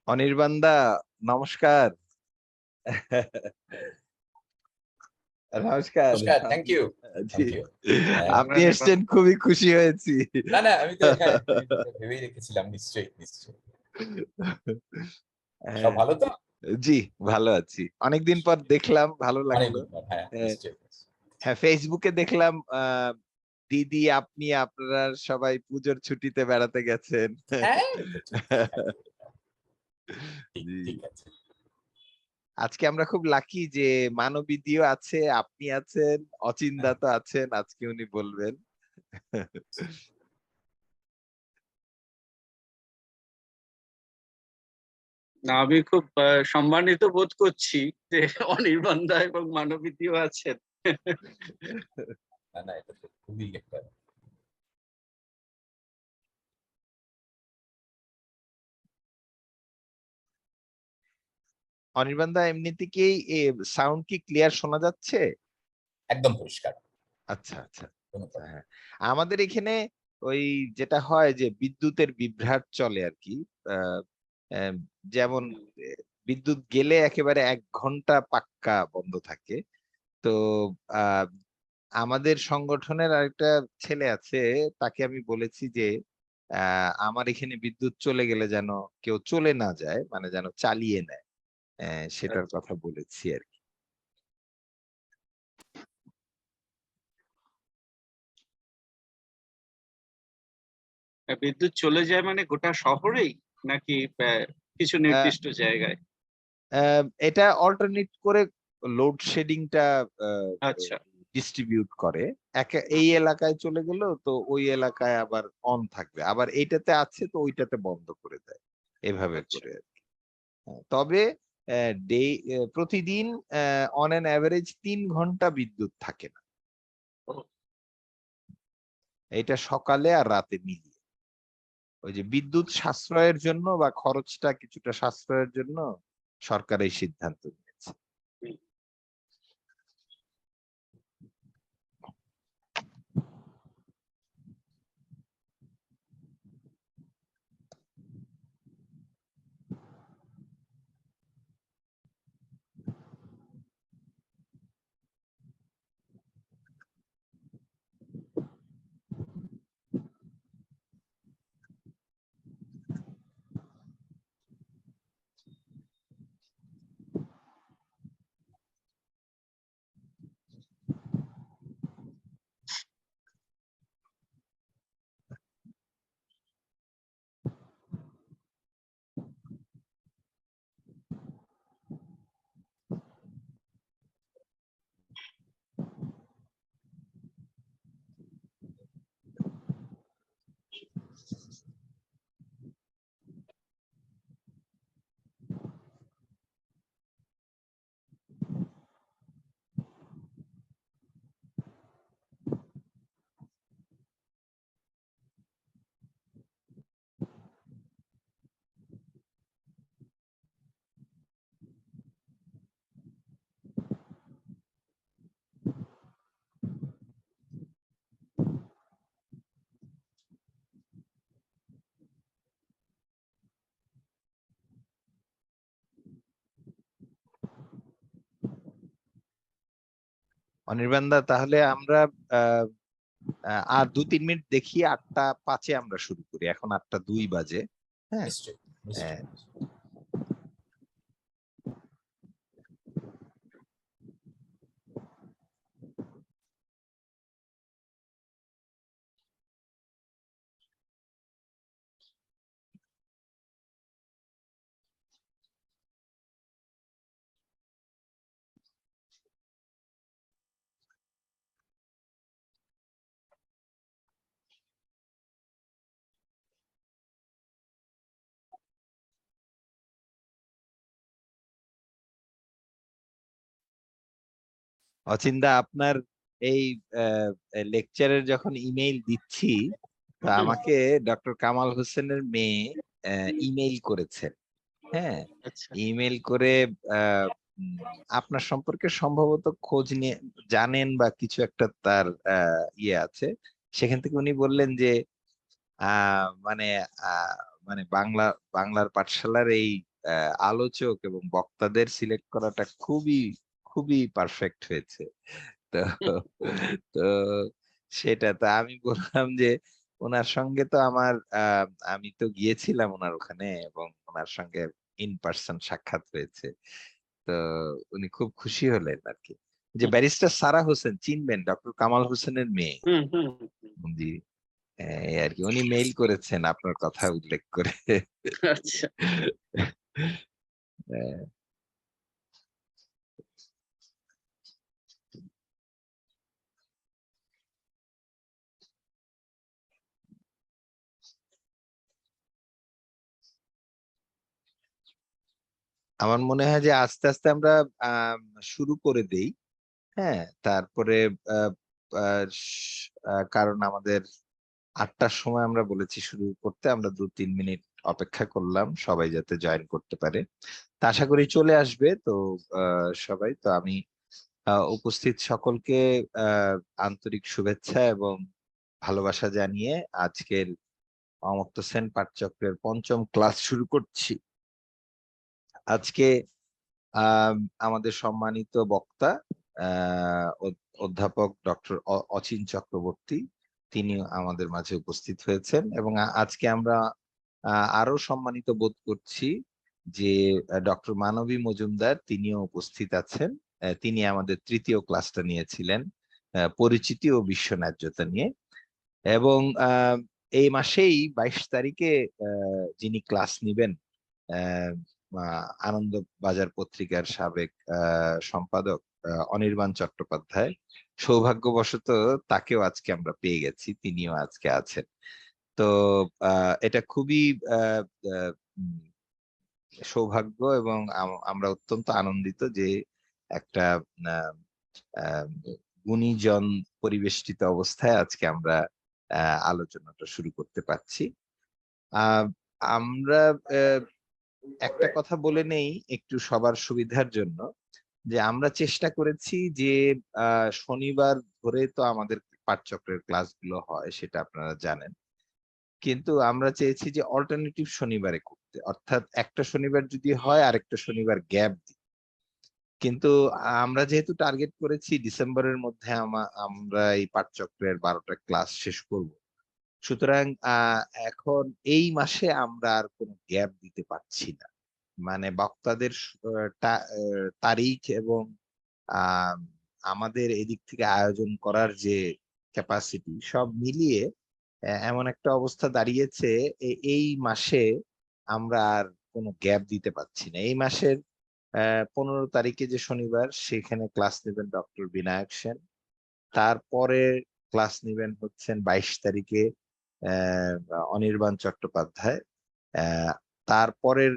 অনির্বাণদা, নমস্কার। নমস্কার। নমস্কার, থ্যাংক ইউ। জি, থ্যাংক ইউ। আপনি এসছেন, খুবই খুশি হয়েছি। না, আমি তো ভেবেই রেখেছিলাম। নিশ্চয়ই, নিশ্চয়ই। সব হ্যাঁ, ভালো তো? জি, ভালো আছি। অনেকদিন পর দেখলাম, ভালো লাগলো। অনেকদিন পর, হ্যাঁ, হ্যাঁ, নিশ্চয়ই। হ্যাঁ, ফেসবুকে দেখলাম দিদি, আপনি, আপনারা সবাই পুজোর ছুটিতে বেড়াতে গেছেন। হ্যাঁ, এটা ঠিক। ঠিক, জি। ঠিক আছে। আজকে আমরা খুব লাকি যে মানবীদিও আছে, আপনি আছেন, অচিনদা তো আছেন, আজকে উনি বলবেন। না, আমি খুব সম্মানিত বোধ করছি যে অনির্বাণ দা এবং মানবীতিও আছেন। না, এটা তো খুবই একটা অনির্বাণদা, এমনিতে কি সাউন্ড কি ক্লিয়ার শোনা যাচ্ছে? একদম পরিষ্কার। আচ্ছা, আচ্ছা। কোনো প্রবলেম হ্যাঁ, আমাদের এখানে ওই যেটা হয় যে বিদ্যুতের বিভ্রাট চলে আর কি। আহ, আহ, যেমন বিদ্যুৎ গেলে একেবারে 1 ঘন্টা পাক্কা বন্ধ থাকে। তো আহ আমাদের সংগঠনের আরেকটা ছেলে আছে, তাকে আমি বলেছি যে আমার এখানে বিদ্যুৎ চলে গেলে যেন কেউ চলে না যায়, মানে যেন চালিয়ে নেয়। সেটার কথা বলেছি আর কি। বিদ্যুৎ চলে যায় মানে গোটা শহরেই, নাকি কিছু আহ, নির্দিষ্ট জায়গায়? এটা অল্টারনেট করে লোডশেডিংটা আচ্ছা, ডিস্ট্রিবিউট করে। এই এলাকায় চলে গেল তো ওই এলাকায় আবার অন থাকবে, আবার এইটাতে আছে তো ওইটাতে বন্ধ করে দেয়, এভাবে আচ্ছা। করে আর কি। তবে ডে প্রতিদিন অন অ্যান অ্যাভারেজ 3 ঘন্টা বিদ্যুৎ থাকে না। ও, এটা সকালে আর রাতে মিলিয়ে। ওই যে বিদ্যুৎ সাশ্রয়ের জন্য বা খরচটা কিছুটা সাশ্রয়ের জন্য সরকার এই সিদ্ধান্ত নিয়েছে। হুম। অনির্বাণদা, তাহলে আমরা আহ আর 2-3 মিনিট দেখি, 8টা 5-এ আমরা শুরু করি, এখন 8টা 2 বাজে। হ্যাঁ। নিশ্চয়ই, হ্যাঁ, নিশ্চয়ই। অচিন্তা, আপনার এই লেকচারের যখন ইমেইল দিচ্ছি, তো হুম, আমাকে ডক্টর কামাল হোসেনের মেয়ে ইমেইল করেছেন। হ্যাঁ, আচ্ছা। ইমেইল করে আহ, আপনার সম্পর্কে সম্ভবত খোঁজ নিয়ে জানেন বা কিছু একটা তার ইয়ে আছে। সেখান থেকে উনি বললেন যে মানে আহ, মানে বাংলার পাঠশালার এই আলোচক এবং বক্তাদের সিলেক্ট করাটা খুবই খুবই পারফেক্ট হয়েছে। তো তো সেটা তো আমি বললাম যে ওনার সঙ্গে তো আমার আমি তো গিয়েছিলাম ওনার ওখানে এবং ওনার সঙ্গে ইন পার্সন সাক্ষাৎ হয়েছে। তো উনি খুব খুশি হলেন আর কি। যে ব্যারিস্টার সারা হোসেন চিনবেন, ডক্টর কামাল হোসেনের মেয়ে। হুম হুম হুম। জি, এই আর কি উনি মেইল করেছেন আপনার কথা উল্লেখ করে। আচ্ছা। আহ, আমার মনে হয় যে আস্তে আস্তে আমরা আম, শুরু করে দেই। হ্যাঁ, তারপরে আহ, আহ, কারণ আমাদের 8টার সময় আমরা বলেছি শুরু করতে, আমরা 2-3 মিনিট অপেক্ষা করলাম সবাই যাতে জয়েন করতে পারে। তা আশা করি চলে আসবে তো সবাই। তো আমি উপস্থিত সকলকে আহ, আন্তরিক শুভেচ্ছা এবং ভালোবাসা জানিয়ে আজকের অমর্ত্য সেন পাঠচক্রের 5ম ক্লাস শুরু করছি। আজকে আহ, আমাদের সম্মানিত বক্তা অধ্যাপক ডক্টর অচিন চক্রবর্তী, তিনি আমাদের মাঝে উপস্থিত হয়েছেন এবং আজকে আমরা আরো সম্মানিত বোধ করছি যে ডক্টর মানবী মজুমদার তিনিও উপস্থিত আছেন। তিনি আমাদের 3য় ক্লাসটা নিয়েছিলেন পরিচিতি ও বিশ্ব ন্যায্যতা নিয়ে। এবং এই মাসেই 22 তারিখে যিনি ক্লাস নিবেন, আহ, আনন্দ বাজার পত্রিকার সাবেক সম্পাদক অনির্বাণ চট্টোপাধ্যায়, সৌভাগ্যবশত তাকেও আজকে আমরা পেয়ে গেছি, তিনিও আজকে আছেন। তো এটা খুবই আহ, আহ, উম, সৌভাগ্য এবং আমরা অত্যন্ত আনন্দিত যে একটা আহ, আহ, গুণীজন পরিবেষ্টিত অবস্থায় আজকে আমরা আলোচনাটা শুরু করতে পারছি। আহ, আমরা একটা কথা বলে নেই একটু সবার সুবিধার জন্য, যে আমরা চেষ্টা করেছি যে শনিবার ধরে তো আমাদের পাঠচক্রের ক্লাসগুলো হয়, সেটা আপনারা জানেন। কিন্তু আমরা চেয়েছি যে অল্টারনেটিভ শনিবারে করতে, অর্থাৎ একটা শনিবার যদি হয় আরেকটা শনিবার গ্যাপ দিই। কিন্তু আমরা যেহেতু টার্গেট করেছি ডিসেম্বরের মধ্যে আমরা এই পাঠচক্রের 12টা ক্লাস শেষ করব, সুতরাং এখন এই মাসে আমরা আর কোনো গ্যাপ দিতে পারছি না। মানে বক্তাদের তারিখ এবং আহ, আমাদের এদিক থেকে আয়োজন করার যে ক্যাপাসিটি সব মিলিয়ে এমন একটা অবস্থা দাঁড়িয়েছে, এই মাসে আমরা আর কোনো গ্যাপ দিতে পারছি না। এই মাসের 15 তারিখে যে শনিবার, সেখানে ক্লাস নেবেন ডক্টর বিনায়ক সেন। তারপরে ক্লাস নেবেন হচ্ছেন 22 তারিখে অনির্বাণ চট্টোপাধ্যায়। আহ, তারপরের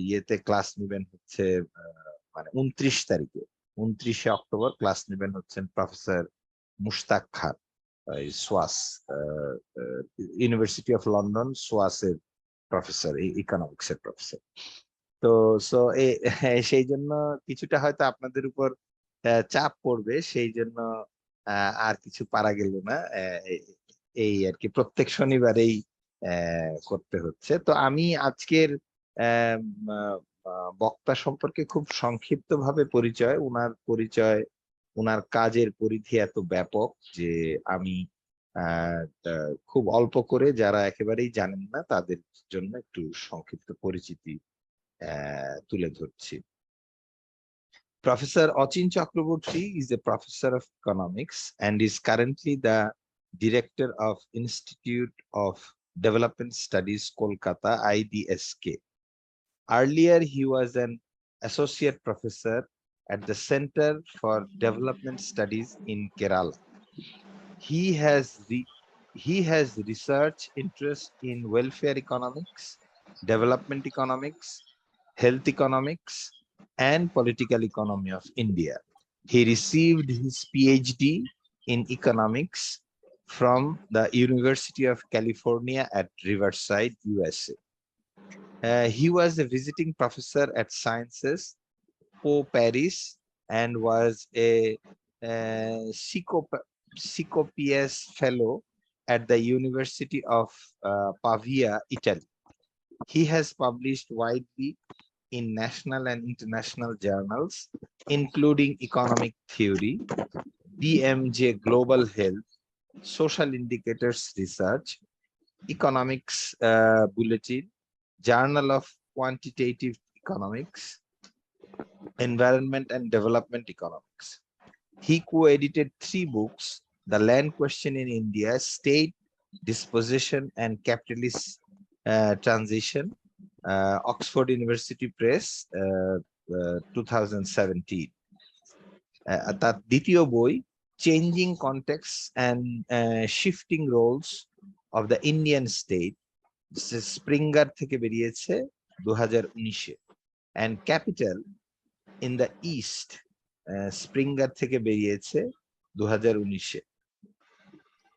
ইয়েতে ক্লাস নেবেন হচ্ছে মানে 29 তারিখে, 29শে অক্টোবর ক্লাস নেবেন হচ্ছেন professor Mushtaq Khan, SOAS, university of London সোয়াসের প্রফেসর, ইকোনমিক্স এর প্রফেসর। তো সো সেই জন্য কিছুটা হয়তো আপনাদের উপর চাপ পড়বে, সেই জন্য আর কিছু পারা গেল না। এই আর কি প্রত্যেক শনিবারেই করতে হচ্ছে। তো আমি আজকের আহ, আহ, বক্তা সম্পর্কে খুব সংক্ষিপ্ত ভাবে পরিচয়, উনার পরিচয়, উনার কাজের পরিধি এত ব্যাপক যে আমি খুব অল্প করে, যারা একেবারেই জানেন না তাদের জন্য একটু সংক্ষিপ্ত পরিচিতি তুলে ধরছি। Professor Achin Chakraborty is a professor of economics and is currently the director of Institute of Development Studies, Kolkata, IDSK. Earlier, he was an associate professor at the Center for Development Studies in Kerala. He has research interest in welfare economics, development economics, health economics, and political economy of India. He received his PhD in economics from the University of California at Riverside, USA. He was a visiting professor at Sciences Po Paris and was a Psychopius Fellow at the University of Pavia, Italy. He has published widely in national and international journals, including Economic Theory, BMJ Global Health, Social Indicators Research, Economics Bulletin, Journal of Quantitative Economics, Environment and Development Economics. He co-edited 3 books: The Land Question in India, State Disposition and Capitalist Transition, Oxford University Press, 2017. তার দ্বিতীয় বই Changing Contexts and Shifting Roles of the Indian State, Springer থেকে বেরিয়েছে 2019-এ, and Capital in the East, Springer থেকে বেরিয়েছে 2019-এ.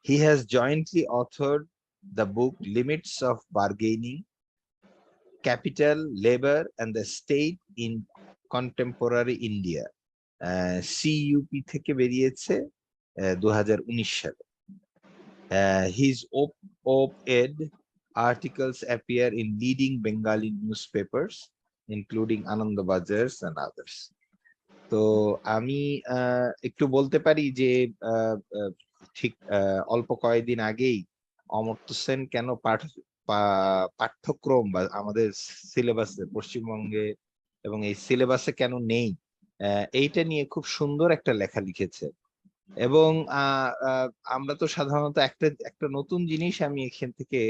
He has jointly authored the book Limits of Bargaining, Capital, Labor and the State in Contemporary India, CUP থেকে বেরিয়েছে 2019 সালে. His op-ed articles appear in leading Bengali newspapers, including Ananda Bazars and others. তো আমি একটু বলতে পারি যে ঠিক অল্প কয়েকদিন আগেই অমর্ত্য সেন কেন পাঠ্যক্রম বা আমাদের সিলেবাসে পশ্চিমবঙ্গে এবং এই সিলেবাসে কেন নেই, এইটা নিয়ে খুব সুন্দর একটা লেখা লিখেছে। এবং আমরা তো সাধারণত একটা নতুন জিনিস আমি এখান থেকে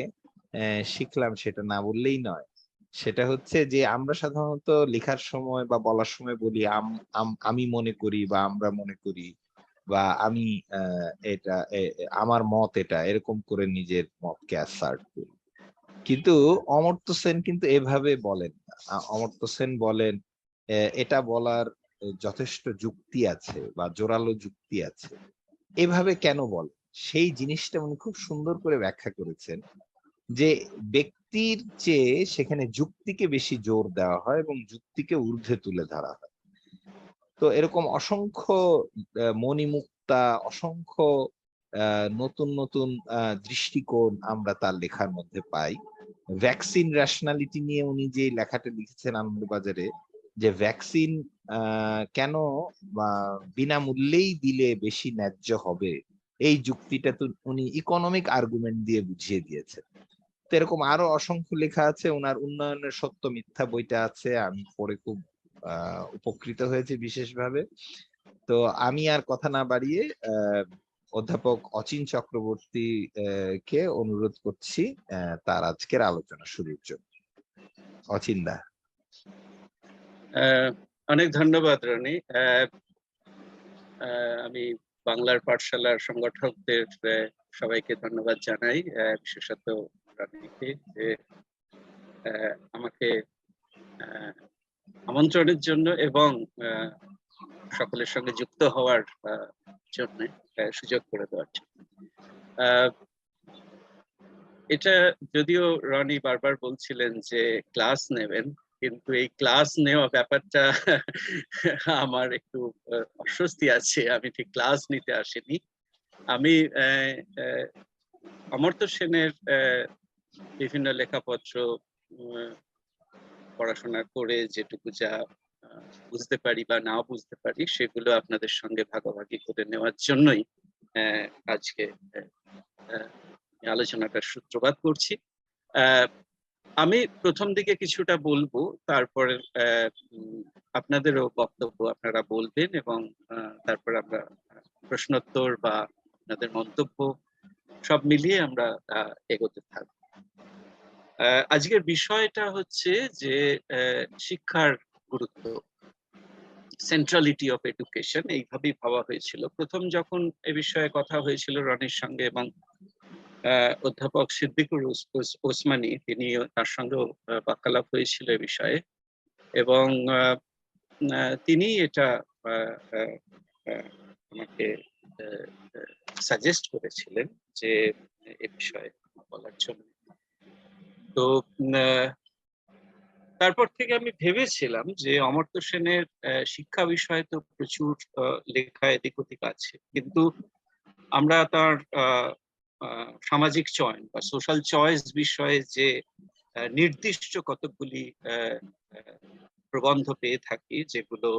শিখলাম, সেটা না বললেই নয়। সেটা হচ্ছে যে আমরা সাধারণত লেখার সময় বা বলার সময় বলি আমি মনে করি বা আমরা মনে করি বা আমি এটা আমার মত, এটা এরকম করে নিজের মতকে অ্যাসার্ট করি। কিন্তু অমর্ত্য সেন কিন্তু এভাবে বলেন না। অমর্ত্য সেন বলেন এটা বলার যথেষ্ট যুক্তি আছে বা জোরালো যুক্তি আছে। এভাবে কেন বলে সেই জিনিসটা উনি খুব সুন্দর করে ব্যাখ্যা করেছেন, যে ব্যক্তির চেয়ে সেখানে যুক্তিকে বেশি জোর দেওয়া হয় এবং যুক্তিকে ঊর্ধ্বে তুলে ধরা হয়। তো এরকম অসংখ্য মণিমুক্তা, অসংখ্য নতুন নতুন দৃষ্টিকোণ আমরা তার লেখার মধ্যে পাই। ভ্যাকসিন রেশনালিটি নিয়ে উনি যে লেখাটা লিখেছেন আনন্দবাজারে, যে ভ্যাকসিন কেন বিনামূল্যেই দিলে বেশি ন্যায্য হবে, এই যুক্তিটা তো উনি ইকোনমিক আর্গুমেন্ট দিয়ে বুঝিয়ে দিয়েছেন। তো এরকম আরো অসংখ্য লেখা আছে। ওনার উন্নয়নের সত্য মিথ্যা বইটা আছে, আমি পড়ে খুব উপকৃত হয়েছে বিশেষভাবে। তো আমি আর কথা না বাড়িয়ে অধ্যাপক অচিন চক্রবর্তী কে অনুরোধ করছি তার আজকের আলোচনা শুরুর জন্য। অচিন দা। অনেক ধন্যবাদ রনি। আমি বাংলার পাঠশালার সংগঠকদের সবাইকে ধন্যবাদ জানাই, বিশেষত রনিকে যে আমাকে আমন্ত্রণের জন্য এবং সকলের সঙ্গে যুক্ত হওয়ার জন্য সুযোগ করে দেওয়ার জন্য। এটা যদিও রনি বারবার বলছিলেন যে ক্লাস নেবেন, কিন্তু এই ক্লাস নেওয়া ব্যাপারটা আমার একটু অস্বস্তি আছে। আমি ঠিক ক্লাস নিতে আসিনি। আমি অমর্ত্য সেনের বিভিন্ন লেখাপত্র পড়াশোনা করে যেটুকু যা বুঝতে পারি বা না বুঝতে পারি সেগুলো আপনাদের সঙ্গে ভাগাভাগি করে নেওয়ার জন্যই আজকে আলোচনাটার সূত্রপাত করছি। আমি প্রথম দিকে কিছুটা বলবো, তারপরে আপনাদেরও বক্তব্য আপনারা বলবেন এবং তারপর আমরা প্রশ্নোত্তর বা আপনাদের মন্তব্য সব মিলিয়ে আমরা এগোতে থাকবো। আজকের বিষয়টা হচ্ছে যে শিক্ষার গুরুত্ব, সেন্ট্রালিটি অফ এডুকেশন, এইভাবেই ভাবা হয়েছিল। প্রথম যখন এ বিষয়ে কথা হয়েছিল রনির সঙ্গে এবং অধ্যাপক সিদ্দিকুর ওসমানী, তিনি তার সঙ্গেও বাক্যালাপ হয়েছিল এ বিষয়ে, এবং তিনি এটা আমাকে সাজেস্ট করেছিলেন যে এ বিষয়ে বলার জন্য। তো তারপর থেকে আমি ভেবেছিলাম যে অমর্ত্য সেনের শিক্ষা বিষয়ে তো প্রচুর লেখা এদিক ওদিক আছে, কিন্তু আমরা তার সামাজিক চয়ন বা সোশ্যাল চয়েস বিষয়ে যে নির্দিষ্ট কতগুলি প্রবন্ধ পেয়ে থাকি যেগুলো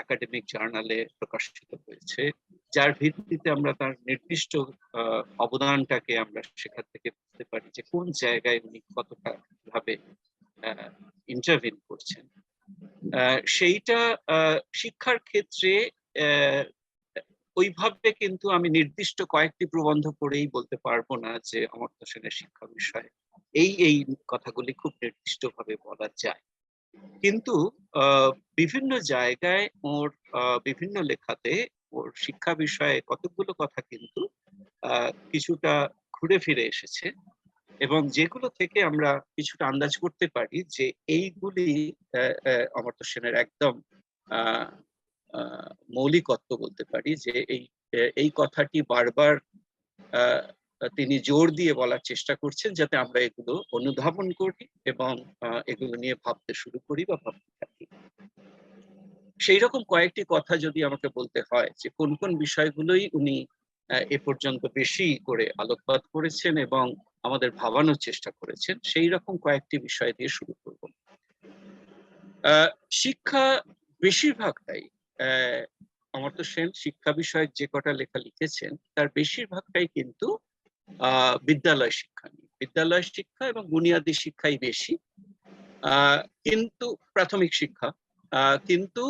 একাডেমিক জার্নালে প্রকাশিত হয়েছে, যার ভিত্তিতে আমরা তার নির্দিষ্ট অবদানটাকে আমরা সেখান থেকে বুঝতে পারি যে কোন জায়গায় উনি কতটা ভাবে ইন্টারভিন করছেন। সেইটা শিক্ষার ক্ষেত্রে ওইভাবে কিন্তু আমি নির্দিষ্ট কয়েকটি প্রবন্ধ পড়েই বলতে পারবো না যে অমর্ত্য সেনের শিক্ষা বিষয়ে এই কথাগুলি খুব নির্দিষ্টভাবে বলা যায়। কিন্তু বিভিন্ন জায়গায় ওর বিভিন্ন লেখাতে ওর শিক্ষা বিষয়ে কতগুলো কথা কিন্তু কিছুটা ঘুরে ফিরে এসেছে, এবং যেগুলো থেকে আমরা কিছুটা আন্দাজ করতে পারি যে এইগুলি অমর্ত্য সেনের একদম মৌলিকত্ব বলতে পারি, যে এই কথাটি বারবার তিনি জোর দিয়ে বলার চেষ্টা করছেন যাতে আমরা এগুলো অনুধাবন করি এবং এগুলো নিয়ে ভাবতে শুরু করি বা ভাবতে থাকি। সেই রকম কয়েকটি কথা যদি আমাকে বলতে হয় যে কোন কোন বিষয়গুলোই উনি এ পর্যন্ত বেশি করে আলোকপাত করেছেন এবং আমাদের ভাবানোর চেষ্টা করেছেন, সেই রকম কয়েকটি বিষয় দিয়ে শুরু করব। শিক্ষা বেশিরভাগটাই অমর্ত্য সেন শিক্ষা বিষয়ক যে কটা লেখা লিখেছেন তার বেশিরভাগটাই কিন্তু বিদ্যালয় শিক্ষা নিয়ে, বিদ্যালয় শিক্ষা এবং বুনিয়াদী শিক্ষাই বেশি, কিন্তু প্রাথমিক শিক্ষা, কিন্তু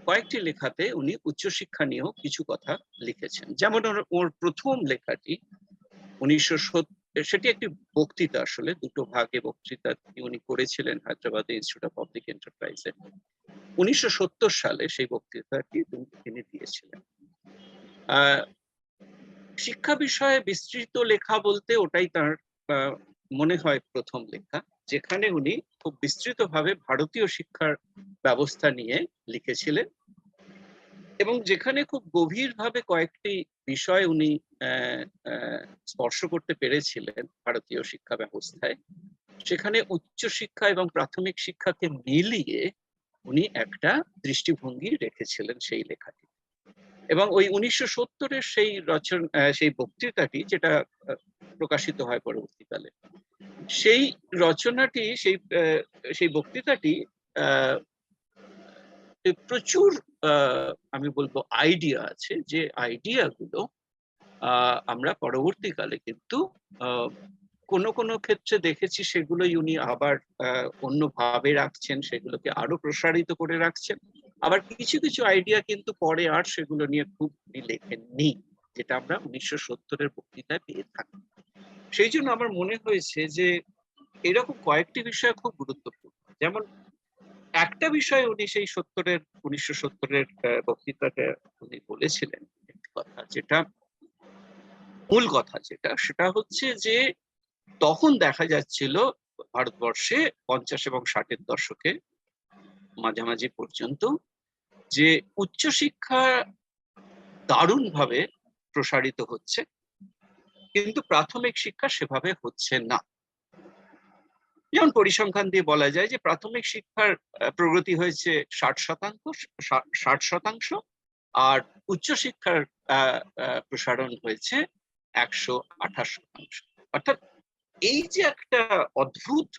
কয়েকটি লেখাতে উনি উচ্চশিক্ষা নিয়েও কিছু কথা লিখেছেন। যেমন ওর প্রথম লেখাটি 1970, সেটি একটি বক্তৃতা, আসলে দুটো ভাগে বক্তৃতা উনি করেছিলেন হায়দ্রাবাদ ইনস্টিটিউট অফ পাবলিক এন্টারপ্রাইজে। 1970 সালে সেই বক্তৃতাটি তিনি দিয়েছিলেন। শিক্ষা বিষয়ে বিস্তৃত লেখা বলতে ওটাই তার মনে হয় প্রথম লেখা, যেখানে উনি খুব বিস্তৃতভাবে ভারতীয় শিক্ষার ব্যবস্থা নিয়ে লিখেছিলেন এবং যেখানে খুব গভীরভাবে কয়েকটি বিষয় উনি স্পর্শ করতে পেরেছিলেন ভারতীয় শিক্ষা ব্যবস্থায়। সেখানে উচ্চশিক্ষা এবং প্রাথমিক শিক্ষাকে মিলিয়ে উনি একটা দৃষ্টিভঙ্গি রেখেছিলেন সেই লেখাটি, এবং ওই 1970-এর সেই বক্তৃতাটি যেটা প্রকাশিত হয় পরবর্তীকালে, সেই রচনাটি, সেই বক্তৃতাটি প্রচুর আমি বলবো আইডিয়া আছে, যে আইডিয়াগুলো আমরা পরবর্তীকালে কিন্তু কোনো কোনো ক্ষেত্রে দেখেছি সেগুলোই উনি আবার অন্যভাবে রাখছেন, সেগুলোকে আরো প্রসারিত করে রাখছেন। আবার কিছু কিছু আইডিয়া কিন্তু পরে আর সেগুলো নিয়ে খুব উনি লেখেননি, যেটা আমরা 1970-এর বক্তৃতায় পেয়ে থাকি। সেই জন্য আমার মনে হয়েছে যে এরকম কয়েকটি বিষয় খুব গুরুত্বপূর্ণ। যেমন একটা বিষয় উনি সেই 1970-এর বক্তৃতাতে উনি বলেছিলেন একটি কথা, যেটা মূল কথা, সেটা হচ্ছে যে তখন দেখা যাচ্ছিল ভারতবর্ষে 50 এবং 60-এর দশকে মাঝামাঝি পর্যন্ত যে উচ্চশিক্ষা দারুণভাবে প্রসারিত হচ্ছে, কিন্তু প্রাথমিক শিক্ষা সেভাবে হচ্ছে না। যেমন পরিসংখ্যান দিয়ে বলা যায় যে প্রাথমিক শিক্ষার প্রগতি হয়েছে 60%, আর উচ্চশিক্ষার প্রসারণ হয়েছে 128%। অর্থাৎ এই যে একটা অদ্ভুত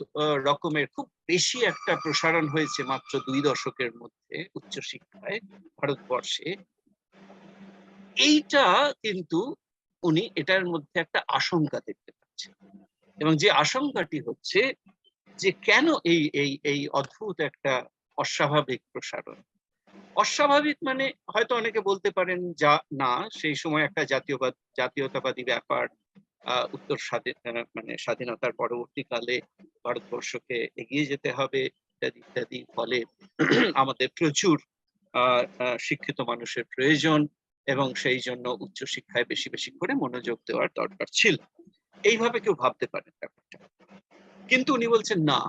রকমের খুব বেশি একটা প্রসারণ হয়েছে মাত্র 2 দশকের মধ্যে উচ্চশিক্ষায় ভারতবর্ষে, এইটা কিন্তু উনি এটার মধ্যে একটা আশঙ্কা দেখতে পাচ্ছেন, এবং যে আশঙ্কাটি হচ্ছে যে কেন এই অদ্ভুত একটা অস্বাভাবিক প্রসারণ। অস্বাভাবিক মানে হয়তো অনেকে বলতে পারেন যা না, সেই সময় একটা জাতীয়তাবাদী ব্যাপার, উত্তর স্বাধীনতার পরবর্তীকালে ভারতবর্ষকে এগিয়ে যেতে হবে ইত্যাদি ইত্যাদি, ফলে আমাদের প্রচুর শিক্ষিত মানুষের প্রয়োজন এবং সেই জন্য উচ্চশিক্ষায় বেশি বেশি করে মনোযোগ দেওয়ার দরকার ছিল, এইভাবে কেউ ভাবতে পারেন ব্যাপারটা। কিন্তু উনি বলছেন না,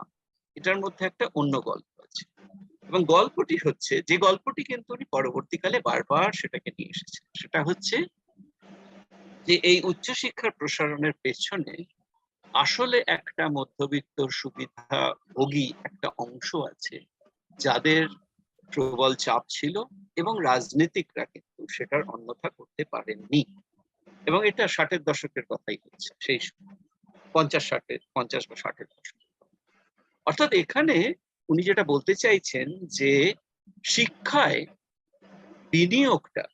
এটার মধ্যে একটা অন্য গল্প আছে, এবং গল্পটি হচ্ছে, যে গল্পটি কিন্তু উনি পরবর্তীকালে বারবার সেটাকে নিয়ে এসেছেন, সেটা হচ্ছে যে এই উচ্চশিক্ষার প্রসারণের পেছনে আসলে একটা মধ্যবিত্ত সুবিধাভোগী একটা অংশ আছে, যাদের প্রবল চাপ ছিল এবং রাজনীতিকরা কিন্তু সেটার অন্যথা করতে পারেননি, এবং এটা 60-এর দশকের কথাই হচ্ছে সেই সময়। 50 বা 60-এর দশক। অর্থাৎ এখানে উনি যেটা বলতে চাইছেন যে শিক্ষায় বিনিয়োগটা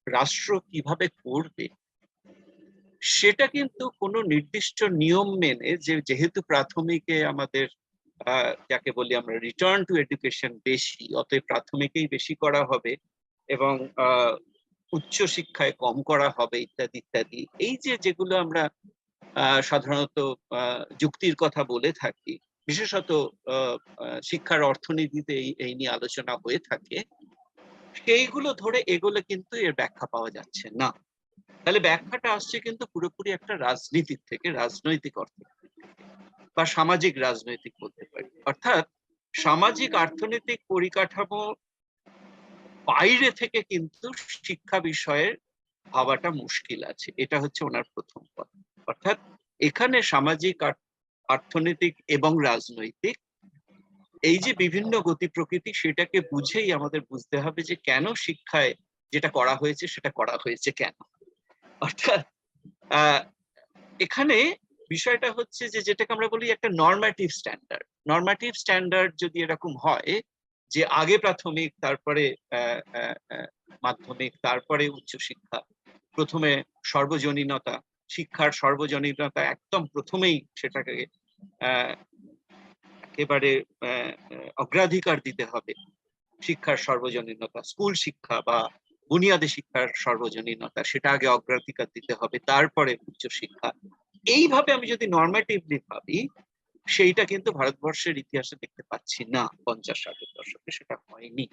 রাষ্ট্র কিভাবে করবে সেটা কিন্তু কোনো নির্দিষ্ট নিয়ম মেনে, যেহেতু প্রাথমিকে আমাদের যাকে বলি আমরা রিটার্ন টু এডুকেশন বেশি, অতএব প্রাথমিকেই বেশি করা হবে এবং উচ্চ শিক্ষায় কম করা হবে ইত্যাদি ইত্যাদি, এই যেগুলো আমরা সাধারণত যুক্তির কথা বলে থাকি, বিশেষত শিক্ষার অর্থনীতিতে এই নিয়ে আলোচনা হয়ে থাকে, সেইগুলো ধরে এগোলে কিন্তু এর ব্যাখ্যা পাওয়া যাচ্ছে না। তাহলে ব্যাখ্যাটা আসছে কিন্তু পুরোপুরি একটা রাজনীতির থেকে, রাজনৈতিক অর্থনীতি বা সামাজিক রাজনৈতিক বলতে পারি। অর্থাৎ সামাজিক অর্থনৈতিক পরিকাঠামো বাইরে থেকে কিন্তু শিক্ষা বিষয়ে ভাবাটা মুশকিল আছে, এটা হচ্ছে ওনার প্রথম কথা। অর্থাৎ এখানে সামাজিক, অর্থনৈতিক এবং রাজনৈতিক এই যে বিভিন্ন গতি প্রকৃতি, সেটাকে বুঝেই আমাদের বুঝতে হবে যে কেন শিক্ষায় যেটা করা হয়েছে সেটা করা হয়েছে কেন। অর্থাৎ এখানে বিষয়টা হচ্ছে যে যেটাকে আমরা বলি একটা নরম্যাটিভ স্ট্যান্ডার্ড। নরম্যাটিভ স্ট্যান্ডার্ড যদি এরকম হয় যে আগে প্রাথমিক, তারপরে মাধ্যমিক, তারপরে উচ্চশিক্ষা, প্রথমে সর্বজনীনতা, শিক্ষার সর্বজনীনতা একদম প্রথমেই সেটাকে একেবারে অগ্রাধিকার দিতে হবে, শিক্ষার সর্বজনীনতা, স্কুল শিক্ষা বা বুনিয়াদী শিক্ষার সর্বজনীনতা সেটা আগে অগ্রাধিকার দিতে হবে, তারপরে উচ্চশিক্ষা। এইভাবে আমি যদি নরমেটিভলি ভাবি, সেইটা কিন্তু ভারতবর্ষের ইতিহাসে দেখতে পাচ্ছি না। 50-60-এর দশকে সেটা হয়নি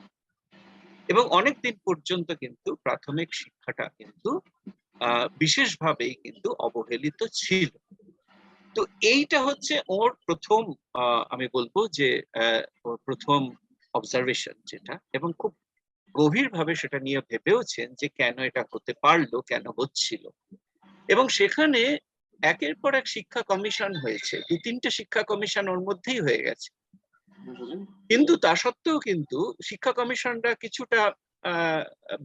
এবং অনেকদিন পর্যন্ত কিন্তু প্রাথমিক শিক্ষাটা কিন্তু বিশেষভাবেই কিন্তু অবহেলিত ছিল। তো এইটা হচ্ছে ওর প্রথম, আমি বলবো যে ওর প্রথম অবজারভেশন যেটা, এবং খুব গভীরভাবে সেটা নিয়ে ভেবেওছেন যে কেন এটা হতে পারলো, কেন হচ্ছিল। এবং সেখানে একের পর এক শিক্ষা কমিশন হয়েছে, 2-3টে শিক্ষা কমিশন ওর মধ্যেই হয়ে গেছে, কিন্তু তা সত্ত্বেও কিন্তু শিক্ষা কমিশনরা কিছুটা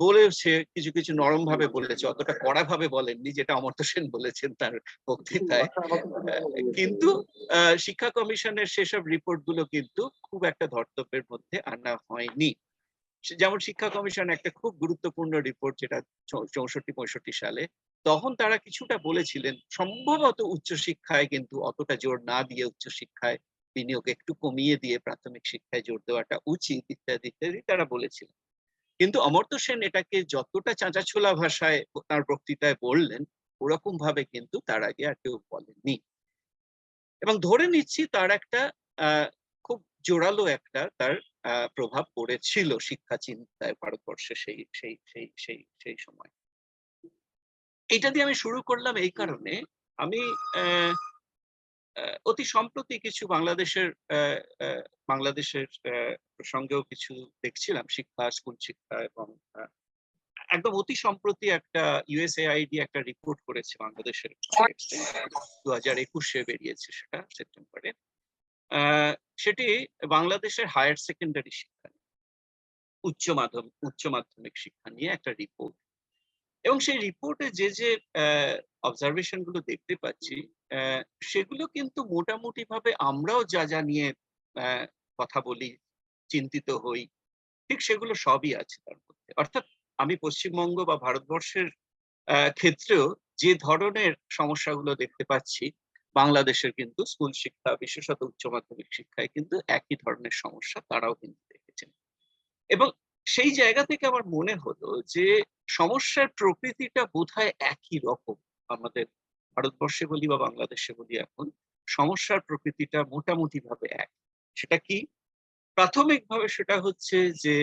বলেছে, কিছু কিছু নরম ভাবে বলেছে, অতটা কড়া ভাবে বলেননি, যেটা অমর্ত্য সেন বলেছেন তার বক্তৃতায়। কিন্তু শিক্ষা কমিশনের সেসব রিপোর্ট গুলো কিন্তু খুব একটা ধর্তব্যের মধ্যে আনা হয়নি। যেমন শিক্ষা কমিশন একটা খুব গুরুত্বপূর্ণ রিপোর্ট, যেটা 64-65 সালে, তখন তারা কিছুটা বলেছিলেন সম্ভবত উচ্চশিক্ষায় কিন্তু অতটা জোর না দিয়ে উচ্চশিক্ষায় বিনিয়োগ একটু কমিয়ে দিয়ে প্রাথমিক শিক্ষায় জোর দেওয়াটা উচিত ইত্যাদি ইত্যাদি তারা বলেছিলেন। কিন্তু অমর্ত্য সেন এটাকে যতটা চাঁচাছোলা ভাষায় তার বক্তৃতায় বললেন, ওরকম ভাবে কিন্তু তার আগে আর কেউ বলেননি। এবং ধরে নিচ্ছি তার একটা খুব জোরালো একটা তার প্রভাব পড়েছিল শিক্ষা চিন্তায় ভারতবর্ষে সেই সেই সেই সেই সেই সময়। এটা দিয়ে আমি শুরু করলাম এই কারণে, আমি অতি সম্প্রতি কিছু বাংলাদেশের প্রসঙ্গেও কিছু দেখছিলাম, শিক্ষা, স্কুল শিক্ষা, এবং একদম অতি সম্প্রতি একটা ইউএসএআইডি একটা রিপোর্ট করেছে বাংলাদেশের, 2021-এ বেরিয়েছে সেটা সেপ্টেম্বরে। সেটি বাংলাদেশের হায়ার সেকেন্ডারি শিক্ষা, উচ্চ মাধ্যমিক শিক্ষা নিয়ে একটা রিপোর্ট। এবং সেই রিপোর্টে যে অবজারভেশন গুলো দেখতে পাচ্ছি, সেগুলো কিন্তু মোটামুটি ভাবে আমরাও যা নিয়ে কথা বলি, চিন্তিত হই, ঠিক সেগুলো সবই আছে তার মধ্যে। অর্থাৎ আমি পশ্চিমবঙ্গ বা ভারতবর্ষের ক্ষেত্রেও যে ধরনের সমস্যাগুলো দেখতে পাচ্ছি, বাংলাদেশের কিন্তু স্কুল শিক্ষা, বিশেষত উচ্চ মাধ্যমিক শিক্ষায় কিন্তু একই ধরনের সমস্যা তারাও কিন্তু দেখেছেন। এবং সেই জায়গা থেকে আমার মনে হলো যে সমস্যার প্রকৃতিটা বোধহয় একই রকম আমাদের ভারতবর্ষে বলি বা বাংলাদেশে বলি, এখন সমস্যার প্রকৃতিটা মোটামুটি ভাবে এক। সেটা কি? প্রাথমিকভাবে সেটা হচ্ছে যে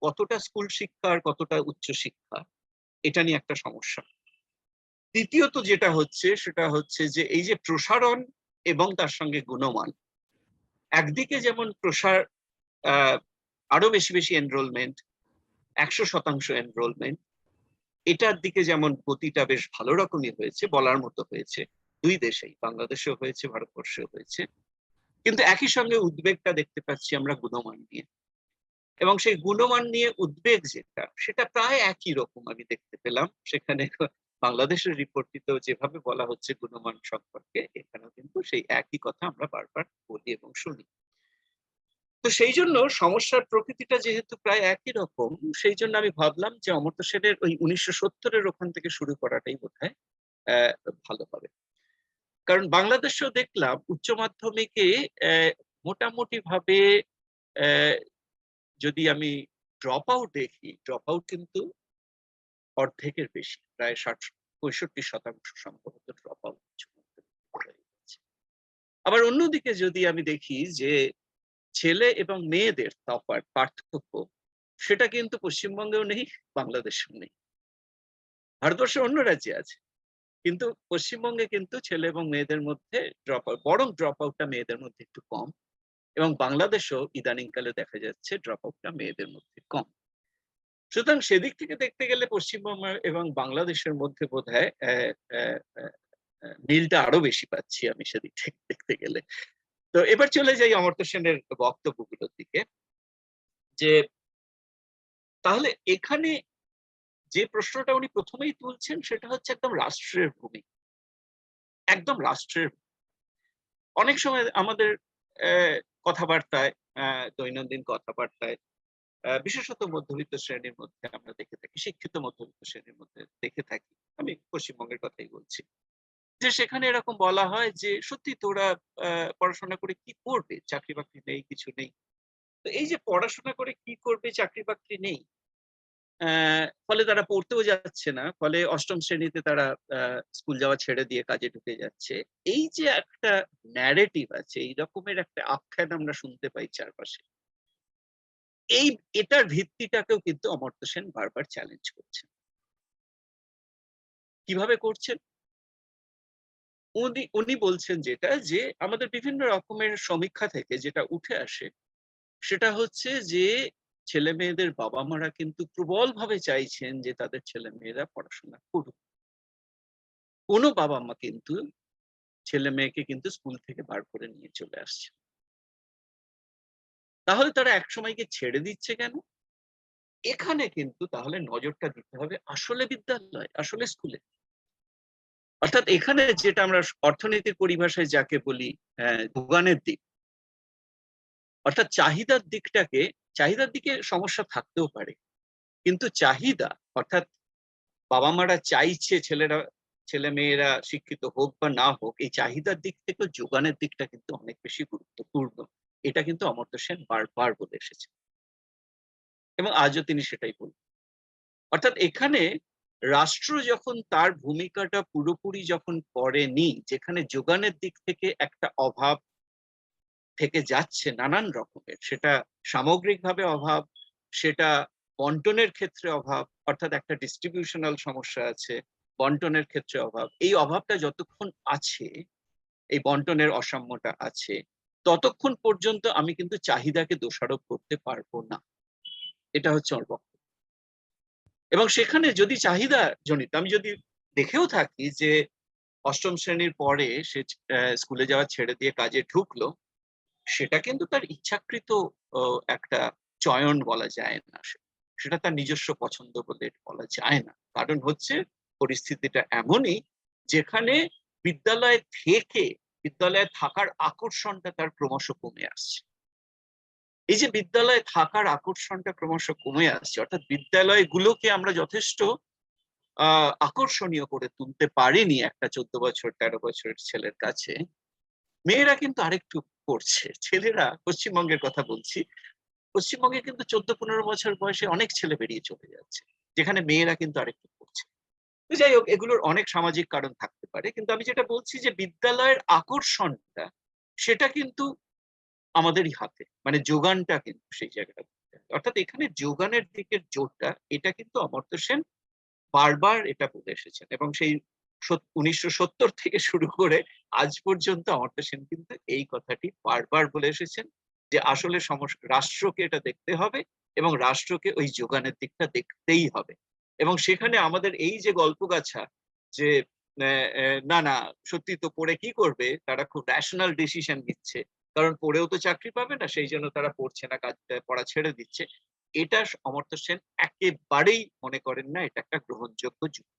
কতটা স্কুল শিক্ষা আর কতটা উচ্চ শিক্ষা, এটা নিয়ে একটা সমস্যা। দ্বিতীয়ত যেটা হচ্ছে সেটা হচ্ছে যে এই যে প্রসারণ এবং তার সঙ্গে গুণমান, একদিকে যেমন প্রসার, আরো বেশি বেশি এনরোলমেন্ট, 100% এনরোলমেন্ট, এটার দিকে যেমন গতিটা বেশ ভালো রকমই হয়েছে, বলার মতো হয়েছে, দুই দেশেই, বাংলাদেশেও হয়েছে, ভারতবর্ষেও হয়েছে। কিন্তু একই সঙ্গে উদ্বেগটা দেখতে পাচ্ছি আমরা গুণমান নিয়ে, এবং সেই গুণমান নিয়ে উদ্বেগ যেটা, সেটা প্রায় একই রকম আমি দেখতে পেলাম সেখানে বাংলাদেশের রিপোর্টটিতেও যেভাবে বলা হচ্ছে গুণমান সম্পর্কে, এখানেও কিন্তু সেই একই কথা আমরা বারবার বলি এবং শুনি। তো সেই জন্য সমস্যার প্রকৃতিটা যেহেতু প্রায় একই রকম, সেই জন্য আমি ভাবলাম যে অমর্ত্য সেনের ওই 1970-এর ওখান থেকে শুরু করাটাই বোধহয় ভালো হবে। কারণ বাংলাদেশেও দেখলাম উচ্চ মাধ্যমিকে মোটামুটি ভাবে যদি আমি ড্রপ আউট দেখি, ড্রপ আউট কিন্তু অর্ধেকের বেশি, প্রায় 65% সম্ভবত ড্রপ আউট। আবার অন্যদিকে যদি আমি দেখি যে ছেলে এবং মেয়েদের তফাৎ, পার্থক্য, সেটা কিন্তু পশ্চিমবঙ্গেও নেই, বাংলাদেশেও নেই। ভারতবর্ষের অন্য রাজ্যে আছে, কিন্তু পশ্চিমবঙ্গে কিন্তু ছেলে এবং মেয়েদের মধ্যে ড্রপ আউট, বরং ড্রপ আউটটা মেয়েদের মধ্যে একটু কম, এবং বাংলাদেশেও ইদানিংকালে দেখা যাচ্ছে ড্রপ আউটটা মেয়েদের মধ্যে কম। সুতরাং সেদিক থেকে দেখতে গেলে পশ্চিমবঙ্গ এবং বাংলাদেশের মধ্যে বোধহয় মিলটা আরো বেশি পাচ্ছি আমি সেদিক থেকে দেখতে গেলে। তো এবার চলে যাই অমর্ত্য সেনের বক্তব্যগুলোর দিকে, যে তাহলে এখানে যে প্রশ্নটা উনি প্রথমেই তুলছেন সেটা হচ্ছে একদম রাষ্ট্রের ভূমিকা, একদম রাষ্ট্রের। অনেক সময় আমাদের কথাবার্তায়, দৈনন্দিন কথাবার্তায়, বিশেষত মধ্যবিত্ত শ্রেণীর মধ্যে আমরা দেখে থাকি, শিক্ষিত মধ্যবিত্ত শ্রেণীর মধ্যে দেখে থাকি, আমি পশ্চিমবঙ্গের কথাই বলছি, যে সেখানে এরকম বলা হয় যে সত্যি তোরা পড়াশোনা করে কি করবে, চাকরি বাকরি নেই, কিছু নেই। তো এই যে পড়াশোনা করে কি করবে, চাকরি বাকরি নেই, ফলে তারা পড়তেও যাচ্ছে না, ফলে অষ্টম শ্রেণীতে তারা স্কুল যাওয়া ছেড়ে দিয়ে কাজে ঢুকে যাচ্ছে। এই যে একটা ন্যারেটিভ আছে, এই রকমের একটা আখ্যান আমরা শুনতে পাই চারপাশে, এটার ভিত্তিটাকেও কিন্তু অমর্ত্য সেন বারবার চ্যালেঞ্জ করছেন। কিভাবে করছেন? উনি বলছেন যেটা, যে আমাদের বিভিন্ন রকমের সমীক্ষা থেকে যেটা উঠে আসে সেটা হচ্ছে যে ছেলে মেয়েদের বাবা মারা কিন্তু প্রবলভাবে চাইছেন যে তাদের ছেলে মেয়েরা পড়াশোনা করুক। কোনো বাবা মা কিন্তু ছেলে মেয়েকে কিন্তু স্কুল থেকে বার করে নিয়ে চলে আসছে। তাহলে তারা একসময় গিয়ে ছেড়ে দিচ্ছে কেন? এখানে কিন্তু তাহলে নজরটা দিতে হবে আসলে বিদ্যালয়, আসলে স্কুলে। অর্থাৎ এখানে যেটা আমরা অর্থনীতির পরিভাষায় যাকে বলি যোগানের দিক, অর্থাৎ চাহিদার দিকটাকে, চাহিদার দিকে সমস্যা থাকতেও পারে, কিন্তু চাহিদা অর্থাৎ বাবা মারা চাইছে ছেলে মেয়েরা শিক্ষিত হোক বা না হোক, এই চাহিদার দিক থেকে যোগানের দিকটা কিন্তু অনেক বেশি গুরুত্বপূর্ণ। এটা কিন্তু অমর্ত্য সেন বারবার বলে এসেছেন এবং আজও তিনি সেটাই বলবেন। অর্থাৎ এখানে রাষ্ট্র যখন তার ভূমিকাটা পুরোপুরি যখন করেনি, যেখানে যোগানের দিক থেকে একটা অভাব থেকে যাচ্ছে নানান রকমের, সেটা সামগ্রিকভাবে অভাব, সেটা বন্টনের ক্ষেত্রে অভাব, অর্থাৎ একটা ডিস্ট্রিবিউশনাল সমস্যা আছে, বন্টনের ক্ষেত্রে অভাব, এই অভাবটা যতক্ষণ আছে, এই বন্টনের অসাম্যটা আছে, ততক্ষণ পর্যন্ত আমি কিন্তু চাহিদাকে দোষারোপ করতে পারবো না। এটা হচ্ছে আমার বক্তব্য। এবং সেখানে যদি চাহিদা জনিত, আমি যদি দেখেও থাকি যে অষ্টম শ্রেণীর পরে সে স্কুলে যাওয়া ছেড়ে দিয়ে কাজে ঢুকলো, সেটা কিন্তু তার ইচ্ছাকৃত একটা চয়ন বলা যায় না, সেটা তার নিজস্ব পছন্দ বলে বলা যায় না। কারণ হচ্ছে পরিস্থিতিটা এমনই যেখানে বিদ্যালয়ে থেকে, বিদ্যালয়ে থাকার আকর্ষণটা তার ক্রমশ কমে আসছে। এই যে বিদ্যালয়ে থাকার আকর্ষণটা ক্রমশ কমে আসছে, অর্থাৎ বিদ্যালয়গুলোকে আমরা যথেষ্ট আকর্ষণীয় করে তুলতে পারিনি একটা 14 বছর 13 বছরের ছেলের কাছে, মেয়েরা কিন্তু আরেকটু করছে। ছেলেরা, পশ্চিমবঙ্গের কথা বলছি, পশ্চিমবঙ্গে কিন্তু 14-15 বছর বয়সে অনেক ছেলে বেরিয়ে চলে যাচ্ছে, যেখানে মেয়েরা কিন্তু আরেকটু করছে। তো যাই হোক, এগুলোর অনেক সামাজিক কারণ থাকতে পারে, কিন্তু আমি যেটা বলছি যে বিদ্যালয়ের আকর্ষণটা, সেটা কিন্তু আমাদেরই হাতে, মানে যোগানটা কিন্তু সেই জায়গাটা, অর্থাৎ এখানে যোগানের দিকের জোরটা, এটা কিন্তু অমর্ত্য সেন বারবার এটা বলে এসেছেন, এবং সেই 1970 থেকে শুরু করে আজ পর্যন্ত অমর্ত্য সেন কিন্তু এই কথাটি বারবার বলে এসেছেন, যে আসলে রাষ্ট্রকে এটা দেখতে হবে এবং রাষ্ট্রকে ওই যোগানের দিকটা দেখতেই হবে। এবং সেখানে আমাদের এই যে গল্পগাছা, যে না না সত্যি তো পড়ে কি করবে, তারা খুব রেশনাল ডিসিশন নিচ্ছে, কারণ পড়েও তো চাকরি পাবে না, সেই জন্য তারা পড়ছে না, কাজ পড়া ছেড়ে দিচ্ছে, এটা অমর্ত্য সেন একেবারেই মনে করেন না এটা একটা গ্রহণযোগ্য যুক্তি।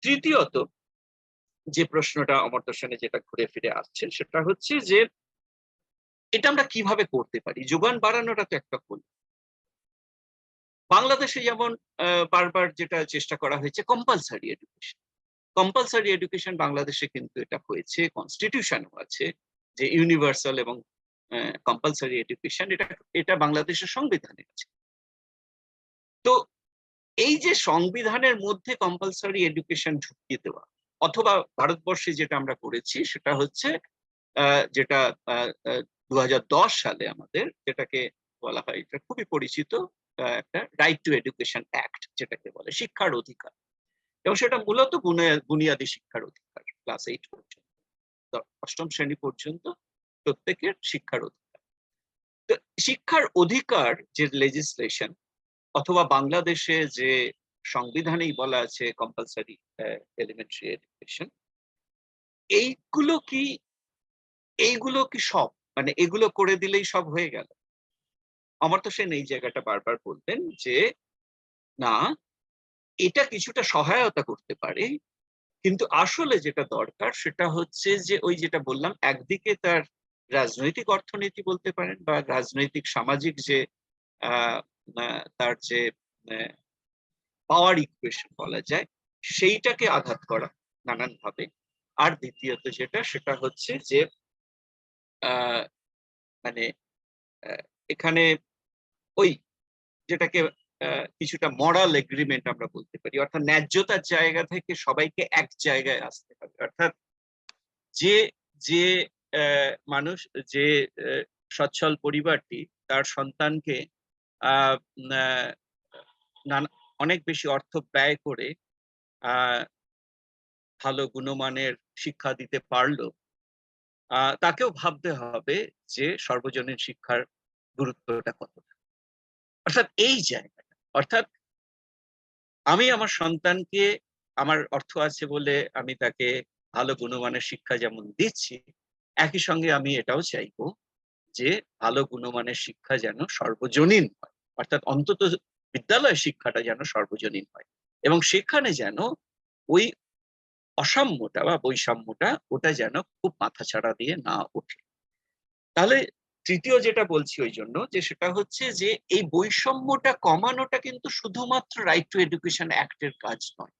তৃতীয়ত যে প্রশ্নটা অমর্ত্য সেনে যেটা ঘুরে ফিরে আসছেন সেটা হচ্ছে যে এটা আমরা কিভাবে করতে পারি। যোগান বাড়ানোটা তো একটা ভুল। বাংলাদেশে যেমন বারবার যেটা চেষ্টা করা হয়েছে কম্পালসারি এডুকেশন। কম্পালসারি এডুকেশন বাংলাদেশে কিন্তু এটা হয়েছে, কনস্টিটিউশনও আছে যে ইউনিভার্সাল এবং কম্পালসারি এডুকেশন, এটা এটা বাংলাদেশের সংবিধানে আছে। তো এই যে সংবিধানের মধ্যে কম্পালসারি এডুকেশন ঢুকিয়ে দেওয়া, অথবা ভারতবর্ষে যেটা আমরা করেছি সেটা হচ্ছে যেটা 2010 সালে আমাদের যেটাকে বলা হয়, এটা খুবই পরিচিত একটা রাইট টু এডুকেশন অ্যাক্ট যেটাকে বলে, শিক্ষার অধিকার। এবং সেটা মূলত বুনিয়াদী শিক্ষার অধিকার, ক্লাস 8 পর্যন্ত, অষ্টম শ্রেণী পর্যন্ত প্রত্যেকের শিক্ষার অধিকার। তো শিক্ষার অধিকার যে লেজিসলেশন, অথবা বাংলাদেশে যে সংবিধানেই বলা আছে কম্পালসারি এলিমেন্টারি এডুকেশন, এইগুলো কি সব, মানে এগুলো করে দিলেই সব হয়ে গেল? অমর্ত্য সেন এই জায়গাটা বারবার বলতেন যে না, এটা কিছুটা সহায়তা করতে পারে, কিন্তু আসলে যেটা দরকার সেটা হচ্ছে যে ওই যেটা বললাম, একদিকে তার রাজনৈতিক অর্থনীতি বলতে পারেন, বা রাজনৈতিক সামাজিক যে তার যে পাওয়ার ইকুয়েশন বলা যায়, সেইটাকে আঘাত করা নানান ভাবে। আর দ্বিতীয়ত যেটা, সেটা হচ্ছে যে মানে এখানে ওই যেটাকে কিছুটা মরাল এগ্রিমেন্ট আমরা বলতে পারি, অর্থাৎ ন্যায্যতার জায়গা থেকে সবাইকে এক জায়গায় আসতে হবে। অর্থাৎ যে যে মানুষ, যে সচ্ছল পরিবারটি তার সন্তানকে অনেক বেশি অর্থ ব্যয় করে ভালো গুণমানের শিক্ষা দিতে পারলো, তাকেও ভাবতে হবে যে সর্বজনীন শিক্ষার গুরুত্বটা কতটা। অর্থাৎ এই জায়গাটা, অর্থাৎ আমি আমার সন্তানকে, আমার অর্থ আছে বলে আমি তাকে ভালো গুণমানের শিক্ষা যেমন দিচ্ছি, একই সঙ্গে আমি এটাও চাইবো যে ভালো গুণমানের শিক্ষা যেন সর্বজনীন হয়, অর্থাৎ অন্তত বিদ্যালয় শিক্ষাটা যেন সর্বজনীন হয়, এবং সেখানে যেন ওই অসাম্যটা বা বৈষম্যটা ওটা যেন খুব মাথাছাড়া দিয়ে না ওঠে। তাহলে তৃতীয় যেটা বলছি ওই জন্য, যে সেটা হচ্ছে যে এই বৈষম্যটা কমানোটা কিন্তু শুধুমাত্র রাইট টু এডুকেশন অ্যাক্টের কাজ নয়,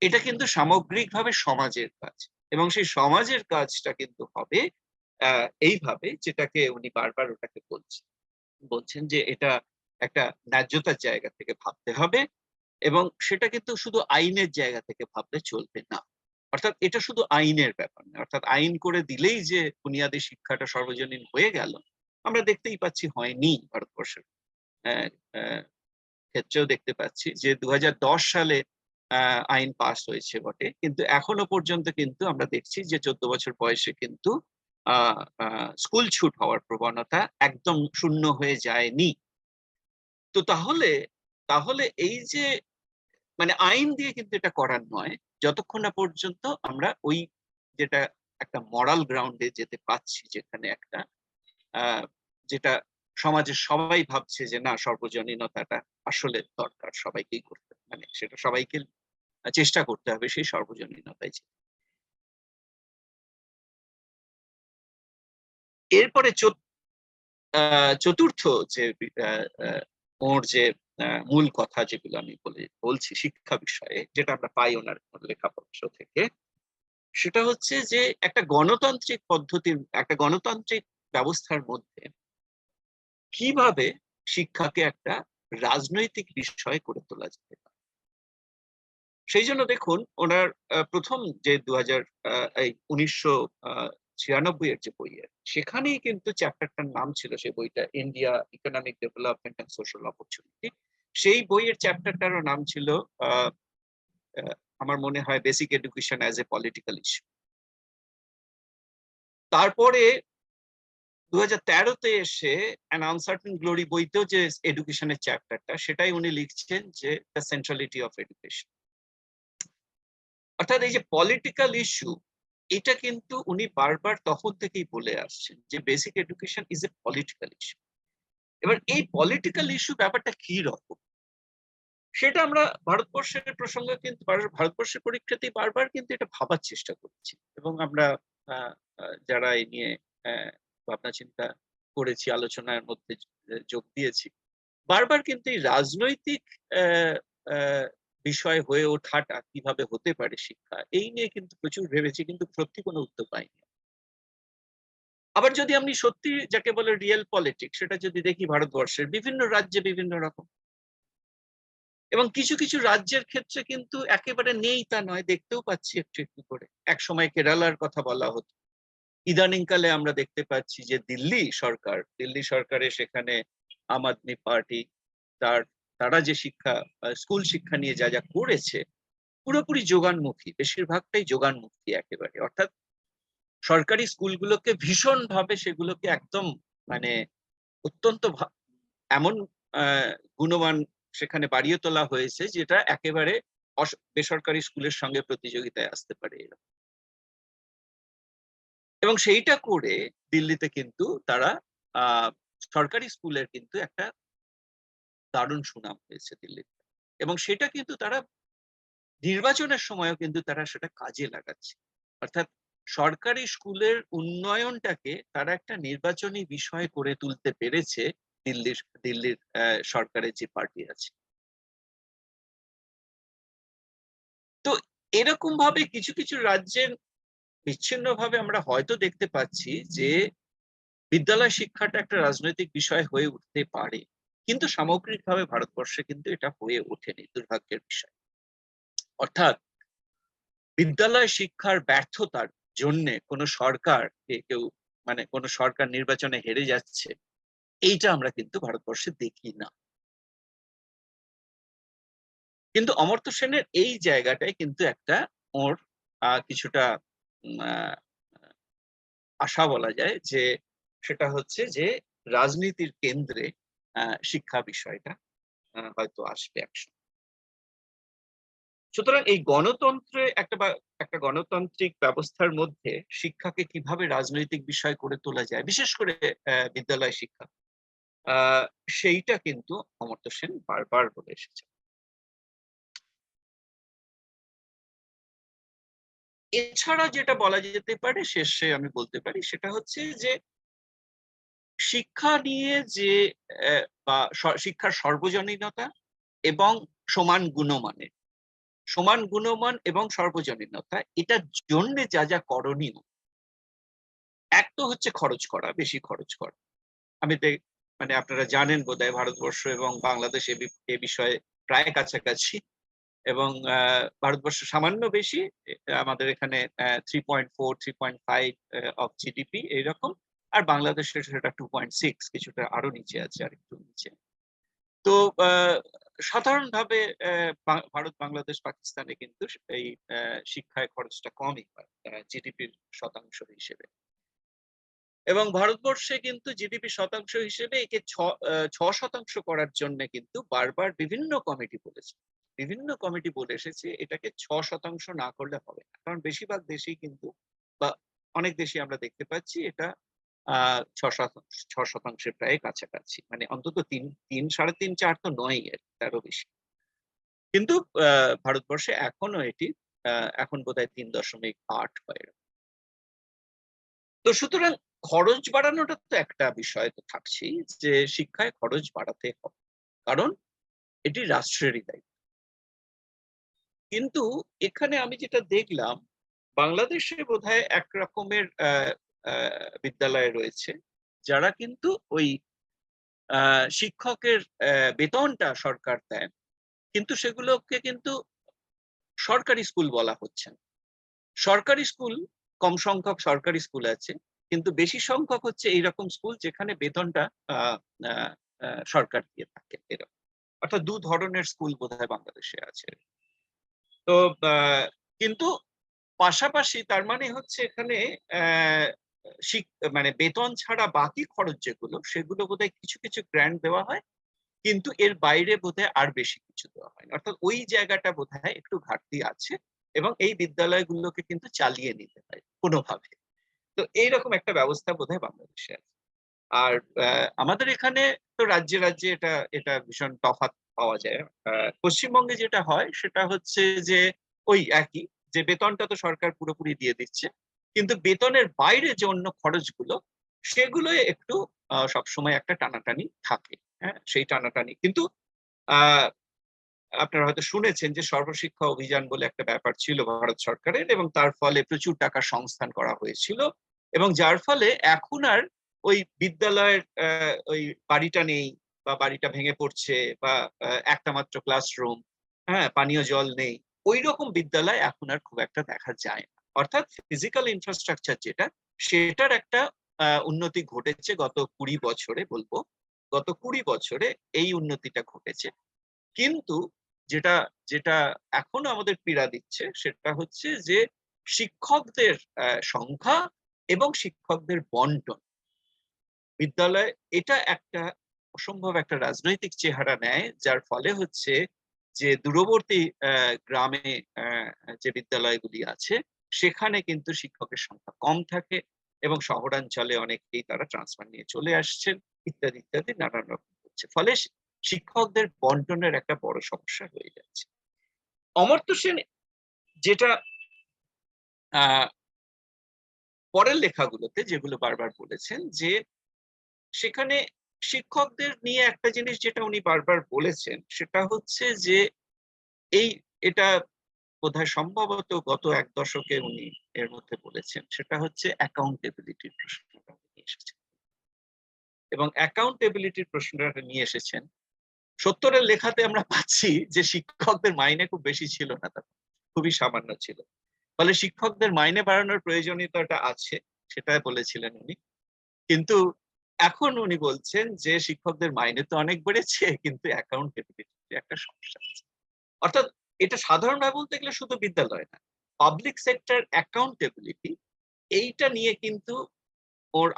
এটা কিন্তু সামগ্রিকভাবে সমাজের কাজ। এবং সেই সমাজের কাজটা কিন্তু হবে এইভাবে, যেটাকে উনি বারবার ওটাকে বলছেন যে এটা একটা ন্যায্যতার জায়গা থেকে ভাবতে হবে, এবং সেটা কিন্তু শুধু আইনের জায়গা থেকে ভাবলে চলবে না। অর্থাৎ এটা শুধু আইনের ব্যাপার না, অর্থাৎ আইন করে দিলেই যে বুনিয়াদী শিক্ষাটা সর্বজনীন হয়ে গেল, আমরা দেখতেই পাচ্ছি হয়নি। ভারতবর্ষের ক্ষেত্রেও দেখতে পাচ্ছি যে 2010 সালে আইন পাস হয়েছে বটে, কিন্তু এখনো পর্যন্ত কিন্তু আমরা দেখছি যে 14 বছর বয়সে কিন্তু স্কুল ছুট হওয়ার প্রবণতা একদম শূন্য হয়ে যায়নি। তো তাহলে তাহলে এই যে মানে আইন দিয়ে কিন্তু এটা করার নয়, যতক্ষণ না পর্যন্ত আমরা ওই যেটা একটা মরাল গ্রাউন্ডে যেতে পাচ্ছি, যেখানে একটা যেটা সমাজের সবাই ভাবছে যে না, সর্বজনীনতাটা আসলে দরকার, সবাইকেই করতে, মানে সেটা সবাইকে চেষ্টা করতে হবে সেই সর্বজনীনতায়। এরপরে চতুর্থ যে ওর যে মূল কথা যেগুলো আমি বলছি শিক্ষা বিষয়ে, যেটা আমরা পাই ওনার লেখাপত্র থেকে, সেটা হচ্ছে যে একটা গণতান্ত্রিক পদ্ধতির, একটা গণতান্ত্রিক ব্যবস্থার মধ্যে কিভাবে শিক্ষাকে একটা রাজনৈতিক বিষয় করে তোলা যেতে পারে। সেই জন্য দেখুন ওনার প্রথম যে 1996 এর যে বইয়ের, সেখানেই কিন্তু চ্যাপ্টারটার নাম ছিল, সেই বইটা India economic development and social opportunity. সেই বইয়ের চ্যাপ্টারটারও নাম ছিল আমার মনে হয় basic education as a political issue. তারপরে 2013-তে এসে অ্যান আনসার্টেন গ্লোরি বইতেও যে এডুকেশনের চ্যাপ্টারটা, সেটাই উনি লিখছেন যে দ্য সেন্ট্রালিটি অফ এডুকেশন। অর্থাৎ এই যে পলিটিক্যাল ইস্যু, এটা কিন্তু উনি বারবার তখন থেকেই বলে আসছেন যে basic education is a political issue. এবার এই পলিটিক্যাল ইস্যু ব্যাপারটা কি রকম, সেটা আমরা ভারতবর্ষের প্রসঙ্গে কিন্তু ভারতবর্ষের পরীক্ষাতেই বারবার কিন্তু এটা ভাবার চেষ্টা করছি, এবং আমরা যারা এই নিয়ে ভাবনা চিন্তা করেছি, আলোচনার মধ্যে যোগ দিয়েছি, বারবার কিন্তু এই রাজনৈতিক বিষয় হয়ে ওঠাটা কিভাবে হতে পারে শিক্ষা, এই নিয়ে কিন্তু প্রচুর ভেবেছি, কিন্তু সত্যি কোনো উত্তর পাইনি। আবার যদি আমি সত্যি যাকে বলে রিয়েল পলিটিক্স, সেটা যদি দেখি ভারতবর্ষের বিভিন্ন রাজ্যে বিভিন্ন রকম, এবং কিছু কিছু রাজ্যের ক্ষেত্রে কিন্তু একেবারে নেই তা নয়, দেখতেও পাচ্ছি একটু একটু করে। এক সময় কেরালার কথা বলা হতো, ইদানিং কালে আমরা দেখতে পাচ্ছি যে দিল্লি সরকারের সেখানে আম আদমি পার্টি, তারা যে শিক্ষা, স্কুল শিক্ষা নিয়ে যা যা করেছে, পুরোপুরি যোগানমুখী, বেশিরভাগটাই যোগানমুখী একেবারে। অর্থাৎ সরকারি স্কুলগুলোকে ভীষণ ভাবে সেগুলোকে একদম মানে অত্যন্ত এমন গুণমান সেখানে বাড়িয়ে তোলা হয়েছে, যেটা একেবারে বেসরকারি স্কুলের সঙ্গে প্রতিযোগিতায় আসতে পারে এরকম। এবং সেইটা করে দিল্লিতে কিন্তু তারা সরকারি স্কুলের কিন্তু একটা দারুণ সুনাম হয়েছে দিল্লিতে, এবং সেটা কিন্তু তারা নির্বাচনের সময়ও কিন্তু তারা সেটা কাজে লাগাচ্ছে। অর্থাৎ সরকারি স্কুলের উন্নয়নটাকে তারা একটা নির্বাচনী বিষয় করে তুলতে পেরেছে দিল্লির সরকারের যে পার্টি আছে। তো এরকম ভাবে কিছু কিছু রাজ্যের বিচ্ছিন্নভাবে আমরা হয়তো দেখতে পাচ্ছি যে বিদ্যালয় শিক্ষাটা একটা রাজনৈতিক বিষয় হয়ে উঠতে পারে, কিন্তু সামগ্রিকভাবে ভারতবর্ষে কিন্তু এটা হয়ে ওঠেনি, দুর্ভাগ্যের বিষয়। অর্থাৎ বিদ্যালয় শিক্ষার ব্যর্থতার জন্য কোনো সরকার নির্বাচনে হেরে যাচ্ছে, এইটা আমরা কিন্তু ভারতবর্ষে দেখি না। কিন্তু অমর্ত্য সেনের এই জায়গাটায় কিন্তু একটা ওর কিছুটা আশা বলা যায়, যে সেটা হচ্ছে যে রাজনীতির কেন্দ্রে শিক্ষা বিষয়টা হয়তো আসবে একসময়। সুতরাং এই গণতন্ত্রে একটা গণতান্ত্রিক ব্যবস্থার মধ্যে শিক্ষাকে কিভাবে রাজনৈতিক বিষয় করে তোলা যায়, বিশেষ করে বিদ্যালয় শিক্ষা, সেইটা কিন্তু অমর্ত্য সেন বারবার বলে এসেছে। এছাড়া যেটা বলা যেতে পারে শেষে আমি বলতে পারি, সেটা হচ্ছে যে শিক্ষা নিয়ে যে বা শিক্ষার সর্বজনীনতা এবং সমান গুণমান এবং সর্বজনীনতা, এটার জন্য যা যা করণীয়, এক তো হচ্ছে বেশি খরচ করা। মানে আপনারা জানেন বোধহয় ভারতবর্ষ এবং বাংলাদেশ এ বিষয়ে প্রায় কাছাকাছি, এবং ভারতবর্ষ সামান্য বেশি, আমাদের এখানে 3.4 3.5 অফ জিডিপি এইরকম, আর বাংলাদেশের সেটা 2.6, কিছুটা আরো নিচে আছে, আর একটু নিচে। তো সাধারণভাবে ভারত, বাংলাদেশ, পাকিস্তানে কিন্তু এই শিক্ষায় খরচটা কমই হয় জিডিপির শতাংশ হিসেবে, এবং ভারতবর্ষে কিন্তু জিডিপি শতাংশ হিসেবে একে 6% করার জন্য কিন্তু বারবার বিভিন্ন কমিটি বলে এসেছে এটাকে 6% না করলে হবে না। কারণ বেশিরভাগ দেশেই কিন্তু, বা অনেক দেশে আমরা দেখতে পাচ্ছি এটা 6% প্রায় কাছাকাছি, মানে অন্তত 3, 3.5, 4 তো নয়, এর তারও বেশি। কিন্তু ভারতবর্ষে এখনো এটি এখন বোধহয় 3.8 হয়। তো সুতরাং খরচ বাড়ানোটা তো একটা বিষয় তো থাকছেই, যে শিক্ষায় খরচ বাড়াতে হবে, কারণ এটি রাষ্ট্রেরই দায়িত্ব। কিন্তু এখানে আমি যেটা দেখলাম, বাংলাদেশে বোধহয় এক রকমের বিদ্যালয় রয়েছে যারা কিন্তু ওই শিক্ষকের বেতনটা সরকার দেয়, কিন্তু সেগুলোকে কিন্তু সরকারি স্কুল বলা হচ্ছে না। সরকারি স্কুল, কম সংখ্যক সরকারি স্কুল আছে, কিন্তু বেশি সংখ্যক হচ্ছে এইরকম স্কুল যেখানে বেতনটা সরকার দিয়ে থাকে এরকম। অর্থাৎ 2 ধরনের স্কুল বোধহয় বাংলাদেশে আছে। তো কিন্তু পাশাপাশি তার মানে হচ্ছে এখানে মানে বেতন ছাড়া বাকি খরচ যেগুলো, সেগুলো বোধহয় কিছু কিছু গ্র্যান্ট দেওয়া হয়, কিন্তু এর বাইরে বোধহয় আর বেশি কিছু দেওয়া হয় না। অর্থাৎ ওই জায়গাটা বোধহয় একটু ঘাটতি আছে, এবং এই বিদ্যালয়গুলোকে কিন্তু চালিয়ে নিতে হয় কোনোভাবে। তো এইরকম একটা ব্যবস্থা বোধহয় বাংলাদেশে আছে। আর আমাদের এখানে তো রাজ্যে রাজ্যে এটা ভীষণ তফাৎ পাওয়া যায়। পশ্চিমবঙ্গে যেটা হয় সেটা হচ্ছে যে ওই একই, যে বেতনটা তো সরকার পুরোপুরি দিয়ে দিচ্ছে, কিন্তু বেতনের বাইরে যে অন্য খরচগুলো সেগুলো একটু সবসময় একটা টানাটানি থাকে। হ্যাঁ, সেই টানাটানি কিন্তু আহ আপনারা হয়তো শুনেছেন যে সর্বশিক্ষা অভিযান বলে একটা ব্যাপার ছিল ভারত সরকারের, এবং তার ফলে প্রচুর টাকা সংস্থান করা হয়েছিল, এবং যার ফলে এখন আর ওই বিদ্যালয়ের ওই বাড়িটা নেই, বা বাড়িটা ভেঙে পড়ছে, বা একটা মাত্র ক্লাসরুম, হ্যাঁ, পানীয় জল নেই, ওই রকম বিদ্যালয় এখন আর খুব একটা দেখা যায় না। অর্থাৎ ফিজিক্যাল ইনফ্রাস্ট্রাকচার যেটা, সেটার একটা উন্নতি ঘটেছে গত 20 বছরে, বলবো গত 20 বছরে এই উন্নতিটা ঘটেছে। কিন্তু যেটা যেটা এখনো আমাদের পীড়া দিচ্ছে সেটা হচ্ছে যে শিক্ষকদের সংখ্যা এবং শিক্ষকদের বন্টন বিদ্যালয়ে, এটা একটা অসম্ভব একটা রাজনৈতিক চেহারা নেয়, যার ফলে হচ্ছে যে দূরবর্তী গ্রামে যে বিদ্যালয়গুলি আছে সেখানে কিন্তু শিক্ষকের সংখ্যা কম থাকে, এবং শহরাঞ্চলে অনেকেই তারা ট্রান্সফার নিয়ে চলে আসছেন, ইত্যাদি ইত্যাদি নানান রকম হচ্ছে, ফলে শিক্ষকদের বন্টনের একটা বড় সমস্যা হয়ে যাচ্ছে। অমর্ত্য সেন যেটা আহ পরের লেখাগুলোতে যেগুলো বারবার বলেছেন, যে সেখানে শিক্ষকদের নিয়ে একটা জিনিস যেটা উনি বারবার বলেছেন সেটা হচ্ছে যে এই এটা বোধহয় সম্ভবত গত 1 দশকে উনি এর মধ্যে বলেছেন, সেটা হচ্ছে অ্যাকাউন্টেবিলিটির প্রশ্নটা নিয়ে এসেছেন, এবং অ্যাকাউন্টেবিলিটির প্রশ্নটা নিয়ে এসেছেন 70-এর লেখাতে আমরা পাচ্ছি যে শিক্ষকদের মাইনে খুব বেশি ছিল না, তখন খুবই সামান্য ছিল, ফলে শিক্ষকদের মাইনে বাড়ানোর প্রয়োজনীয়তাটা আছে, সেটা বলেছিলেন উনি। কিন্তু এখন উনি বলছেন যে শিক্ষকদের মাইনে তো অনেক বেড়েছে, কিন্তু অ্যাকাউন্টেবিলিটির একটা সমস্যা আছে। অর্থাৎ এটা সাধারণভাবে বলতে গেলে শুধু বিদ্যালয় না, পাবলিক সেক্টর অ্যাকাউন্টেবিলিটি, এইটা নিয়ে কিন্তু ওর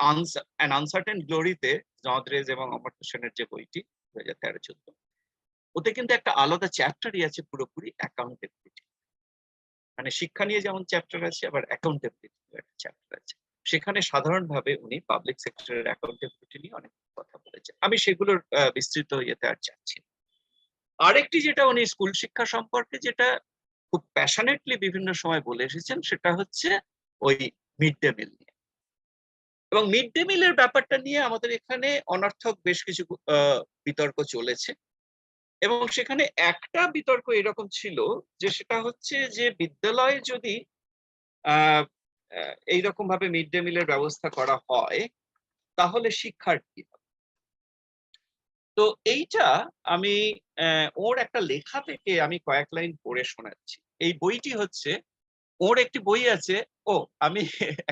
অ্যান আনসার্টেন গ্লোরিতে জর্জ এবং অমর্ত্য সেনের যে বইটি 2013-14, ওতে কিন্তু একটা আলাদা চ্যাপ্টারই আছে পুরোপুরি অ্যাকাউন্টেবিলিটি, মানে শিক্ষা নিয়ে যেমন চ্যাপ্টার আছে, আবার অ্যাকাউন্টেবিলিটি একটা চ্যাপ্টার আছে। সেখানে সাধারণভাবে উনি পাবলিক সেক্টরের অ্যাকাউন্টেবিলিটি নিয়ে অনেক কথা বলেছেন, আমি সেগুলোর বিস্তৃত ইয়েতে আর যাচ্ছি না। আরেকটি যেটা উনি স্কুল শিক্ষা সম্পর্কে যেটা খুব প্যাশনেটলি বিভিন্ন সময় বলে এসেছেন, সেটা হচ্ছে ওই মিড ডে মিল নিয়ে, এবং মিড ডে মিলের ব্যাপারটা নিয়ে আমাদের এখানে অনর্থক বেশ কিছু বিতর্ক চলেছে, এবং সেখানে একটা বিতর্ক এরকম ছিল যে সেটা হচ্ছে যে বিদ্যালয়ে যদি এইরকম ভাবে মিড ডে মিলের ব্যবস্থা করা হয় তাহলে শিক্ষার কি হবে। তো এইটা আমি ওর একটা লেখা থেকে আমি কয়েক লাইন পড়ে শোনাচ্ছি। এই বইটি হচ্ছে, ওর একটি বই আছে, আমি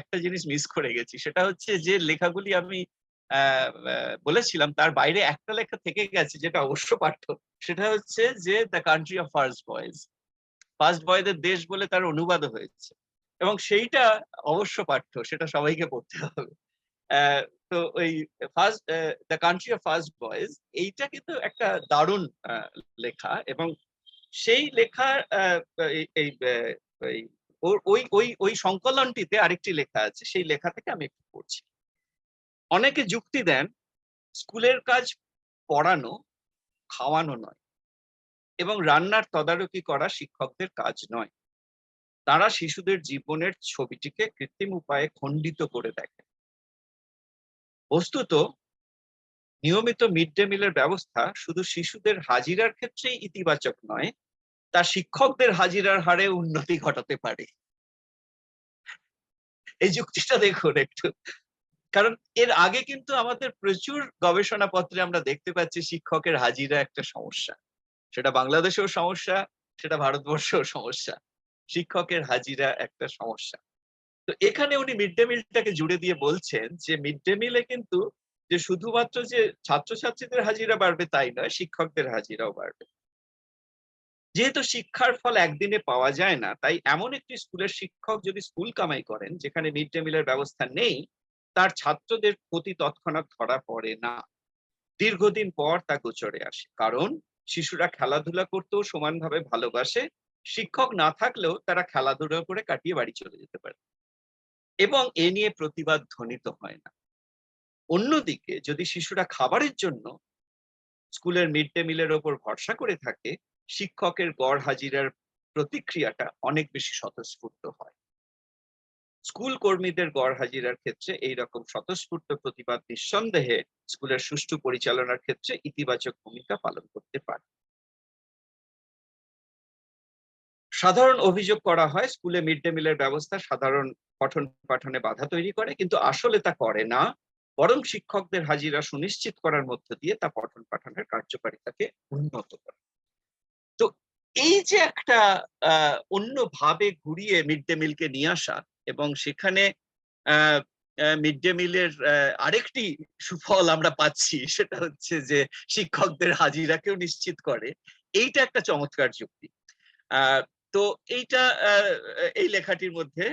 একটা জিনিস মিস করে গেছি, সেটা হচ্ছে যে লেখাগুলি আমি বলেছিলাম তার বাইরে একটা লেখা থেকে গেছে যেটা অবশ্য পাঠ্য, সেটা হচ্ছে যে the country of first boys, first বয়দের দেশ বলে তার অনুবাদও হয়েছে, এবং সেইটা অবশ্য পাঠ্য, সেটা সবাইকে পড়তে হবে। তো ওই first the country of first boys, এইটা কিন্তু একটা দারুণ লেখা, এবং সেই লেখার এই ওই ওই ওই সংকলনটিতে আরেকটি লেখা আছে, সেই লেখা থেকে আমি একটু পড়ছি। অনেকে যুক্তি দেন স্কুলের কাজ পড়ানো, খাওয়ানো নয়, এবং রান্নার তদারকি করা শিক্ষকদের কাজ নয়। তারা শিশুদের জীবনের ছবিটিকে কৃত্রিম উপায়ে খণ্ডিত করে দেখেন। বস্তুত নিয়মিত মিড ডে মিলের ব্যবস্থা শুধু শিশুদের হাজিরার ক্ষেত্রেই ইতিবাচক নয়, তা শিক্ষকদের হাজিরার হারে উন্নতি ঘটাতে পারে। এই যুক্তিটা দেখুন একটু, কারণ এর আগে কিন্তু আমাদের প্রচুর গবেষণাপত্রে আমরা দেখতে পাচ্ছি শিক্ষকের হাজিরা একটা সমস্যা, সেটা বাংলাদেশেও সমস্যা, সেটা ভারতবর্ষেও সমস্যা, শিক্ষকের হাজিরা একটা সমস্যা। তো এখানে উনি মিড ডে মিলটাকে জুড়ে দিয়ে বলছেন যে মিড ডে মিলে কিন্তু যে শুধুমাত্র যে ছাত্রছাত্রীদের হাজিরা বাড়বে তাই নয়, শিক্ষকদের হাজিরাও বাড়বে। যেহেতু শিক্ষার ফল একদিনে পাওয়া যায় না, তাই এমন একটি স্কুলের শিক্ষক যদি স্কুল কামাই করেন যেখানে মিড ডে মিলের ব্যবস্থা নেই, তার ছাত্রদের প্রতি তৎক্ষণাৎ ধরা পড়ে না, দীর্ঘদিন পর তা গোচরে আসে। কারণ শিশুরা খেলাধুলা করতেও সমানভাবে ভালোবাসে, শিক্ষক না থাকলেও তারা খেলাধুলা করে কাটিয়ে বাড়ি চলে যেতে পারে, এবং এ নিয়ে প্রতিবাদ ধ্বনিত হয় না। অন্যদিকে যদি শিশুরা খাবারের জন্য স্কুলের মিড ডে মিলের ওপর ভরসা করে থাকে, শিক্ষকের গড় হাজিরার প্রতিক্রিয়াটা অনেক বেশি স্বতঃস্ফূর্ত হয়। স্কুল কর্মীদের গড় হাজিরার ক্ষেত্রে এইরকম স্বতঃস্ফূর্ত প্রতিবাদ নিঃসন্দেহে স্কুলের সুষ্ঠু পরিচালনার ক্ষেত্রে ইতিবাচক ভূমিকা পালন করতে পারে। সাধারণ অভিযোগ করা হয় স্কুলে মিড ডে মিলের ব্যবস্থা সাধারণ পঠন পাঠনে বাধা তৈরি করে, কিন্তু আসলে তা করে না, বরং শিক্ষকদের হাজিরা সুনিশ্চিত করার মধ্য দিয়ে তা পঠন পাঠনের কার্যকারিতাকে উন্নত করে। তো এই যে একটা অন্যভাবে ঘুরিয়ে মিড ডে মিলকে নিয়ে আসা এবং সেখানে মিড ডে মিলের আরেকটি সুফল আমরা পাচ্ছি, সেটা হচ্ছে যে শিক্ষকদের হাজিরাকেও নিশ্চিত করে, এইটা একটা চমৎকার যুক্তি। তো এইটা এই লেখাটির মধ্যে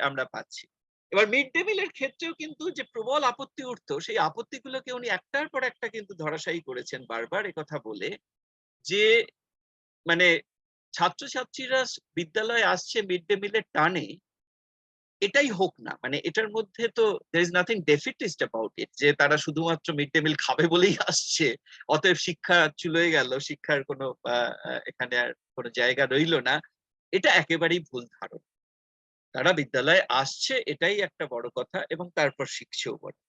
আমরা পাচ্ছি। এবার মিড ডে মিলের ক্ষেত্রেও কিন্তু যে প্রবল আপত্তি উঠতো, সেই আপত্তিগুলোকে উনি একটার পর একটা কিন্তু ধরাশায়ী করেছেন বারবার একথা বলে যে মানে ছাত্রছাত্রীরা বিদ্যালয়ে আসছে মিড ডে মিলের টানে, এটাই হোক না, মানে এটার মধ্যে তো there is nothing defeatist about it, যে তারা শুধুমাত্র মিড ডে মিল খাবে বলেই আসছে, অতএব শিক্ষা চুলোয় গেল, শিক্ষার কোনো এখানে আর কোনো জায়গা রইলো না। এটা একেবারেই ভুল ধারণা। তারা বিদ্যালয়ে আসছে এটাই একটা বড় কথা, এবং তারপর শিখছেও বটে।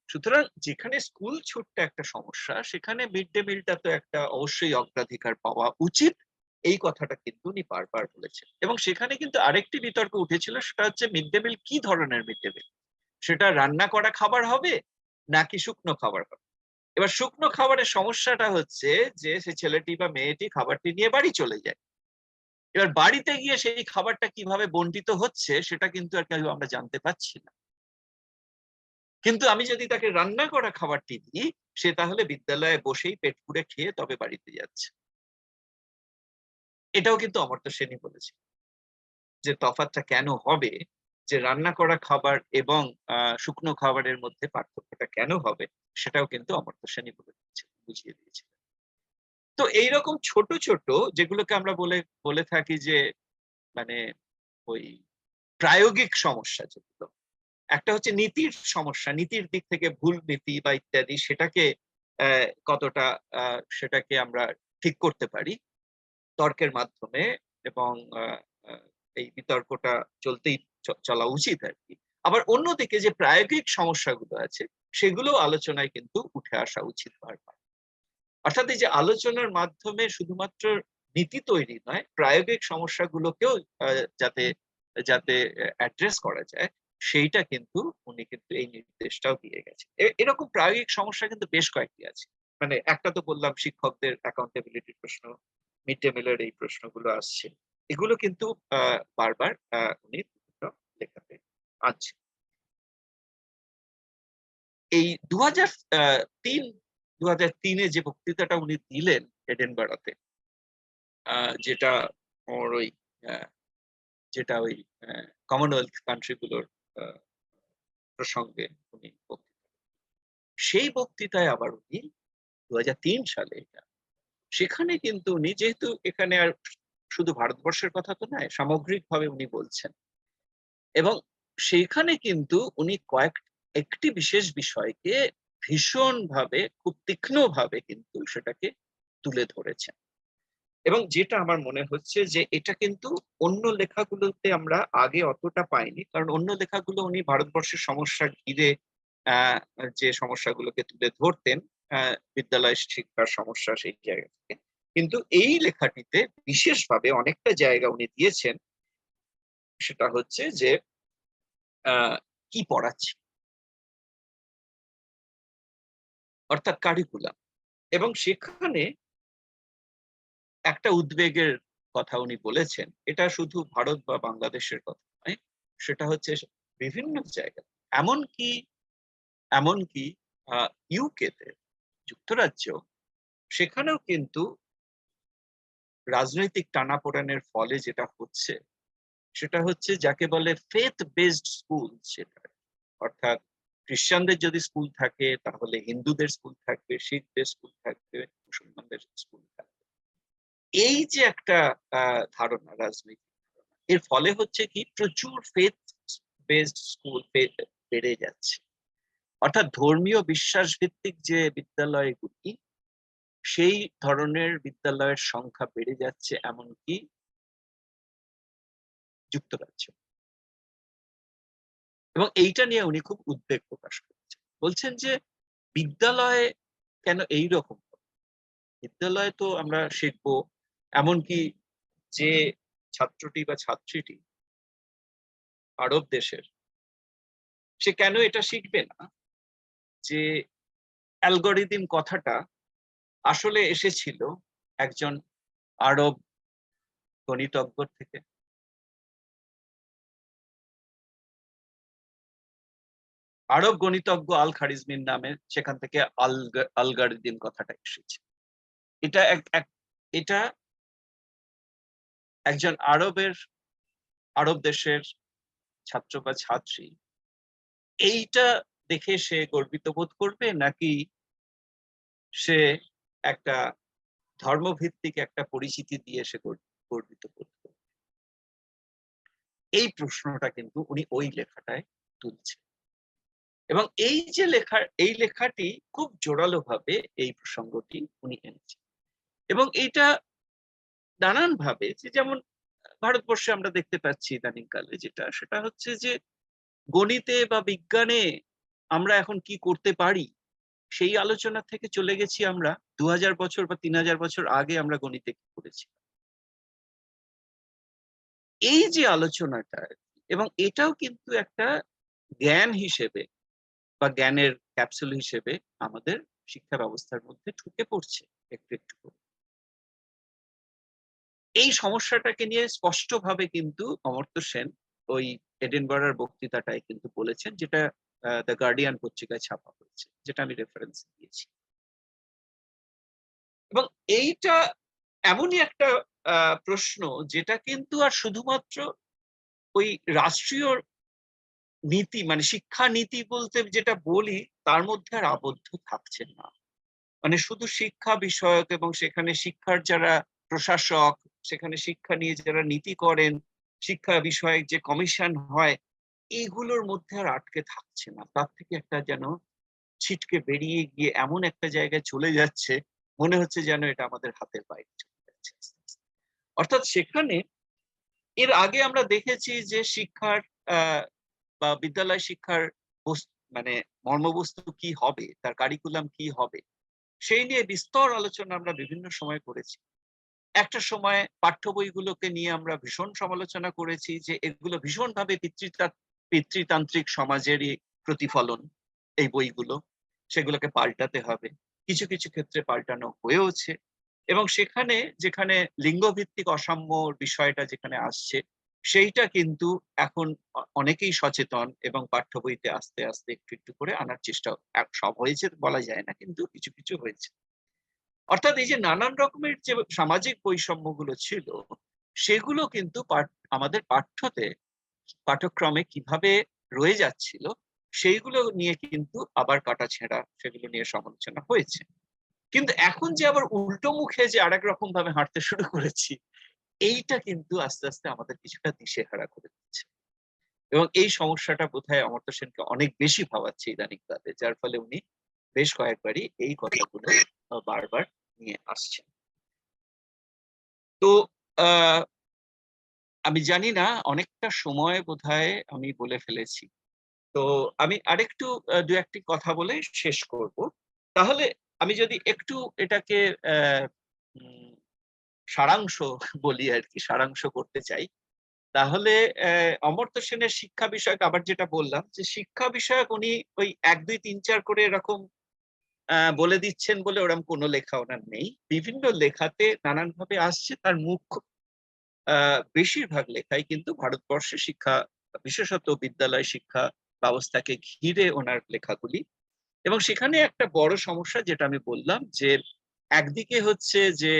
সুতরাং যেখানে স্কুল ছুটটা একটা সমস্যা, সেখানে মিড ডে মিলটা তো একটা অবশ্যই অগ্রাধিকার পাওয়া উচিত, এই কথাটা কিন্তু উনি বারবার বলেছেন। এবং সেখানে কিন্তু আরেকটি বিতর্ক উঠেছিল, সেটা হচ্ছে মিড ডে মিল কি ধরনের মিড ডে মিল, সেটা রান্না করা খাবার হবে নাকি শুকনো খাবার হবে। এবার শুকনো খাবারের সমস্যাটা হচ্ছে যে সে ছেলেটি বা মেয়েটি খাবারটি নিয়ে বাড়ি চলে যায়। এবার বাড়িতে গিয়ে সেই খাবারটা কিভাবে বন্টিত হচ্ছে সেটা কিন্তু আর কেউ আমরা জানতে পাচ্ছি না। কিন্তু আমি যদি তাকে রান্না করা খাবারটি দিই, সে তাহলে বিদ্যালয়ে বসেই পেট পুড়ে খেয়ে তবে বাড়িতে যাচ্ছে। এটাও কিন্তু অমর্ত্য সেনই বলেছে যে তফাৎটা কেন হবে, যে রান্না করা খাবার এবং শুকনো খাবারের মধ্যে পার্থক্যটা কেন হবে, সেটাও কিন্তু অমর্ত্য সেনই বুঝিয়ে দিয়েছে। তো এইরকম ছোট ছোট যেগুলোকে আমরা বলে থাকি যে মানে ওই প্রায়োগিক সমস্যা, যেগুলো একটা হচ্ছে নীতির সমস্যা, নীতির দিক থেকে ভুল নীতি বা ইত্যাদি, সেটাকে কতটা সেটাকে আমরা ঠিক করতে পারি তর্কের মাধ্যমে, এবং এই বিতর্কটা চলতেই চলা উচিত আর কি। আবার অন্যদিকে যে প্রায়োগিক সমস্যাগুলো আছে, সেগুলো আলোচনায় কিন্তু উঠে আসা উচিত বারবার। অর্থাৎ এই যে আলোচনার মাধ্যমে শুধুমাত্র নীতি তৈরি নয়, প্রায়োগিক সমস্যাগুলোকেও যাতে যাতে অ্যাড্রেস করা যায়, সেইটা কিন্তু উনি কিন্তু এই নির্দেশটাও দিয়ে গেছে। এরকম প্রায়োগিক সমস্যা কিন্তু বেশ কয়েকটি আছে। মানে একটা তো বললাম শিক্ষকদের অ্যাকাউন্টেবিলিটির প্রশ্ন, মিড ডে মিলের এই প্রশ্নগুলো আসছে, এগুলো কিন্তু বারবার উনি লেখাতে আনছেন। এই 2003 যে বক্তৃতাটা উনি দিলেন এডেনবারাতে, যেটা ওর ওই যেটা ওই কমনওয়েলথ কান্ট্রি গুলোর প্রসঙ্গে উনি সেই বক্তৃতায় আবার উনি 2003 সালে সেখানে কিন্তু উনি, যেহেতু এখানে আর শুধু ভারতবর্ষের কথা তো নয়, সামগ্রিকভাবে উনি বলছেন, এবং সেইখানে কিন্তু উনি একটি বিশেষ বিষয়কে ভীষণভাবে, খুব তীক্ষ্ণভাবে কিন্তু সেটাকে তুলে ধরেছেন। এবং যেটা আমার মনে হচ্ছে যে এটা কিন্তু অন্য লেখাগুলোতে আমরা আগে অতটা পাইনি, কারণ অন্য লেখাগুলো উনি ভারতবর্ষের সমস্যা ঘিরে যে সমস্যাগুলোকে তুলে ধরতেন, বিদ্যালয় শিক্ষার সমস্যা সেই জায়গা থেকে, কিন্তু এই লেখাটিতে বিশেষভাবে অনেকটা জায়গা উনি দিয়েছেন, সেটা হচ্ছে যে কি পড়াচ্ছি, অর্থাৎ কারিকুলাম। এবং সেখানে একটা উদ্বেগের কথা উনি বলেছেন, এটা শুধু ভারত বা বাংলাদেশের কথা নয়, সেটা হচ্ছে বিভিন্ন জায়গায়, এমনকি ইউকেতে, যুক্তরাজ্য, সেখানেও কিন্তু রাজনৈতিক টানাপোড়েনের ফলে যেটা হচ্ছে, সেটা হচ্ছে যাকে বলে ফেথ বেসড স্কুল। সেটা অর্থাৎ খ্রিস্টানদের যদি স্কুল থাকে, তাহলে হিন্দুদের স্কুল থাকবে, শিখদের স্কুল থাকবে, মুসলমানদের স্কুল থাকবে। এই যে একটা ধারণা, রাজনৈতিক ধারণা, এর ফলে হচ্ছে কি প্রচুর ফেথ বেসড স্কুল বেড়ে যাচ্ছে। অর্থাৎ ধর্মীয় বিশ্বাস ভিত্তিক যে বিদ্যালয়গুলি, সেই ধরনের বিদ্যালয়ের সংখ্যা বেড়ে যাচ্ছে, এমনকি যুক্তরাজ্য। এবং এইটা নিয়ে উনি খুব উদ্বেগ প্রকাশ করেছেন। বলছেন যে বিদ্যালয়ে কেন এইরকম? বিদ্যালয়ে তো আমরা শিখবো, এমনকি যে ছাত্রটি বা ছাত্রীটি আরব দেশের, সে কেন এটা শিখবে না যে অ্যালগরিদম কথাটা আসলে এসেছিল একজন আরব গণিতজ্ঞ থেকে। আরব গণিতজ্ঞ আল খারিজমির নামে, সেখান থেকে আলগরিদম কথাটা এসেছে। এটা এটা একজন আরব দেশের ছাত্র বা ছাত্রী এইটা দেখে সে গর্বিত বোধ করবে, নাকি সে একটা ধর্মভিত্তিক একটা পরিচিতি দিয়ে সে গর্বিত বোধ করবে? এই প্রশ্নটা কিন্তু উনি ওই লেখাটায় তুলছেন। এবং এই লেখাটি খুব জোরালো ভাবে এই প্রসঙ্গটি উনি এনেছেন। এবং এইটা নানান ভাবে, যেমন ভারতবর্ষে আমরা দেখতে পাচ্ছি ইদানিংকালে, সেটা হচ্ছে যে গণিতে বা বিজ্ঞানে আমরা এখন কি করতে পারি, সেই আলোচনা থেকে চলে গেছি আমরা 2000 বছর বা 3000 বছর আগে আমরা গণিতে কি করেছি। এই যে আলোচনাটা, এবং এটাও কিন্তু একটা জ্ঞান হিসেবে বা জ্ঞানের ক্যাপসুল হিসেবে আমাদের শিক্ষা ব্যবস্থার মধ্যে ঢুকে পড়ছে একটু একটু করে। এই সমস্যাটাকে নিয়ে স্পষ্টভাবে কিন্তু অমর্ত্য সেন ওই এডিনবরার বক্তৃতাটায় কিন্তু বলেছেন, যেটা দ্য গার্ডিয়ান পত্রিকায় ছাপা হয়েছে, যেটা আমি রেফারেন্স দিয়েছি। এবং এইটা এমনই একটা প্রশ্ন, যেটা কিন্তু আর শুধুমাত্র ওই রাষ্ট্রীয় নীতি, মানে শিক্ষা নীতি বলতে যেটা বলি, তার মধ্যে আর আবদ্ধ থাকছে না। মানে শুধু শিক্ষা বিষয়ক এবং সেখানে শিক্ষার যারা প্রশাসক, সেখানে শিক্ষা নিয়ে যারা নীতি করেন, শিক্ষা বিষয়ক যে কমিশন হয়, এইগুলোর মধ্যে আর আটকে থাকছে না। তার থেকে একটা যেন ছিটকে বেরিয়ে গিয়ে এমন একটা জায়গায় চলে যাচ্ছে, মনে হচ্ছে যেন এটা আমাদের হাতের বাইরে চলে যাচ্ছে। অর্থাৎ সেখানে এর আগে আমরা দেখেছি যে শিক্ষার বা বিদ্যালয় শিক্ষার মানে মর্মবস্তু কি হবে, তার কারিকুলাম কি হবে, সেই নিয়ে বিস্তর আলোচনা আমরা বিভিন্ন সময় করেছি। একটা সময় পাঠ্য বইগুলোকে নিয়ে আমরা ভীষণ সমালোচনা করেছি যে এগুলো ভীষণভাবে পিতৃতান্ত্রিক সমাজেরই প্রতিফলন, এই বইগুলো, সেগুলোকে পাল্টাতে হবে। কিছু কিছু ক্ষেত্রে পাল্টানো হয়েওছে। এবং সেখানে যেখানে লিঙ্গভিত্তিক অসাম্য বিষয়টা যেখানে আসছে, সেইটা কিন্তু এখন অনেকেই সচেতন এবং পাঠ্য বইতে আস্তে আস্তে একটু একটু করে আনার চেষ্টা, সব হয়েছে বলা যায় না, কিন্তু কিছু কিছু হয়েছে। অর্থাৎ এই যে নানান রকমের যে সামাজিক বৈষম্যগুলো ছিল, সেগুলো কিন্তু আমাদের পাঠ্যক্রমে কিভাবে রয়ে যাচ্ছিল, সেইগুলো নিয়ে কিন্তু আবার কাটাছেঁড়া, সেগুলো নিয়ে সমালোচনা হয়েছে। কিন্তু এখন যে আবার উল্টো মুখে যে আরেক রকম ভাবে হাঁটতে শুরু করেছি, এইটা কিন্তু আস্তে আস্তে আমাদের কিছুটা দিশেহারা করে দিচ্ছে। এবং এই সমস্যাটা বোধহয় অমর্ত্য সেনকে অনেক বেশি ভাবাচ্ছে ইদানিং কালে, যার ফলে উনি বেশ কয়েকবারই এই কথাগুলো বারবার নিয়ে আসছেন। তো আমি জানি না, অনেকটা সময় বোধহয় আমি বলে ফেলেছি। তো আমি আরেকটু দু একটি কথা বলে শেষ করব। তাহলে আমি যদি একটু এটাকে সারাংশ বলি আর কি, সারাংশ করতে চাই, তাহলে অমর্ত্য সেনের শিক্ষা বিষয়ক, আবার যেটা বললাম যে শিক্ষা বিষয়ক উনি ওই 1, 2, 3, 4 করে এরকম বলে দিচ্ছেন বলে ওরকম কোনো লেখা ওনার নেই। বিভিন্ন লেখাতে নানান ভাবে আসছে। তার বেশিরভাগ লেখাই কিন্তু ভারতবর্ষের শিক্ষা, বিশেষত বিদ্যালয় শিক্ষা ব্যবস্থাকে ঘিরে ওনার লেখাগুলি। এবং সেখানে একটা বড় সমস্যা, যেটা আমি বললাম, যে একদিকে হচ্ছে যে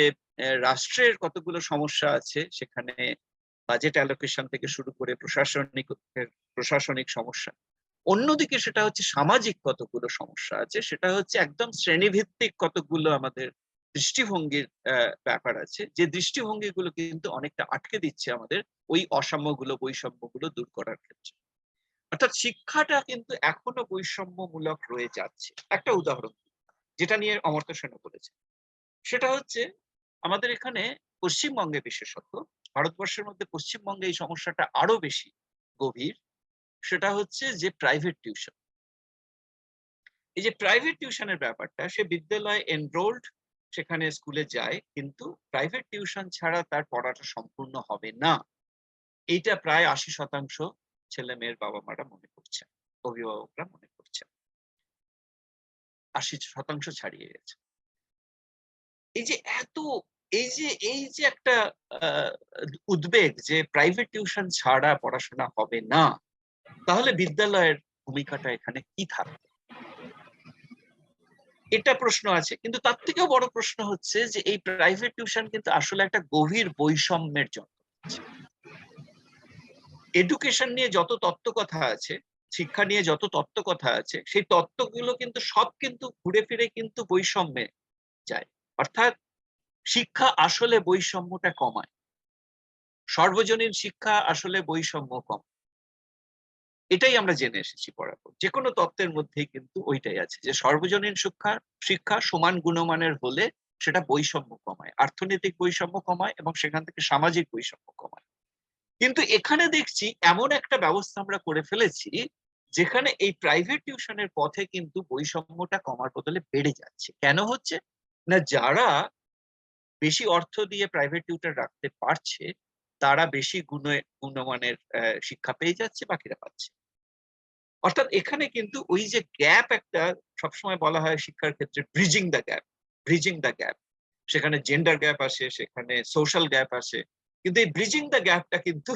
রাষ্ট্রের কতগুলো সমস্যা আছে, সেখানে বাজেট অ্যালোকেশন থেকে শুরু করে প্রশাসনিক সমস্যা। অন্যদিকে সেটা হচ্ছে সামাজিক কতগুলো সমস্যা আছে, সেটা হচ্ছে একদম শ্রেণীভিত্তিক কতগুলো আমাদের দৃষ্টিভঙ্গির ব্যাপার আছে, যে দৃষ্টিভঙ্গিগুলো কিন্তু অনেকটা আটকে দিচ্ছে আমাদের ওই অসাম্যগুলো, বৈষম্যগুলো দূর করার ক্ষেত্রে। অর্থাৎ শিক্ষাটা কিন্তু এখনো বৈষম্যমূলক রয়ে যাচ্ছে। একটা উদাহরণ যেটা নিয়ে অমর্ত্য সেন বলেছে, সেটা হচ্ছে আমাদের এখানে পশ্চিমবঙ্গে বিশেষত, ভারতবর্ষের মধ্যে পশ্চিমবঙ্গে এই সমস্যাটা আরো বেশি গভীর। সেটা হচ্ছে যে প্রাইভেট টিউশন। এই যে প্রাইভেট টিউশনের ব্যাপারটা, সে বিদ্যালয়ে এনরোলড, সেখানে স্কুলে যায়, কিন্তু প্রাইভেট টিউশন ছাড়া তার পড়াটা সম্পূর্ণ হবে না। এইটা প্রায় ৮০% ছেলে মেয়ের বাবা মারা মনে করছেন, অভিভাবকরা মনে করছেন। ৮০% ছাড়িয়ে গেছে। এই যে এত, এই যে একটা উদ্বেগ যে প্রাইভেট টিউশন ছাড়া পড়াশোনা হবে না, তাহলে বিদ্যালয়ের ভূমিকাটা এখানে কি থাকবে? এটা প্রশ্ন আছে। কিন্তু তার থেকেও বড় প্রশ্ন হচ্ছে যে এই প্রাইভেট টিউশন কিন্তু আসলে একটা গভীর বৈষম্যের জন্ম দিচ্ছে। এডুকেশন নিয়ে যত তত্ত্ব কথা আছে, শিক্ষা নিয়ে যত তত্ত্ব কথা আছে, সেই তত্ত্বগুলো কিন্তু সব কিন্তু ঘুরে ফিরে কিন্তু বৈষম্যে যায়। অর্থাৎ শিক্ষা আসলে বৈষম্যটা কমায়। সর্বজনীন শিক্ষা আসলে বৈষম্য কম। এটাই আমরা জেনে এসেছি পড়ার পর। যেকোনো তত্ত্বের মধ্যেই কিন্তু ওইটাই আছে যে সর্বজনীন শিক্ষা সমান গুণমানের হলে সেটা বৈষম্য কমায়, অর্থনৈতিক বৈষম্য কমায় এবং সেখান থেকে সামাজিক বৈষম্য কমায়। কিন্তু এখানে দেখছি এমন একটা ব্যবস্থা আমরা করে ফেলেছি যেখানে এই প্রাইভেট টিউশনের পথে কিন্তু বৈষম্যটা কমার বদলে বেড়ে যাচ্ছে। কেন হচ্ছে না, যারা বেশি অর্থ দিয়ে প্রাইভেট টিউটর রাখতে পারছে তারা বেশি গুণমানের শিক্ষা পেয়ে যাচ্ছে, বাকিরা পাচ্ছে। অর্থাৎ এখানে কিন্তু ওই যে গ্যাপ একটা সবসময় বলা হয় শিক্ষার ক্ষেত্রে, ব্রিজিং দ্য গ্যাপ, সেখানে জেন্ডার গ্যাপ আসে, সেখানে সোশ্যাল গ্যাপ আসে, কিন্তু এই ব্রিজিং দ্য গ্যাপটা কিন্তু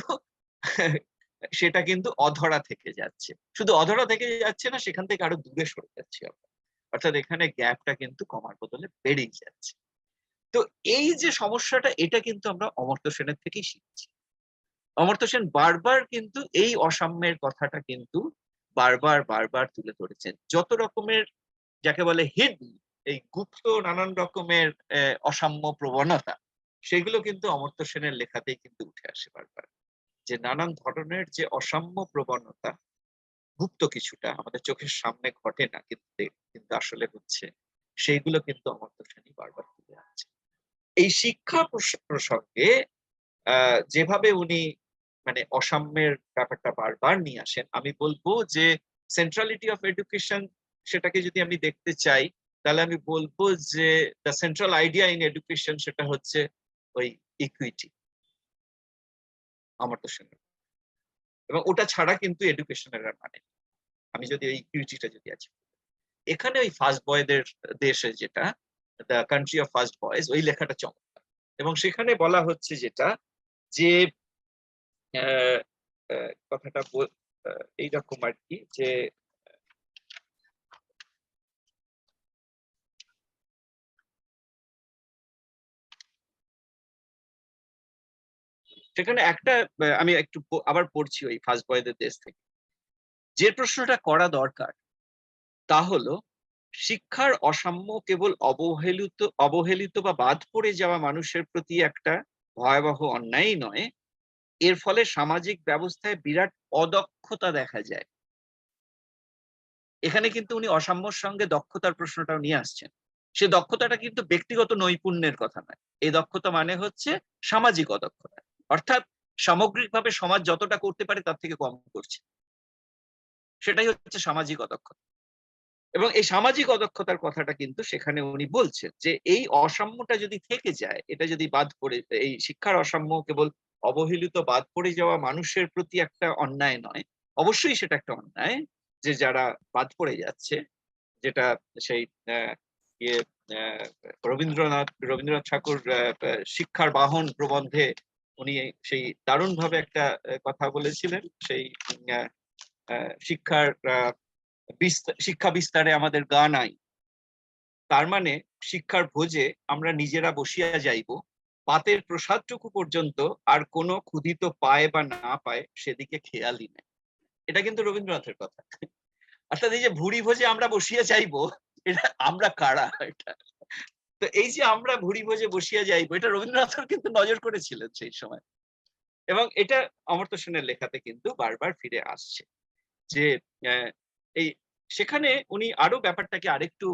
সেটা কিন্তু অধরা থেকে যাচ্ছে। শুধু অধরা থেকে যাচ্ছে না, সেখান থেকে আরো দূরে সরে যাচ্ছে আমরা। অর্থাৎ এখানে গ্যাপটা কিন্তু কমার বদলে বেড়েই যাচ্ছে। তো এই যে সমস্যাটা, এটা কিন্তু আমরা অমর্ত্য সেনের থেকেই শিখছি। অমর্ত্য সেন বারবার কিন্তু এই অসাম্যের কথাটা কিন্তু বারবার তুলে ধরেছেন। যত রকমের যাকে বলে হিডন, এই গুপ্ত নানান রকমের অসাম্য প্রবণতা, সেগুলো কিন্তু অমর্ত্য সেনের লেখাতেই কিন্তু উঠে আসে বারবার। যে নানান ধরনের যে অসাম্য প্রবণতা, গুপ্ত কিছুটা আমাদের চোখের সামনে ঘটে না কিন্তু আসলে হচ্ছে, সেইগুলো কিন্তু অমর্ত্য সেনই বারবার তুলে আনছে। এই শিক্ষা প্রসঙ্গে যেভাবে উনি মানে অসাম্যের ব্যাপারটা বারবার নিয়ে আসেন, আমি বলবো যে সেন্ট্রালিটি অফ এডুকেশন, সেটাকে যদি আমি দেখতে চাই, তাহলে আমি বলবো যে the central idea in education সেটা হচ্ছে ওই ইকুইটি, অমর্ত্য সেনের। এবং ওটা ছাড়া কিন্তু এডুকেশনের মানে, আমি যদি ওই ইকুইটিটা যদি আছি এখানে, ওই ফার্স্ট বয়দের দেশে যেটা the country of first boys, ওই লেখাটা চমৎকার। এবং সেখানে বলা হচ্ছে যেটা যে কথাটা এইরকম আর কি, যে সেখানে একটা আমি একটু আবার পড়ছি ওই ফার্স্ট বয়দের দেশ থেকে। যে প্রশ্নটা করা দরকার তা হলো, শিক্ষার অসাম্য কেবল অবহেলিত বা বাদ পড়ে যাওয়া মানুষের প্রতি একটা ভয়াবহ অন্যায় নয়, এর ফলে সামাজিক ব্যবস্থায় বিরাট অদক্ষতা দেখা যায়। এখানে কিন্তু উনি অসাম্যর সঙ্গে দক্ষতার প্রশ্নটাও নিয়ে আসছেন। সে দক্ষতাটা কিন্তু ব্যক্তিগত নৈপুণ্যের কথা নয়। এই দক্ষতা মানে হচ্ছে সামাজিক অদক্ষতা। অর্থাৎ সামগ্রিকভাবে সমাজ যতটা করতে পারে তার থেকে কম করছে, সেটাই হচ্ছে সামাজিক অদক্ষতা। এবং এই সামাজিক অদক্ষতার কথাটা কিন্তু সেখানে উনি বলছেন যে এই অসাম্যটা যদি থেকে যায়, এটা যদি বাদ পড়ে, এই শিক্ষার অসাম্য কেবল অবহেলিত বাদ পড়ে যাওয়া মানুষের প্রতি একটা অন্যায় নয়, অবশ্যই সেটা একটা অন্যায় যে যারা বাদ পড়ে যাচ্ছে, যেটা সেই ইয়ে রবীন্দ্রনাথ ঠাকুর শিক্ষার বাহন প্রবন্ধে উনি সেই দারুণভাবে একটা কথা বলেছিলেন, সেই শিক্ষা বিস্তারে আমাদের গা নাই। তার মানে শিক্ষার ভোজে আমরা নিজেরা বসিয়া যাইব, পাতের প্রসাদটুকু পর্যন্ত আর কোনো ক্ষুধিত পায় বা না পায় সেদিকে খেয়ালই নেই। এটা কিন্তু রবীন্দ্রনাথের কথা। অর্থাৎ এই যে ভুরি ভোজে আমরা বসিয়া যাইব, এটা আমরা কারা? এটা তো এই যে আমরা ভুরি ভোজে বসিয়া যাইব, এটা রবীন্দ্রনাথ কিন্তু নজর করেছিলেন সেই সময়। এবং এটা অমর্ত্য সেনের লেখাতে কিন্তু বারবার ফিরে আসছে যে এই সেখানে উনি আরো ব্যাপারটাকে আরেকটু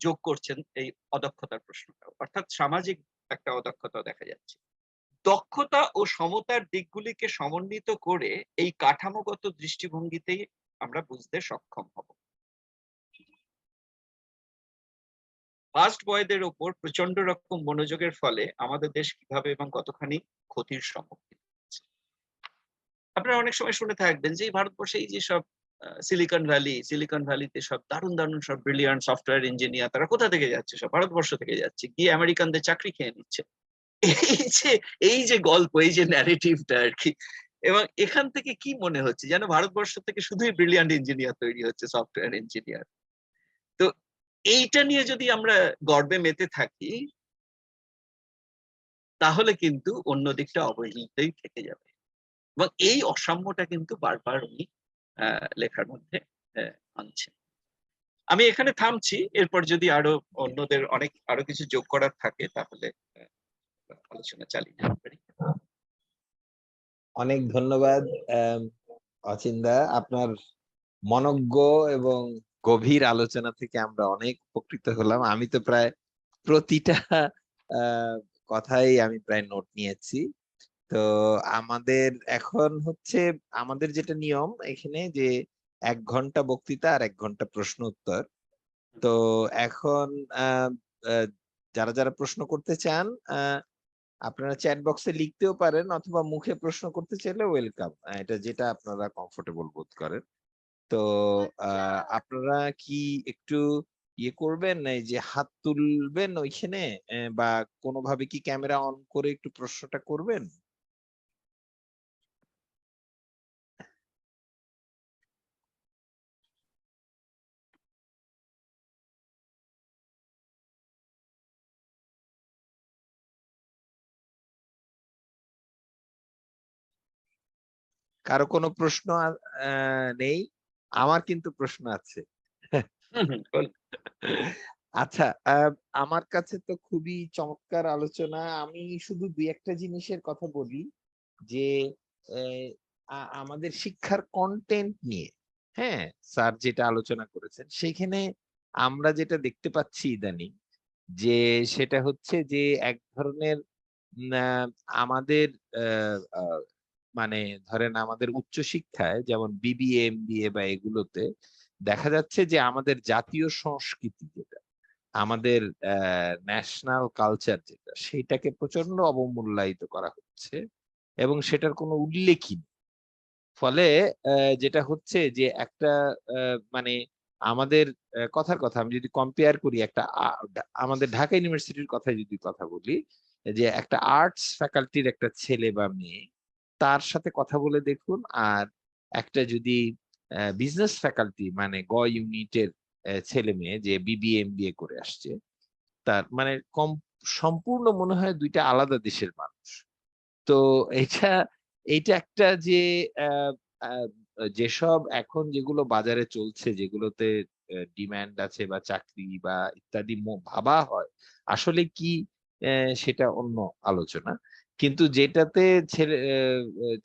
যোগ করছেন এই অদক্ষতার প্রশ্নটা, অর্থাৎ সামাজিক একটা অদক্ষতা দেখা যাচ্ছে। দক্ষতা ও সমতার দিকগুলিকে সমন্বিত করে এই কাঠামোগত দৃষ্টিভঙ্গিতেই আমরা বুঝতে সক্ষম হব। ফাস্ট বয়দের ওপর প্রচন্ড রকম মনোযোগের ফলে আমাদের দেশ কিভাবে এবং কতখানি ক্ষতির সম্মুখীন হচ্ছে। আপনারা অনেক সময় শুনে থাকবেন যে এই ভারতবর্ষে এই যে সব সিলিকন ভ্যালিতে সব দারুণ দারুণ সব ব্রিলিয়ান্ট সফটওয়্যার ইঞ্জিনিয়ার তারা কোথা থেকে যাচ্ছে? সব ভারতবর্ষ থেকে যাচ্ছে। গিয়ে আমেরিকানদের চাকরি খেয়ে নিচ্ছে। এই যে এই যে গল্প, এই যে ন্যারেটিভটা আরকি। এবং এখান থেকে কি মনে হচ্ছে যেন ভারতবর্ষ থেকে শুধুই ব্রিলিয়ান্ট ইঞ্জিনিয়ার তৈরি হচ্ছে, সফটওয়্যার ইঞ্জিনিয়ার। তো এইটা নিয়ে যদি আমরা গর্বে মেতে থাকি, তাহলে কিন্তু অন্য দিকটা অবহেলিতই থেকে যাবে। এবং এই অসাম্যটা কিন্তু বারবার উনি লেখার মধ্যে আনছেন। আমি এখানে থামছি। এরপর যদি আরো অন্যদের আরো কিছু যোগ করার থাকে তাহলে আলোচনা চালিয়ে যেতে পারি। অনেক ধন্যবাদ অচিন্দা, আপনার মনজ্ঞ এবং গভীর আলোচনা থেকে আমরা অনেক উপকৃত হলাম। আমি তো প্রায় প্রতিটা আহ কথাই আমি প্রায় নোট নিয়েছি। তো আমাদের এখন হচ্ছে আমাদের যেটা নিয়ম এখানে যে 1 ঘন্টা বক্তৃতা আর 1 ঘন্টা প্রশ্ন উত্তর। তো এখন আহ আহ, যারা যারা প্রশ্ন করতে চান আপনারা চ্যাট বক্সে লিখতেও পারেন, অথবা মুখে প্রশ্ন করতে চাইলে ওয়েলকাম, এটা যেটা আপনারা কমফোর্টেবল বোধ করেন। তো আপনারা কি একটু ইয়ে করবেন, এই যে হাত তুলবেন ওইখানে, বা কোনোভাবে কি ক্যামেরা অন করে একটু প্রশ্নটা করবেন? কারো কোনো প্রশ্ন নেই? আমার কিন্তু প্রশ্ন আছে। বলুন। আচ্ছা, আমার কাছে তো খুবই চমৎকার আলোচনা। আমি শুধু দুই একটা জিনিসের কথা বলি যে আহ, আমাদের শিক্ষার কন্টেন্ট নিয়ে, হ্যাঁ, স্যার যেটা আলোচনা করেছেন সেখানে আমরা যেটা দেখতে পাচ্ছি ইদানিং, যে সেটা হচ্ছে যে এক ধরনের আমাদের আহ, আহ, মানে ধরেন আমাদের উচ্চশিক্ষায় যেমন বিবিএ এমবিএ বা এগুলোতে দেখা যাচ্ছে যে আমাদের জাতীয় সংস্কৃতি যেটা, আমাদের ন্যাশনাল কালচার যেটা, সেটাকে প্রচন্ড অবমূল্যায়িত করা হচ্ছে এবং সেটার কোনো উল্লেখই নেই। ফলে যেটা হচ্ছে যে একটা মানে আমাদের কথার কথা আমি যদি কম্পেয়ার করি, একটা আমাদের ঢাকা ইউনিভার্সিটির কথা যদি কথা বলি, যে একটা আর্টস ফ্যাকাল্টির একটা ছেলে বা মেয়ে, তার সাথে কথা বলে দেখুন, আর একটা যদি বিজনেস ফ্যাকাল্টি মানে ইউনিটের ছেলে মেয়ে যে বিবিএ এমবিএ করে আসছে, তার মানে সম্পূর্ণ মনে হয় দুইটা আলাদা দেশের মানুষ। তো এটা এইটা একটা যে আহ, আহ, যেসব এখন যেগুলো বাজারে চলছে, যেগুলোতে ডিমান্ড আছে বা চাকরি বা ইত্যাদি ভাবা হয় আসলে কি, সেটা অন্য আলোচনা। কিন্তু যেটাতে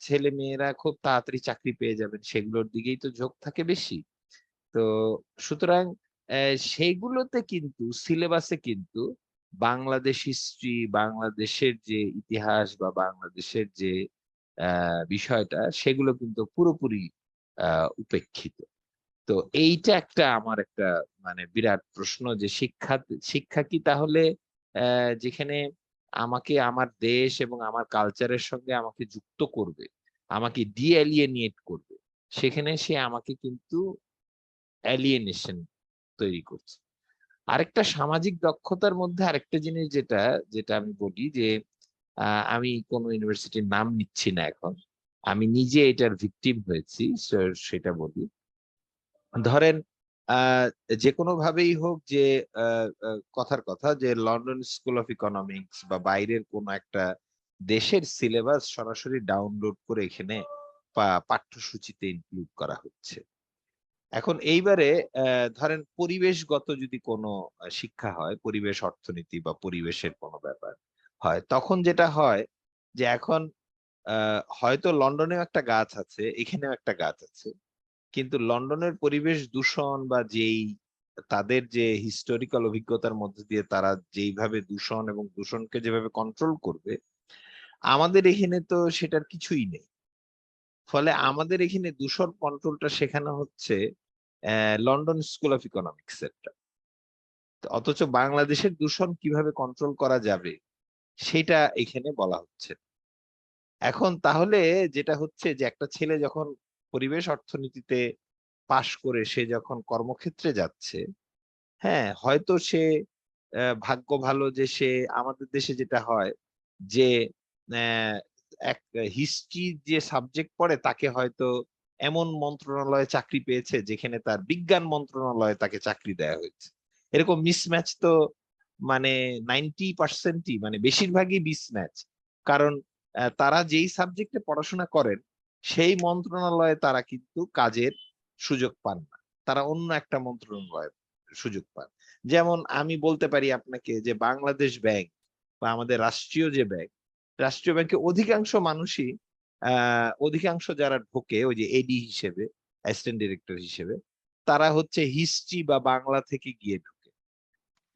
ছেলে মেয়েরা খুব তাড়াতাড়ি চাকরি পেয়ে যাবেন সেগুলোর দিকেই তো ঝোঁক থাকে বেশি। তো সুতরাং সেইগুলোতে কিন্তু সিলেবাসে কিন্তু বাংলাদেশ হিস্ট্রি, বাংলাদেশের যে ইতিহাস বা বাংলাদেশের যে বিষয়টা, সেগুলো কিন্তু পুরোপুরি উপেক্ষিত। তো এইটা একটা আমার একটা মানে বিরাট প্রশ্ন, যে শিক্ষা কি তাহলে যেখানে আমাকে আমার দেশ এবং আমার কালচারের সঙ্গে আমাকে যুক্ত করবে, আমাকে ডিএলিয়েনেট করবে, সেখানে সে আমাকে কিন্তু অ্যালিয়েনেশন তৈরি করছে। আরেকটা সামাজিক দক্ষতার মধ্যে আরেকটা জিনিস যেটা যেটা আমি বলি যে আমি কোনো ইউনিভার্সিটির নাম নিচ্ছি না এখন, আমি নিজে এটার ভিকটিম হয়েছি, সেটা বলি। ধরেন আহ যে কোনো ভাবেই হোক যে কথার কথা যে লন্ডন স্কুল অফ ইকোনমিক্স বা বাইরের কোন একটা দেশের সিলেবাস সরাসরি ডাউনলোড করে এখানে পাঠ্যসূচিতে ইনক্লুড করা হচ্ছে। এখন এইবারে ধরেন পরিবেশগত যদি কোনো শিক্ষা হয়, পরিবেশ অর্থনীতি বা পরিবেশের কোনো ব্যাপার হয়, তখন যেটা হয় যে এখন হয়তো লন্ডনেও একটা গাছ আছে, এখানেও একটা গাছ আছে, কিন্তু লন্ডনের পরিবেশ দূষণ বা যেই তাদের যে হিস্টোরিক্যাল অভিজ্ঞতার মধ্যে দিয়ে তারা যেইভাবে দূষণ এবং দূষণকে যেভাবে কন্ট্রোল করবে, আমাদের এখানে তো সেটার কিছুই নেই। ফলে আমাদের এখানে দূষণ কন্ট্রোলটা শেখানো হচ্ছে লন্ডন স্কুল অফ ইকোনমিক্স এর। অথচ বাংলাদেশের দূষণ কিভাবে কন্ট্রোল করা যাবে সেটা এখানে বলা হচ্ছে। এখন তাহলে যেটা হচ্ছে যে একটা ছেলে যখন পরিবেশ অর্থনীতিতে পাশ করে সে যখন কর্মক্ষেত্রে যাচ্ছে, হ্যাঁ হয়তো সে ভাগ্য ভালো যে সে আমাদের দেশে যেটা হয় যে আহ, এক হিস্ট্রি যে সাবজেক্ট পড়ে তাকে হয়তো এমন মন্ত্রণালয়ে চাকরি পেয়েছে যেখানে তার বিজ্ঞান মন্ত্রণালয়ে তাকে চাকরি দেওয়া হয়েছে। এরকম মিসম্যাচ তো মানে 90%ই মানে বেশিরভাগই মিসম্যাচ। কারণ তারা যেই সাবজেক্টে পড়াশোনা করেন সেই মন্ত্রণালয়ে তারা কিন্তু কাজের সুযোগ পান না, তারা অন্য একটা মন্ত্রণালয়ে সুযোগ পান। যেমন আমি বলতে পারি আপনাকে যে বাংলাদেশ ব্যাংক বা আমাদের রাষ্ট্রীয় যে ব্যাংক, রাষ্ট্রীয় ব্যাংকে অধিকাংশ মানুষই অধিকাংশ যারা ঢোকে ওই যে এডি হিসেবে, অ্যাসিস্ট্যান্ট ডিরেক্টর হিসেবে, তারা হচ্ছে হিস্ট্রি বা বাংলা থেকে গিয়ে ঢোকে।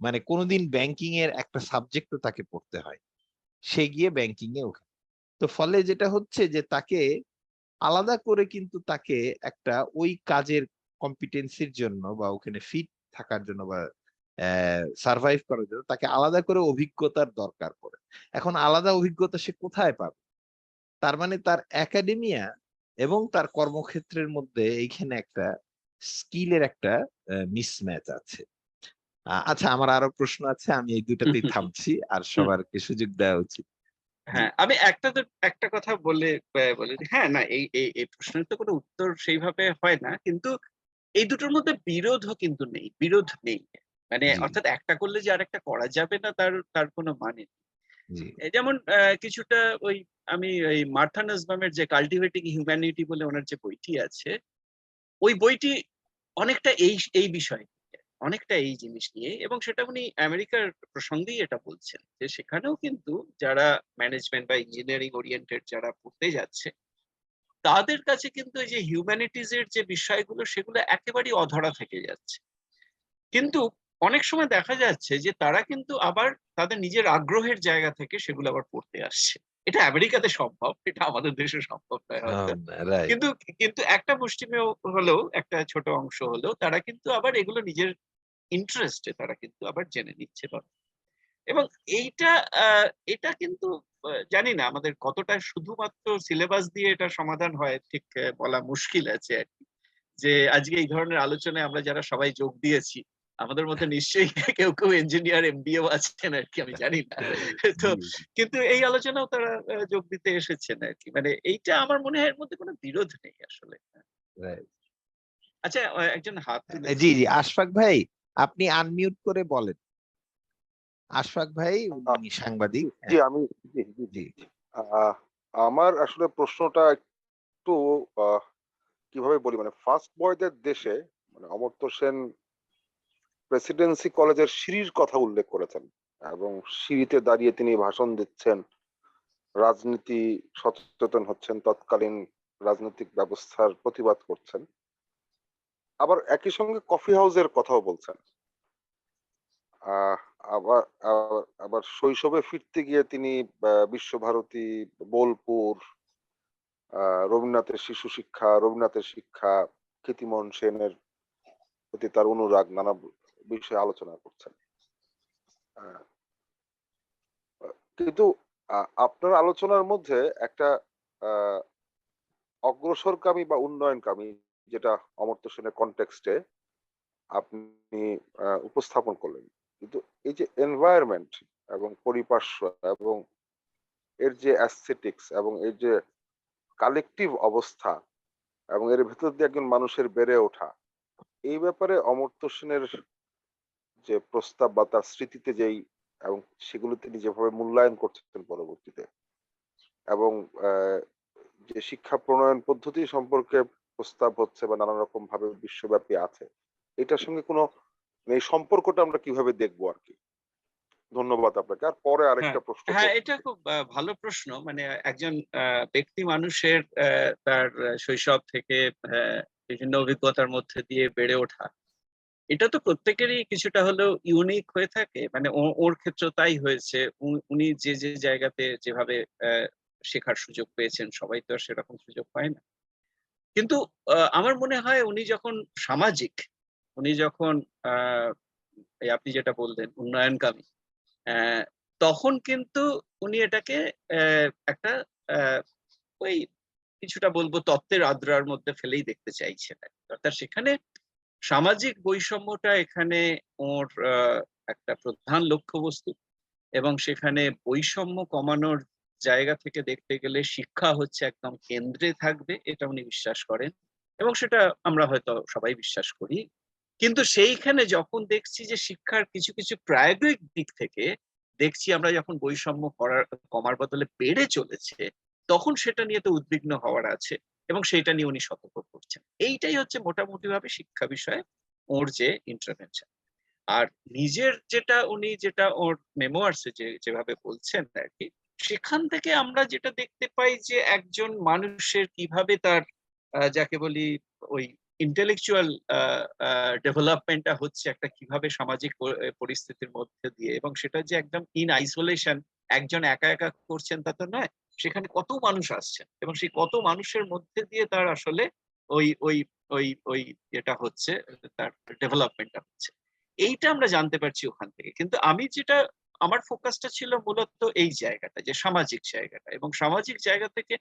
মানে কোনোদিন ব্যাংকিং এর একটা সাবজেক্টও তাকে পড়তে হয়, সে গিয়ে ব্যাংকিং এ ওঠে। তো ফলে যেটা হচ্ছে যে তাকে আলাদা করে কিন্তু তাকে একটা ওই কাজের কম্পিটেন্সির জন্য বা ওখানে ফিট থাকার জন্য বা সার্ভাইভ করার জন্য তাকে আলাদা করে অভিজ্ঞতার দরকার পড়ে। এখন আলাদা অভিজ্ঞতা সে কোথায় পাবে? তার মানে তার একাডেমিয়া এবং তার কর্মক্ষেত্রের মধ্যে এইখানে একটা স্কিলের একটা মিসম্যাচ আছে। আচ্ছা, আমার আরো প্রশ্ন আছে, আমি এই দুটাতেই থামছি, আর সবারকে সুযোগ দেওয়া উচিত। জি। হ্যাঁ, আমি একটা কথা বলে দিই। হ্যাঁ, না এই প্রশ্নের তো কোনো উত্তর সেইভাবে হয় না। কিন্তু এই দুটোর মধ্যে বিরোধও কিন্তু নেই। বিরোধ নেই। মানে জি। অর্থাৎ একটা করলে যে আরেকটা করা যাবে না তার কোনো মানে নেই। জি। যেমন কিছুটা ওই আমি ওই মার্থা নাসবামের যে কাল্টিভেটিং হিউম্যানিটি বলে ওনার যে বইটি আছে, ওই বইটি অনেকটা এই বিষয় নিয়ে, অনেকটা এই জিনিস নিয়ে, এবং সেটা উনি আমেরিকার প্রসঙ্গেই এটা বলছেন যে সেখানেও কিন্তু যারা ম্যানেজমেন্ট বা ইঞ্জিনিয়ারিং ওরিয়েন্টেড যারা পড়তে যাচ্ছে তাদের কাছে কিন্তু এই যে হিউম্যানিটিজ এর যে বিষয়গুলো সেগুলো একেবারেই অধরা থেকে যাচ্ছে। কিন্তু অনেক সময় দেখা যাচ্ছে যে তারা কিন্তু আবার তাদের নিজের আগ্রহের জায়গা থেকে সেগুলো আবার পড়তে আসছে। এটা আমেরিকাতে সম্ভব, এটা আমাদের দেশে সম্ভব নয় হয়তো। রাইট। কিন্তু কিন্তু একটা মুষ্টিমেয় হলেও, একটা ছোট অংশ হলেও তারা কিন্তু আবার এগুলো নিজের ইন্টারেস্টে তারা কিন্তু আবার জেনে নিচ্ছে এবং এইটা এটা কিন্তু জানি না আমাদের কতটা শুধুমাত্র সিলেবাস দিয়ে এটা সমাধান হয় ঠিক বলা মুশকিল আছে আরকি। যে আজকে এই ধরনের আলোচনায় আমরা যারা সবাই যোগ দিয়েছি, আমাদের মধ্যে নিশ্চয়ই কেউ ইঞ্জিনিয়ার এমবিএও আছেন আরকি, আমি জানি না। তো জি। কিন্তু এই আলোচনাও তারা যোগ দিতে এসেছেন আরকি। মানে এইটা আমার মনে হয় এর মধ্যে কোনো বিরোধ নেই আসলে। রাইট। আচ্ছা, একজন হাত জি তুলেছেন। জি, আশফাক ভাই, আপনি আনমিউট করে বলেন। আশফাক ভাই আহ, উনি সাংবাদিক। জি হ্যাঁ। আমি জি জি জি জি। আহ, আমার আসলে প্রশ্নটা একটু আহ, কিভাবে বলি, মানে ফার্স্ট বয়দের দেশে মানে অমর্ত্য সেন প্রেসিডেন্সি কলেজের সিঁড়ির কথা উল্লেখ করেছেন এবং সিঁড়িতে দাঁড়িয়ে তিনি ভাষণ দিচ্ছেন, রাজনীতি সচেতন হচ্ছেন, তৎকালীন রাজনৈতিক ব্যবস্থার প্রতিবাদ করছেন, আবার একই সঙ্গে কফি হাউসের কথাও বলছেন। আহ, আবার আবার আবার শৈশবে ফিরতে গিয়ে তিনি বিশ্বভারতী, বোলপুর, রবীন্দ্রনাথের শিশু শিক্ষা, রবীন্দ্রনাথের শিক্ষা, কীর্তিমোহন সেনের প্রতি তার অনুরাগ, নানা বিষয়ে আলোচনা করছেন। আহ, কিন্তু আপনার আলোচনার মধ্যে একটা আহ, অগ্রসরকামী বা উন্নয়নকামী, যেটা অমর্ত্য সেনের কনটেক্সটে আপনি উপস্থাপন করলেন, কিন্তু এই যে এনভায়রনমেন্ট এবং পরিপার্শ্ব এবং এর যে অ্যাস্থেটিক্স এবং এর যে কালেকটিভ অবস্থা এবং এর ভেতর দিয়ে একজন মানুষের বেড়ে ওঠা, এই ব্যাপারে অমর্ত্য সেনের যে প্রস্তাব বা তার স্মৃতিতে যেই এবং সেগুলো তিনি যেভাবে মূল্যায়ন করছেন পরবর্তীতে, এবং যে শিক্ষা প্রণয়ন পদ্ধতি সম্পর্কে প্রস্তাব হচ্ছে বা নানা রকম ভাবে বিশ্বব্যাপী আছে, এটার সঙ্গে কোনো এই সম্পর্কটা আমরা কিভাবে দেখবো আর কি। ধন্যবাদ আপনাকে। আর পরে হ্যাঁ, আরেকটা প্রশ্ন হ্যাঁ, করব। এটা খুব ভালো প্রশ্ন। মানে একজন ব্যক্তি মানুষের তার শৈশব থেকে বিভিন্ন অভিজ্ঞতার মধ্যে দিয়ে বেড়ে ওঠা, এটা তো প্রত্যেকেরই কিছুটা হলেও ইউনিক হয়ে থাকে। মানে ওর ক্ষেত্রেও তাই হয়েছে। উনি যে যে জায়গাতে যেভাবে শেখার সুযোগ পেয়েছেন, সবাই তো আর সেরকম সুযোগ পায় না। কিন্তু আমার মনে হয় উনি যখন এই আপনি যেটা বললেন উন্নয়নকামী, আহ, তখন কিন্তু উনি এটাকে একটা আহ, ওই কিছুটা বলবো তত্ত্বের আদ্রার মধ্যে ফেলেই দেখতে চাইছেন। অর্থাৎ সেখানে সামাজিক বৈষম্যটা এখানে ওর একটা প্রধান লক্ষ্যবস্তু, এবং সেখানে বৈষম্য কমানোর জায়গা থেকে দেখতে গেলে শিক্ষা হচ্ছে একদম কেন্দ্রে থাকবে, এটা উনি বিশ্বাস করেন, এবং সেটা আমরা হয়তো সবাই বিশ্বাস করি। কিন্তু সেইখানে যখন দেখছি যে শিক্ষার কিছু কিছু প্রায়োগিক দিক থেকে দেখছি আমরা যখন বৈষম্য কমার বদলে বেড়ে চলেছে, তখন সেটা নিয়ে তো উদ্বিগ্ন হওয়ার আছে, এবং সেইটা নিয়ে উনি সতর্ক করছেন। এইটাই হচ্ছে মোটামুটি ভাবে শিক্ষা বিষয়ে ওর যে ইন্টারভেনশন। আর নিজের যেটা ওর মেমোয়ার্সে যেভাবে বলছেন আর কি, সেখান থেকে আমরা যেটা দেখতে পাই যে একজন মানুষের কিভাবে তার যাকে বলি ওই ইন্টেলেকচুয়াল ডেভেলপমেন্টটা হচ্ছে একটা কিভাবে সামাজিক পরিস্থিতির মধ্যে দিয়ে, এবং সেটা যে একদম ইন আইসোলেশন একজন একা একা করছেন তা তো নয়, সেখানে কত মানুষ আসছেন, এবং সেই কত মানুষের মধ্যে দিয়ে তার আসলে ওই ওই ওই ওই যেটা হচ্ছে, তার ডেভেলপমেন্টটা হচ্ছে, এইটা আমরা জানতে পারছি ওখান থেকে। কিন্তু আমার ফোকাসটা ছিল মূলত এই জায়গাটা, যে সামাজিক জায়গাটা, এবং সামাজিক জায়গা থেকে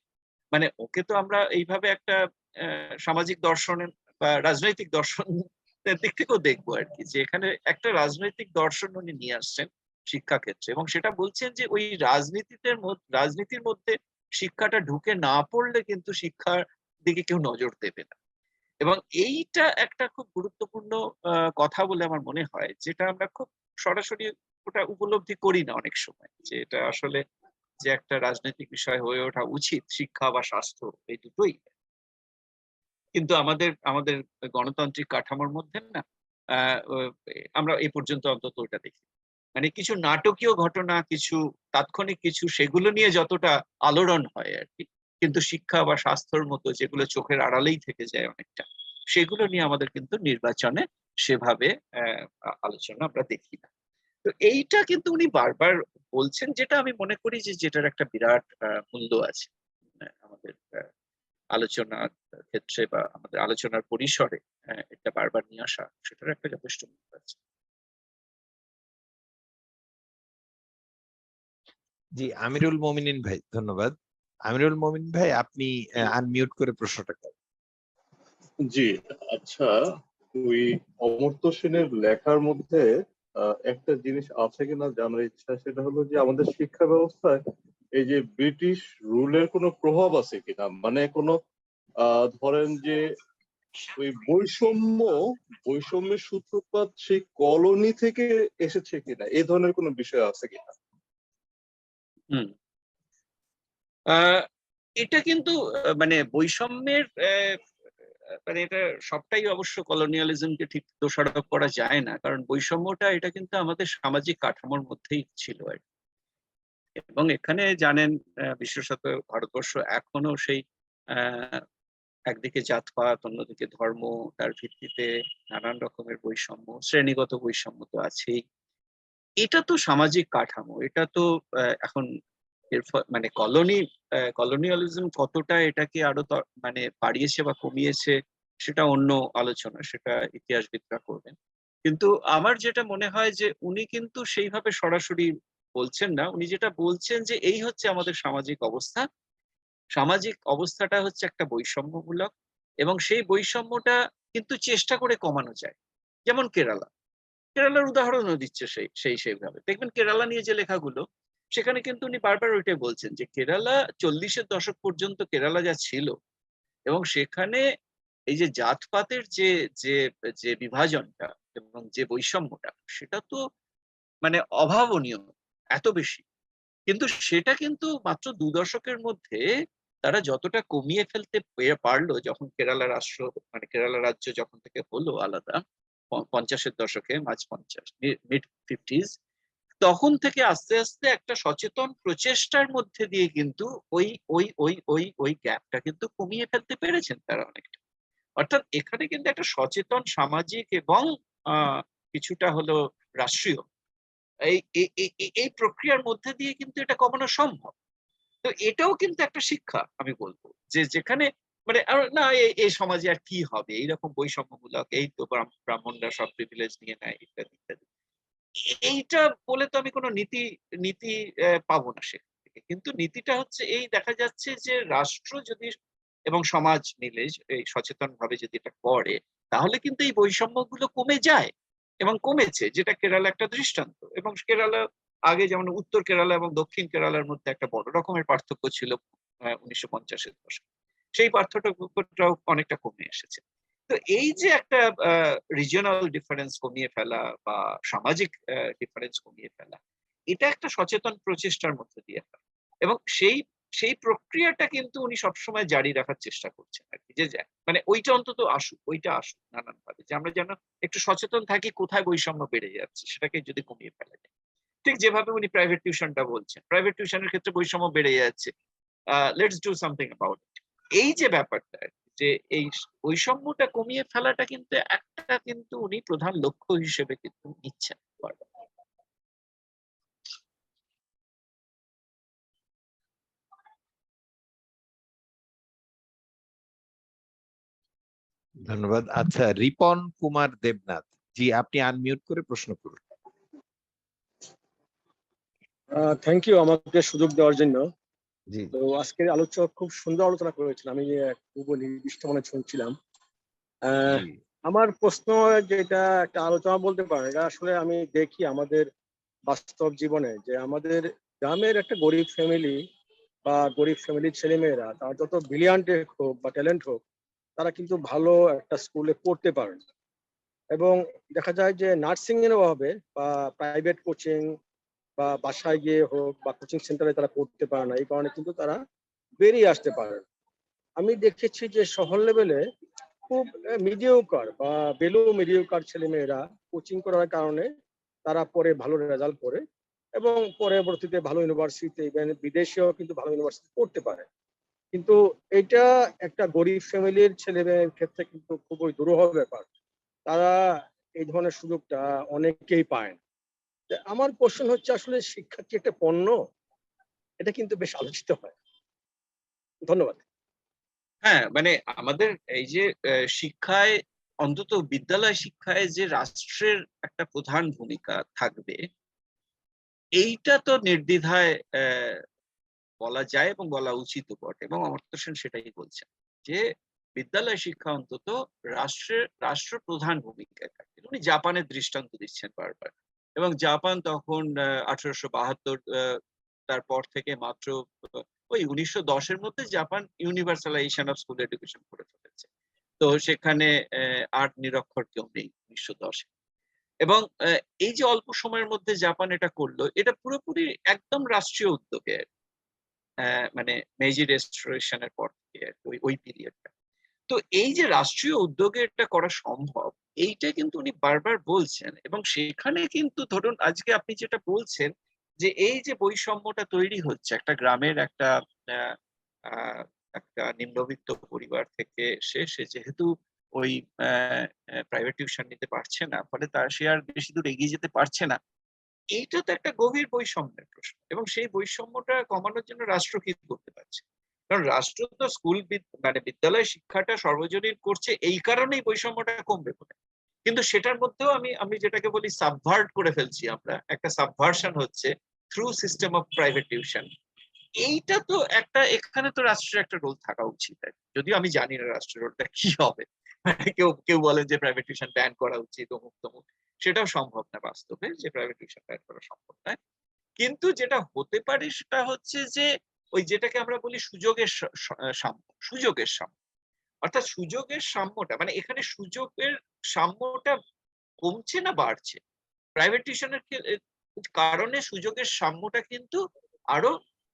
মানে ওকে তো আমরা এইভাবে একটা সামাজিক দর্শনের বা রাজনৈতিক দর্শন দিক থেকেও দেখবো আর কি, যে এখানে একটা রাজনৈতিক দর্শন উনি নিয়ে আসছেন শিক্ষাক্ষেত্রে, এবং সেটা বলছেন যে ওই রাজনীতির মধ্যে শিক্ষাটা ঢুকে না পড়লে কিন্তু শিক্ষার দিকে কেউ নজর দেবে না। এবং এইটা একটা খুব গুরুত্বপূর্ণ কথা বলে আমার মনে হয়, যেটা আমরা খুব সরাসরি ওটা উপলব্ধি করি না অনেক সময়, যে এটা আসলে যে একটা রাজনৈতিক বিষয় হয়ে ওঠা উচিত, শিক্ষা বা স্বাস্থ্য এই দুটোই, কিন্তু আমাদের আমাদের গণতান্ত্রিক কাঠামোর মধ্যে না আমরা এই পর্যন্ত অন্তত ওটা দেখি। মানে কিছু নাটকীয় ঘটনা, কিছু তাৎক্ষণিক কিছু, সেগুলো নিয়ে যতটা আলোড়ন হয় আর কি, কিন্তু শিক্ষা বা স্বাস্থ্যের মতো যেগুলো চোখের আড়ালেই থেকে যায় অনেকটা, সেগুলো নিয়ে আমাদের কিন্তু নির্বাচনে সেভাবে আলোচনা আমরা দেখি না। তো এইটা কিন্তু উনি বারবার বলছেন, যেটা আমি মনে করি যে যেটার একটা বিরাট মূল্য আছে আমাদের আলোচনার ক্ষেত্রে বা আমাদের আলোচনার পরিসরে এটা বারবার নিয়ে আসা, সেটার একটা যথেষ্ট মূল্য আছে। জি, আমিরুল মোমিনিন ভাই, ধন্যবাদ। আমিরুল মোমিন ভাই, আপনি আনমিউট করে প্রশ্নটা করেন। জি, আচ্ছা, ওই অমর্ত্য সেনের লেখার মধ্যে একটা জিনিস আছে কিনা জানার ইচ্ছা, সেটা হলো যে আমাদের শিক্ষা ব্যবস্থায় এই যে ব্রিটিশ রুলের কোনো প্রভাব আছে কিনা, মানে কোনো ধরেন যে ওই বৈষম্যের সূত্রপাত সেই কলোনি থেকে এসেছে কিনা, এই ধরনের কোনো বিষয় আছে কিনা। হুম, এটা কিন্তু মানে বৈষম্যের মানে এটা সবটাই অবশ্য কলোনিয়ালিজমকে ঠিক দোষারোপ করা যায় না, কারণ বৈষম্যটা এটা কিন্তু আমাদের সামাজিক কাঠামোর মধ্যেই ছিল আর কি। এবং এখানে জানেন বিশেষত ভারতবর্ষ এখনো সেই আহ একদিকে জাতপাত, অন্যদিকে ধর্ম, তার ভিত্তিতে নানান রকমের বৈষম্য, শ্রেণীগত বৈষম্য তো আছেই। এটা তো সামাজিক কাঠামো, এটা তো এখন মানে কলোনিয়ালিজম কতটা এটাকে আরো মানে বাড়িয়েছে বা কমিয়েছে, সেটা অন্য আলোচনা, সেটা ইতিহাসবিদরা করবেন। কিন্তু আমার যেটা মনে হয় যে উনি কিন্তু সেইভাবে সরাসরি বলছেন না, উনি যেটা বলছেন যে এই হচ্ছে আমাদের সামাজিক অবস্থা, সামাজিক অবস্থাটা হচ্ছে একটা বৈষম্যমূলক, এবং সেই বৈষম্যটা কিন্তু চেষ্টা করে কমানো যায়। যেমন কেরালার উদাহরণও দিচ্ছে সেইভাবে দেখবেন কেরালা নিয়ে যে লেখাগুলো, সেখানে কিন্তু উনি বারবার ওইটাই বলছেন যে কেরালা 40-এর দশক পর্যন্ত কেরালা যা ছিল, এবং সেখানে এই যে জাতপাতের যে যে যে বিভাজনটা এবং যে বৈষম্যটা, সেটা তো মানে অভাবনীয়, এত বেশি। কিন্তু সেটা কিন্তু মাত্র 2 দশকের মধ্যে তারা যতটা কমিয়ে ফেলতে পারলো, যখন মানে কেরালা রাজ্য যখন থেকে হলো আলাদা 50-এর দশকে, মিড 50s, তখন থেকে আস্তে আস্তে একটা সচেতন প্রচেষ্টার মধ্যে দিয়ে কিন্তু ওই ওই ওই ওই ওই গ্যাপটা কিন্তু কমিয়ে ফেলতে পেরেছেন তারা অনেকটা। অর্থাৎ এখানে কিন্তু একটা সচেতন সামাজিক এবং কিছুটা হলো রাষ্ট্রীয় এই প্রক্রিয়ার মধ্যে দিয়ে কিন্তু এটা কমানো সম্ভব। তো এটাও কিন্তু একটা শিক্ষা আমি বলবো, যে যেখানে মানে না এই সমাজে আর কি হবে, এইরকম বৈষম্যমূলক, এই তো ব্রাহ্মণরা সব প্রিভিলেজ নিয়ে নেয় ইত্যাদি ইত্যাদি, এইটা বলে তো আমি কোনো নীতি নীতি পাবো না সেখান থেকে। কিন্তু নীতিটা হচ্ছে এই, দেখা যাচ্ছে যে রাষ্ট্র যদি এবং সমাজ মিলে এই সচেতন ভাবে যদি এটা করে, তাহলে কিন্তু এই বৈষম্যগুলো কমে যায় এবং কমেছে, যেটা কেরালা একটা দৃষ্টান্ত। এবং কেরালা আগে যেমন উত্তর কেরালা এবং দক্ষিণ কেরালার মধ্যে একটা বড় রকমের পার্থক্য ছিল 1950-এর দশকে, সেই পার্থক্যটাও অনেকটা কমে এসেছে। তো এই যে একটা রিজিওনাল ডিফারেন্স কমিয়ে ফেলা বা সামাজিক ডিফারেন্স কমিয়ে ফেলা, এটা একটা সচেতন প্রচেষ্টার মধ্যে দিয়ে হয়। এবং সেই প্রক্রিয়াটা কিন্তু উনি সবসময় জারি রাখার চেষ্টা করছেন আর কি, যে মানে ওইটা অন্তত আসুক, ওইটা আসুক নানান ভাবে, যে আমরা যেন একটু সচেতন থাকি কোথায় বৈষম্য বেড়ে যাচ্ছে, সেটাকে যদি কমিয়ে ফেলা যায়। ঠিক যেভাবে উনি প্রাইভেট টিউশনটা বলছেন, প্রাইভেট টিউশনের ক্ষেত্রে বৈষম্য বেড়ে যাচ্ছে, let's do something about it. এই যে ব্যাপারটা, যে এই বৈষম্যটা কমিয়ে ফেলাটা কিন্তু একটা কিন্তু উনি প্রধান লক্ষ্য হিসেবে কিন্তু নিচ্ছেন। ধন্যবাদ। আচ্ছা, রিপন কুমার দেবনাথ জি, আপনি আনমিউট করে প্রশ্ন করুন। থ্যাংক ইউ আমাকে সুযোগ দেওয়ার জন্য। জি তো আজকের আলোচক খুব সুন্দর আলোচনা করেছেন, আমি খুব নির্দিষ্ট মনে শুনছিলাম। জি আমার প্রশ্ন, যেটা একটা আলোচনা বলতে পারেন, এটা আসলে আমি দেখি আমাদের বাস্তব জীবনে, যে আমাদের গ্রামের একটা গরিব ফ্যামিলি বা গরিব ফ্যামিলির ছেলেমেয়েরা, তার যত ব্রিলিয়ান্ট হোক বা ট্যালেন্ট হোক, তারা কিন্তু ভালো একটা স্কুলে পড়তে পারে না। এবং দেখা যায় যে নার্সিং এর অভাবে বা প্রাইভেট কোচিং বা বাসায় গিয়ে হোক বা কোচিং সেন্টারে তারা পড়তে পারে না, এই কারণে কিন্তু তারা বেরিয়ে আসতে পারে না। আমি দেখেছি যে শহর লেভেলে খুব মিডিওকার বা বেলো মিডিওকার ছেলেমেয়েরা কোচিং করার কারণে তারা পরে ভালো রেজাল্ট করে এবং পরবর্তীতে ভালো ইউনিভার্সিটিতে, ইভেন বিদেশেও কিন্তু ভালো ইউনিভার্সিটি পড়তে পারে। কিন্তু এটা একটা গরিব ফ্যামিলির ছেলে মেয়ের ক্ষেত্রে কিন্তু খুবই দুরূহ ব্যাপার। তারা এই ধরনের সুযোগটা অনেকেই পায় না। তা আমার কোশ্চেন হচ্ছে, আসলে শিক্ষা কি একটা পণ্য? এটা কিন্তু বেশ আলোচিত হয়। ধন্যবাদ। হ্যাঁ, মানে আমাদের এই যে শিক্ষায়, অন্তত বিদ্যালয় শিক্ষায় যে রাষ্ট্রের একটা প্রধান ভূমিকা থাকবে, এইটা তো নির্দ্বিধায় বলা যায় এবং বলা উচিত বটে, এবং অমর্ত্য সেন সেটাই বলছেন, যে বিদ্যালয় শিক্ষা অন্তত রাষ্ট্র প্রধান ভূমিকায় থাকবে। উনি জাপানের দৃষ্টান্ত দিচ্ছেন বারবার, এবং জাপান তখন 1872 তারপর থেকে মাত্র ওই 1910-এর মধ্যে Japan universalisation of school education করে ফেলেছে। তো সেখানে আর নিরক্ষর কেউ নেই 1910-এ। এবং এই যে অল্প সময়ের মধ্যে জাপান এটা করলো, এটা পুরোপুরি একদম রাষ্ট্রীয় উদ্যোগে, মানে মেইজি রেস্টোরেশনের পর থেকে ওই পিরিয়ডটা। তো এই যে রাষ্ট্রীয় উদ্যোগে এটা করা সম্ভব, এইটা কিন্তু উনি বারবার বলছেন। এবং সেখানে কিন্তু ধরুন আজকে আপনি যেটা বলছেন, যে এই যে বৈষম্যটা তৈরি হচ্ছে একটা গ্রামের একটা আহ, আহ, একটা নিম্নবিত্ত পরিবার থেকে, সে যেহেতু ওই প্রাইভেট টিউশন নিতে পারছে না, ফলে সে আর বেশি দূর এগিয়ে যেতে পারছে না। এইটা তো একটা গভীর বৈষম্যের প্রশ্ন, এবং সেই বৈষম্যটা কমানোর জন্য রাষ্ট্র কি করতে পারছে? কারণ রাষ্ট্র তো মানে বিদ্যালয় শিক্ষাটা সর্বজনীন করছে, এই কারণেই বৈষম্যটা কমবে বলে। কিন্তু সেটার মধ্যেও আমি যেটাকে বলি সাবভার্ট করে ফেলছি, আমরা একটা সাবভার্সন হচ্ছে through system of private tuition. এইটা তো একটা, এখানে তো রাষ্ট্রের একটা রোল থাকা উচিত। যদিও আমি জানি না রাষ্ট্রের রোলটা কি হবে, কেউ কেউ বলেন যে প্রাইভেট টিউশন ব্যান করা উচিত, অমুক তমুক। সেটাও সম্ভব না বাস্তবে, যে প্রাইভেট টিউশন ব্যান করা সম্ভব নয়। কিন্তু যেটা হতে পারে সেটা হচ্ছে যে ওই যেটাকে আমরা বলি সুযোগের সাম্য, অর্থাৎ সুযোগের সাম্যটা, মানে এখানে সুযোগের সাম্যটা কমছে না বাড়ছে। প্রাইভেট টিউশনের কারণে সুযোগের সাম্যটা কিন্তু আরো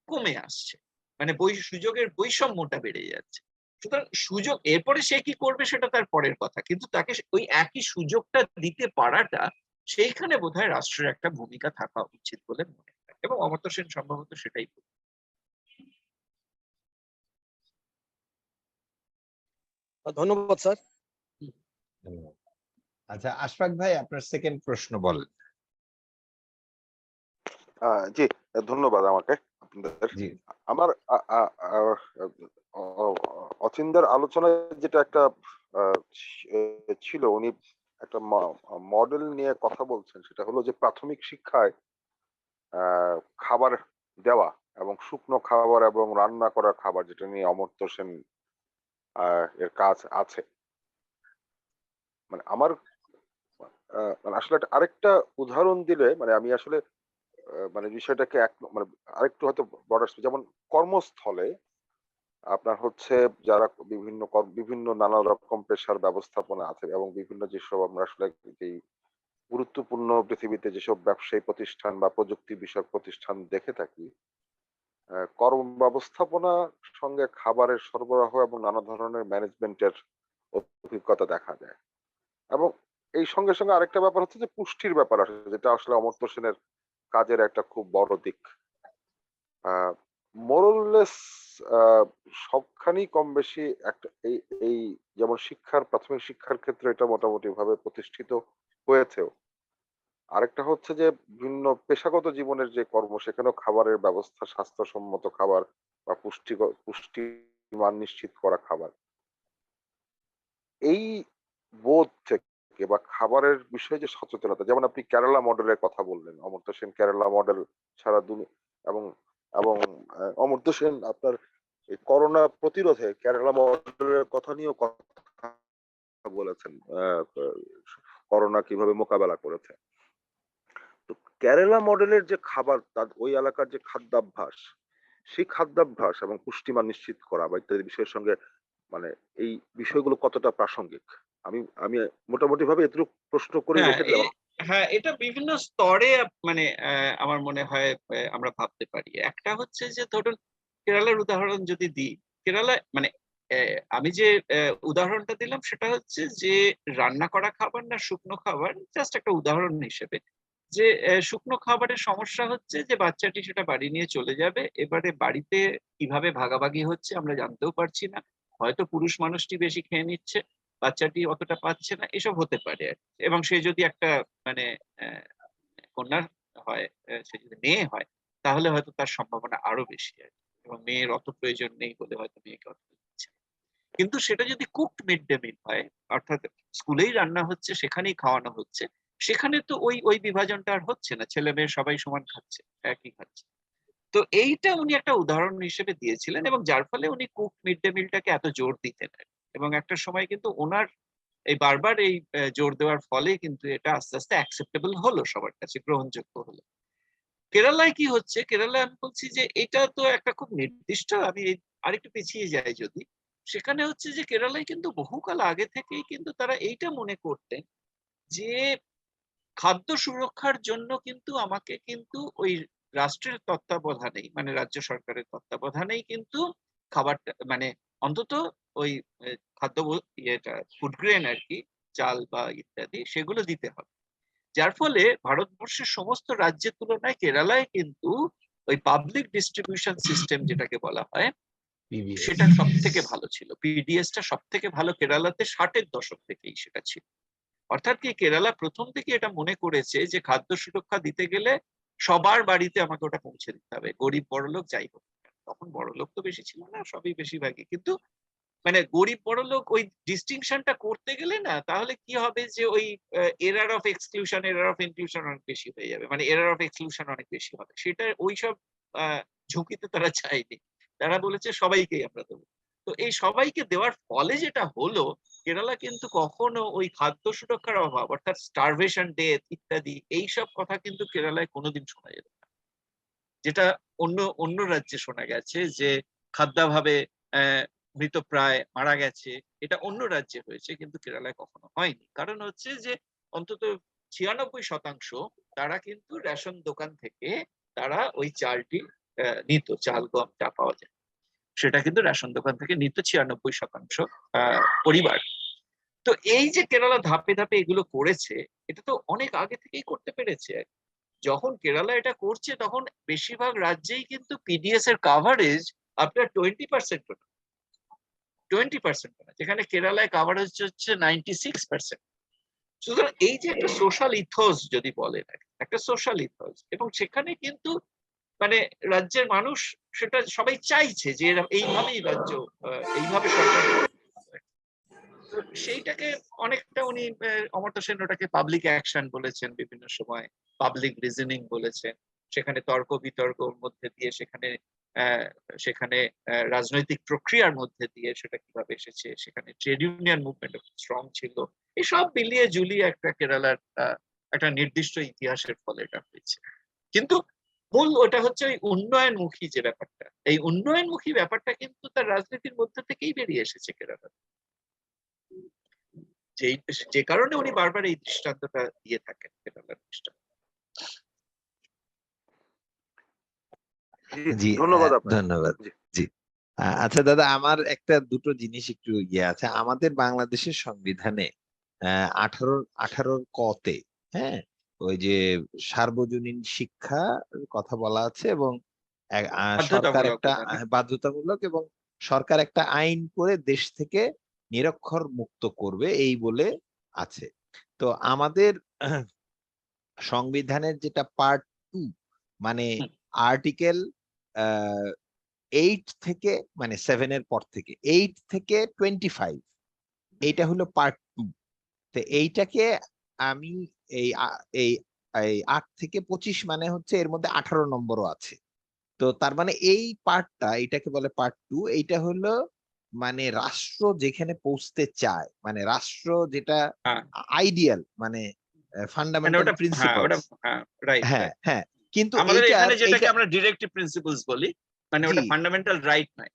কমে আসছে, মানে সুযোগের বৈষম্যটা বেড়ে যাচ্ছে। সুতরাং সুযোগ, এরপরে সে কি করবে সেটা তার পরের কথা, কিন্তু তাকে ওই একই সুযোগটা দিতে পারাটা, সেইখানে বোধহয় রাষ্ট্রের একটা ভূমিকা থাকা উচিত বলে মনে হয়, এবং অমর্ত্য সেন সম্ভবত সেটাই বলছেন। ধন্যবাদ স্যার। ধন্যবাদ। আচ্ছা, আশফাক ভাই আপনার সেকেন্ড প্রশ্ন বলেন। জি, ধন্যবাদ আমাকে আপনাদের। জি। আমার অচিন্তার আলোচনায় যেটা একটা ছিল, উনি একটা মডেল নিয়ে কথা বলছেন, সেটা হলো যে প্রাথমিক শিক্ষায় খাবার দেওয়া এবং শুকনো খাবার এবং রান্না করা খাবার, যেটা নিয়ে অমর্ত্য সেন এর কাজ আছে। মানে আমার মানে আসলে আরেকটা উদাহরণ দিলে মানে আমি আসলে মানে বিষয়টাকে মানে আরেকটু হয়তো যেমন কর্মস্থলে আপনার হচ্ছে যারা বিভিন্ন নানা রকম পেশার ব্যবস্থাপনা আছে এবং বিভিন্ন যেসব আমরা আসলে যেই গুরুত্বপূর্ণ পৃথিবীতে যেসব ব্যবসায়ী প্রতিষ্ঠান বা প্রযুক্তি বিষয়ক প্রতিষ্ঠান দেখে থাকি, কর্ম ব্যবস্থাপনা সঙ্গে খাবারের সরবরাহ এবং নানা ধরনের ম্যানেজমেন্টের অভিজ্ঞতা দেখা যায়। এবং এই সঙ্গে আরেকটা ব্যাপার হচ্ছে যে পুষ্টির ব্যাপার আসে, যেটা আসলে অমর্ত্য সেনের কাজের একটা খুব বড় দিক। মোরলেস সবখানেই কম বেশি একটা এই এই যেমন প্রাথমিক শিক্ষার ক্ষেত্রে এটা মোটামুটি ভাবে প্রতিষ্ঠিত হয়েছেও। আরেকটা হচ্ছে যে বিভিন্ন পেশাগত জীবনের যে কর্ম, সেখানেও খাবারের ব্যবস্থা, স্বাস্থ্যসম্মত খাবার বা পুষ্টি মান নিশ্চিত করা খাবার, এই বোধ থেকে বা খাবারের বিষয়ে যে সচেতনতা, যেমন আপনি কেরালা মডেলের কথা বললেন, অমর্ত্য সেন কেরালা মডেল সারা দুনিয়া এবং এবং অমর্ত্য সেন আপনার এই করোনা প্রতিরোধে কেরালা মডেলের কথা নিয়েও কথা বলেছেন, করোনা কিভাবে মোকাবেলা করেছে। তো কেরালা মডেলের যে খাবার, তার ওই এলাকার যে খাদ্যাভ্যাস, সেই খাদ্যাভ্যাস এবং পুষ্টিমান নিশ্চিত করা বা ইত্যাদি বিষয়ের সঙ্গে মানে এই বিষয়গুলো কতটা প্রাসঙ্গিক, আমি আমি মোটামুটি ভাবে এতটুকু প্রশ্ন করে হ্যাঁ রেখে দিলাম। হ্যাঁ, এটা বিভিন্ন স্তরে মানে আমার মনে হয় আমরা ভাবতে পারি। একটা হচ্ছে যে ধরুন কেরালার উদাহরণ যদি দিই, কেরালা মানে আমি যে উদাহরণটা দিলাম সেটা হচ্ছে যে রান্না করা খাবার না শুকনো খাবার, জাস্ট একটা উদাহরণ হিসেবে। যে শুকনো খাবারের সমস্যা হচ্ছে যে বাচ্চাটি সেটা বাড়ি নিয়ে চলে যাবে, এবারে বাড়িতে কিভাবে ভাগাভাগি হচ্ছে আমরা জানতেও পারছি না, হয়তো পুরুষ মানুষটি বেশি খেয়ে নিচ্ছে, বাচ্চাটি অতটা পাচ্ছে না, এসব হতে পারে আর কি। এবং সে যদি একটা মানে আহ, কন্যা হয়, সে যদি মেয়ে হয়, তাহলে হয়তো তার সম্ভাবনা আরো বেশি আর কি। এবং মেয়ের অত প্রয়োজন নেই বলে হয়তো মেয়েকে অত দিচ্ছে। কিন্তু সেটা যদি কুকড মিড ডে মিল হয়, অর্থাৎ স্কুলেই রান্না হচ্ছে, সেখানেই খাওয়ানো হচ্ছে, সেখানে তো ওই ওই বিভাজনটা আর হচ্ছে না, ছেলে মেয়ে সবাই সমান খাচ্ছে, একই খাচ্ছে। তো এইটা উনি একটা উদাহরণ হিসেবে দিয়েছিলেন, এবং যার ফলে উনি কুকড মিড ডে মিলটাকে এত জোর দিতেন আর কি। এবং একটা সময় কিন্তু ওনার এই বারবার এই জোর দেওয়ার ফলে কিন্তু এটা আস্তে আস্তে অ্যাকসেপ্টেবল হলো, সবার কাছে গ্রহণযোগ্য হলো। কেরালায় কি হচ্ছে, কেরালায় আমি বলছি যে এটা তো একটা খুব নির্দিষ্ট, আমি আরেকটু পিছিয়ে যাই যদি, সেখানে হচ্ছে যে কেরালায় কিন্তু বহুকাল আগে থেকেই কিন্তু তারা এইটা মনে করতেন যে খাদ্য সুরক্ষার জন্য কিন্তু আমাকে কিন্তু ওই রাষ্ট্রের তত্ত্বাবধানেই, মানে রাজ্য সরকারের তত্ত্বাবধানেই কিন্তু খাবারটা মানে অন্তত ওই খাদ্য ইয়েটা ফুড গ্রেন আর কি, চাল বা ইত্যাদি সেগুলো দিতে হবে। যার ফলে ভারতবর্ষের সমস্ত রাজ্যের তুলনায় কেরালায় কিন্তু ওই পাবলিক ডিস্ট্রিবিউশন সিস্টেম যেটাকে বলা হয়, পিবিএস। সেটা সব থেকে ভালো ছিল। পিডিএসটা সব থেকে ভালো কেরালাতে 60-এর দশক থেকেই সেটা ছিল। অর্থাৎ কি কেরালা প্রথম থেকে এটা মনে করেছে যে খাদ্য সুরক্ষা দিতে গেলে সবার বাড়িতে আমাকে ওটা পৌঁছে দিতে হবে, গরিব বড়লোক যাই হোক। তখন বড়লোক তো বেশি ছিল না, সবই বেশিরভাগই, কিন্তু মানে গরিব বড়লোক ওই ডিস্টিংশনটা করতে গেলে না, তাহলে কি হবে যে ওই error of exclusion error of inclusion অনেক বেশি হয়ে যাবে, মানে এরার অফ এক্সক্লুশন অনেক বেশি হবে, সেটা ওইসব ঝুঁকিতে তারা চায়নি। তারা বলেছে সবাইকেই আমরা দেবো। তো এই সবাইকে দেওয়ার ফলে যেটা হলো, কেরালা কিন্তু কখনো ওই খাদ্য সুরক্ষার অভাব অর্থাৎ স্টারভেশন ডেথ ইত্যাদি এইসব কথা কিন্তু কেরালায় কোনোদিন শোনা যেত না, যেটা অন্য অন্য রাজ্যে শোনা গেছে যে খাদ্যাভাবে মৃতপ্রায় মারা গেছে, এটা অন্য রাজ্যে হয়েছে, কিন্তু কেরালায় কখনো হয়নি। কারণ হচ্ছে যে অন্তত 96% তারা কিন্তু রেশন দোকান থেকে তারা ওই চালটি নিত, চাল গম যা পাওয়া যায় সেটা কিন্তু রেশন দোকান থেকে নিত 96% পরিবার। তো এই যে কেরালা ধাপে ধাপে এগুলো করেছে, এটা তো অনেক আগে থেকেই করতে পেরেছে। যখন কেরালা এটা করছে তখন বেশিরভাগ রাজ্যেই কিন্তু পিডিএস এর কাভারেজ আপনার 20%। 20% না, যেখানে কেরালায় কাভারেজ হচ্ছে 96%। সুতরাং এই যে একটা সোশ্যাল ইথোস যদি বলেন, একটা সোশ্যাল ইথোস, এবং সেখানে কিন্তু মানে রাজ্যের মানুষ সেটা সবাই চাইছে যে এইভাবেই রাজ্য এইভাবে সরকার গঠন হবে। তো সেইটাকে অনেকটা উনি অমর্ত্য সেন ওটাকে পাবলিক অ্যাকশন বলেছেন, বিভিন্ন সময় পাবলিক রিজনিং বলেছেন, সেখানে তর্ক বিতর্কর মধ্যে দিয়ে সেখানে সেখানে রাজনৈতিক প্রক্রিয়ার মধ্যে দিয়ে সেটা কিভাবে এসেছে, সেখানে ট্রেড ইউনিয়ন মুভমেন্ট স্ট্রং ছিল, এসব মিলিয়ে ঝুলিয়ে একটা কেরালার একটা নির্দিষ্ট ইতিহাসের ফলে এটা হয়েছে। কিন্তু মূল ওটা হচ্ছে ওই উন্নয়নমুখী যে ব্যাপারটা, এই উন্নয়নমুখী ব্যাপারটা কিন্তু তার রাজনীতির মধ্যে থেকেই বেরিয়ে এসেছে কেরালা, যে কারণে উনি বারবার এই দৃষ্টান্তটা দিয়ে থাকেন, কেরালার দৃষ্টান্ত। জি, জি ধন্যবাদ আপনাকে। ধন্যবাদ। জি। জি আচ্ছা দাদা, আমার একটা দুটো জিনিস একটু ইয়ে আছে। আমাদের বাংলাদেশের সংবিধানে 18 কতে, হ্যাঁ, ওই যে সার্বজনীন শিক্ষা কথা বলা আছে, এবং সরকার একটা বাধ্যতামূলক বোধহয় না? বাধ্যতামূলক, এবং সরকার একটা আইন করে দেশ থেকে নিরক্ষর মুক্ত করবে এই বলে আছে। তো আমাদের সংবিধানের যেটা পার্ট 2, মানে হুম। আর্টিকেল 8 থেকে, মানে 7 এর পর থেকে 8 থেকে 25, এইটা হলো পার্ট 2। তো এইটাকে আমি এই এই 8 থেকে 25 মানে হচ্ছে এর মধ্যে 18 নম্বরও আছে। তো তার মানে এই পার্টটা, এটাকে বলে পার্ট 2। এইটা হলো মানে রাষ্ট্র যেখানে পৌঁছতে চায়, মানে রাষ্ট্র যেটা হ্যাঁ, আইডিয়াল, মানে মানে ফান্ডামেন্টাল ওটা, হ্যাঁ ওটা, প্রিন্সিপালস। হ্যাঁ, রাইট হ্যাঁ রাইট। হ্যাঁ, কিন্তু আমাদের এইটার এখানে যেটাকে এইটা আমরা ডিরেক্টিভ প্রিন্সিপলস বলি, মানে জি ওটা ফান্ডামেন্টাল রাইট নয়,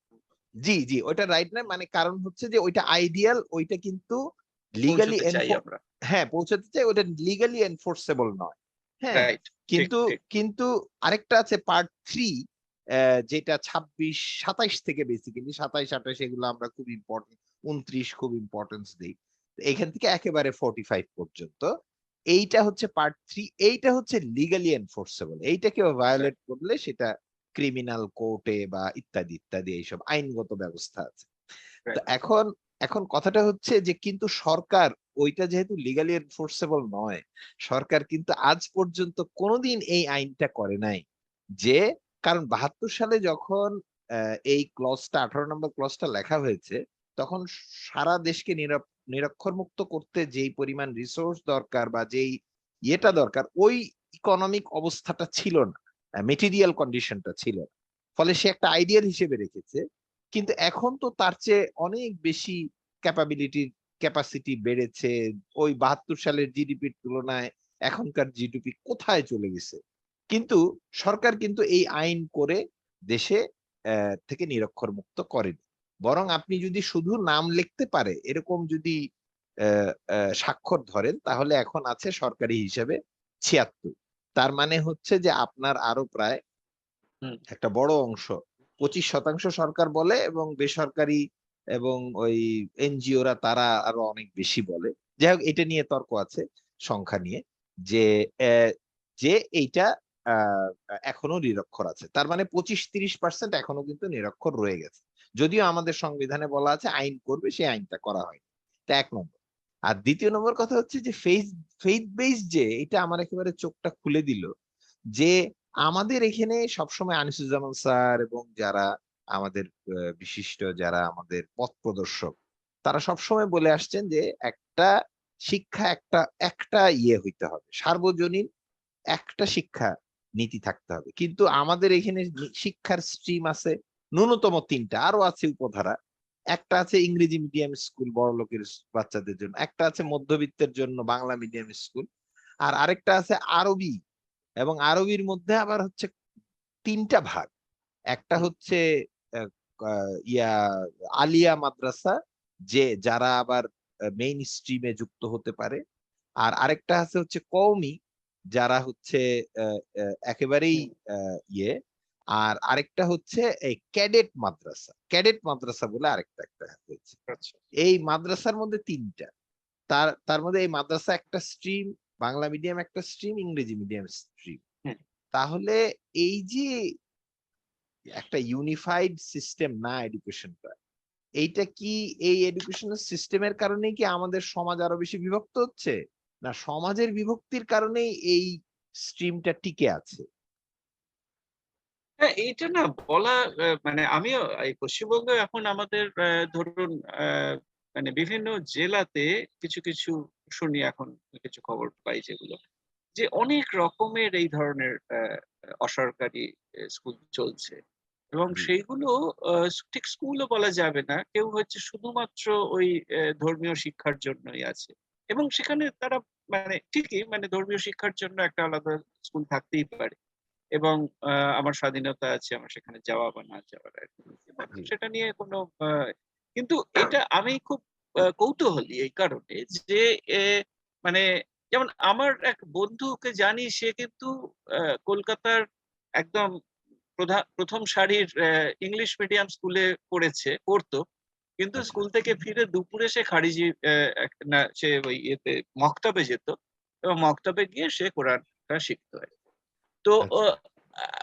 জি জি, ওইটা রাইট না, মানে কারণ হচ্ছে যে ওইটা আইডিয়াল, ওইটা কিন্তু লিগালি পৌঁছতে চাই আমরা। হ্যাঁ পৌঁছাতে চাই, ওটা লিগালি এনফোর্সেবল নয়। হ্যাঁ, রাইট, ঠিক কিন্তু ঠিক। কিন্তু আরেকটা আছে পার্ট 3, যেটা 26 27 থেকে, বেসিক্যালি 27 28 এগুলো আমরা খুব ইম্পর্টেন্ট, 29 খুব ইম্পর্টেন্স দিই। এখান থেকে একেবারে 45 পর্যন্ত এইটা হচ্ছে পার্ট 3। এইটা হচ্ছে লিগালি এনফোর্সেবল, এইটা কেউ ভায়োলেট করলে সেটা ক্রিমিনাল কোর্টে বা ইত্যাদি ইত্যাদি এইসব আইনগত ব্যবস্থা আছে। তো এখন এখন কথাটা হচ্ছে যে কিন্তু সরকার ওইটা যেহেতু লিগালি এনফোর্সেবল নয়, সরকার কিন্তু আজ পর্যন্ত কোনোদিন এই আইনটা করে নাই। যে কারণ 72 সালে যখন এই ক্লজটা 18 নম্বর ক্লজটা লেখা হয়েছে, তখন সারা দেশকে নিরক্ষর মুক্ত করতে যেই পরিমাণ রিসোর্স দরকার বা যেই ইয়েটা দরকার, ওই ইকোনমিক অবস্থাটা ছিল না, মেটেরিয়াল কন্ডিশনটা ছিল না। ফলে সে একটা আইডিয়াল হিসেবে রেখেছে। কিন্তু এখন তো তার চেয়ে অনেক বেশি ক্যাপাসিটি বেড়েছে। ওই 72 সালের জিডিপির তুলনায় এখনকার জিডিপি কোথায় চলে গেছে। কিন্তু সরকার কিন্তু এই আইন করে দেশে থেকে নিরক্ষর মুক্ত করেনি। বরং আপনি যদি শুধু নাম লিখতে পারে এরকম যদি স্বাক্ষর ধরেন, তাহলে এখন আছে সরকারি হিসেবে 76। তার মানে হচ্ছে যে আপনার আরো প্রায় একটা বড় অংশ, 25% সরকার বলে, এবং বেসরকারি এবং ওই এনজিওরা তারা আরো অনেক বেশি বলে। যাই হোক, এটা নিয়ে তর্ক আছে সংখ্যা নিয়ে, যে যে এইটা এখনো নিরক্ষর আছে। তার মানে 25-30% এখনো কিন্তু নিরক্ষর রয়ে গেছে, যদিও আমাদের সংবিধানে বলা আছে আইন করবে, সেই আইনটা করা হয়নি। এটা 1 নম্বর। আর 2য় নম্বর কথা হচ্ছে যে ফেইথ বেস, যে এটা আমার একেবারে চোখটা খুলে দিল, যে আমাদের এখানে সবসময় আনিসুজ্জামান স্যার এবং যারা আমাদের বিশিষ্ট যারা আমাদের পথ প্রদর্শক, তারা সবসময় বলে আসছেন যে একটা শিক্ষা একটা একটা ইয়ে হইতে হবে, সার্বজনীন একটা শিক্ষা নীতি থাকতে হবে। কিন্তু আমাদের এখানে শিক্ষার স্ট্রিম আছে ন্যূনতম 3টা, আরো আছে উপধারা। একটা আছে ইংরেজি মিডিয়াম স্কুল বড় লোকের বাচ্চাদের জন্য, একটা আছে মধ্যবিত্তের জন্য বাংলা মিডিয়াম স্কুল, আর আরেকটা আছে আরবি, এবং আরবির মধ্যে আবার হচ্ছে 3টা ভাগ। একটা হচ্ছে ইয়া আলিয়া মাদ্রাসা, যে যারা আবার মেইন স্ট্রিমে যুক্ত হতে পারে। আর আরেকটা আছে হচ্ছে কওমি, যারা হচ্ছে একেবারেই ইয়ে। আর আরেকটা হচ্ছে এই ক্যাডেট মাদ্রাসা বলে আরেকটা একটা হয়েছে। এই মাদ্রাসার মধ্যে 3টা। তার মধ্যে এই মাদ্রাসা একটা স্ট্রিম, বাংলা মিডিয়াম একটা স্ট্রিম, ইংরেজি মিডিয়াম স্ট্রিম। তাহলে এই যে একটা ইউনিফাইড সিস্টেম না এডুকেশনটা, এইটা কি এই এডুকেশনাল সিস্টেমের কারণেই কি আমাদের সমাজ আরো বেশি বিভক্ত হচ্ছে, না সমাজের বিভক্তির কারণেই এই স্ট্রিমটা টিকে আছে? হ্যাঁ, এইটা না বলা মানে আমিও এই পশ্চিমবঙ্গে এখন আমাদের ধরুন মানে বিভিন্ন জেলাতে কিছু কিছু শুনি, এখন কিছু খবর পাই যেগুলো যে অনেক রকমের এই ধরনের অসরকারি স্কুল চলছে, এবং জি সেইগুলো ঠিক স্কুলও বলা যাবে না, কেউ হচ্ছে শুধুমাত্র ওই ধর্মীয় শিক্ষার জন্যই আছে, এবং সেখানে তারা মানে ঠিকই মানে ধর্মীয় শিক্ষার জন্য একটা আলাদা স্কুল থাকতেই পারে, এবং আমার স্বাধীনতা আছে আমার সেখানে যাওয়া বা না যাওয়ার আর কি। এবং জি সেটা নিয়ে কোনো কিন্তু এটা আমি খুব কৌতূহলী এই কারণে যে এ, মানে যেমন আমার এক বন্ধুকে জানি, সে কিন্তু কলকাতার একদম প্রথম সারির ইংলিশ মিডিয়াম স্কুলে পড়তো, কিন্তু আচ্ছা স্কুল থেকে ফিরে দুপুরে সে খারিজি না সে ওই ইয়েতে মক্তবে যেত, এবং মক্তবে গিয়ে সে কোরআনটা শিখতো আর কি। তো আচ্ছা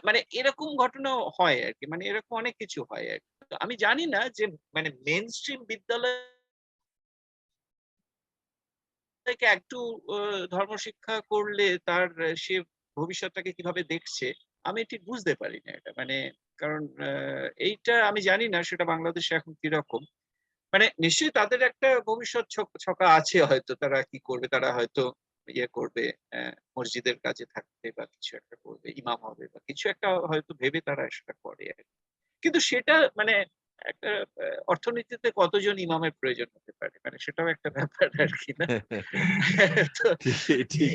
মানে এরকম ঘটনাও হয় আর কি, মানে এরকম অনেক কিছু হয় আর কি। তো আমি জানি না যে মানে মেইন স্ট্রিম বিদ্যালয় থেকে একটু ধর্ম শিক্ষা করলে তার সে ভবিষ্যৎটাকে কিভাবে দেখছে, আমি ঠিক বুঝতে পারি না এটা, মানে কারণ এইটা আমি জানি না সেটা বাংলাদেশে এখন কিরকম। মানে নিশ্চয়ই তাদের একটা ভবিষ্যৎ ছকা আছে, হয়তো তারা কি করবে, তারা হয়তো ইয়ে করবে, মসজিদের কাজে থাকবে বা কিছু একটা করবে, ইমাম হবে বা কিছু একটা হয়তো ভেবে তারা সেটা করে আর কি। কিন্তু সেটা মানে একটা অর্থনীতিতে কতজন ইমামের প্রয়োজন হতে পারে, মানে সেটাও একটা ব্যাপার আর কি, না? তো ঠিকই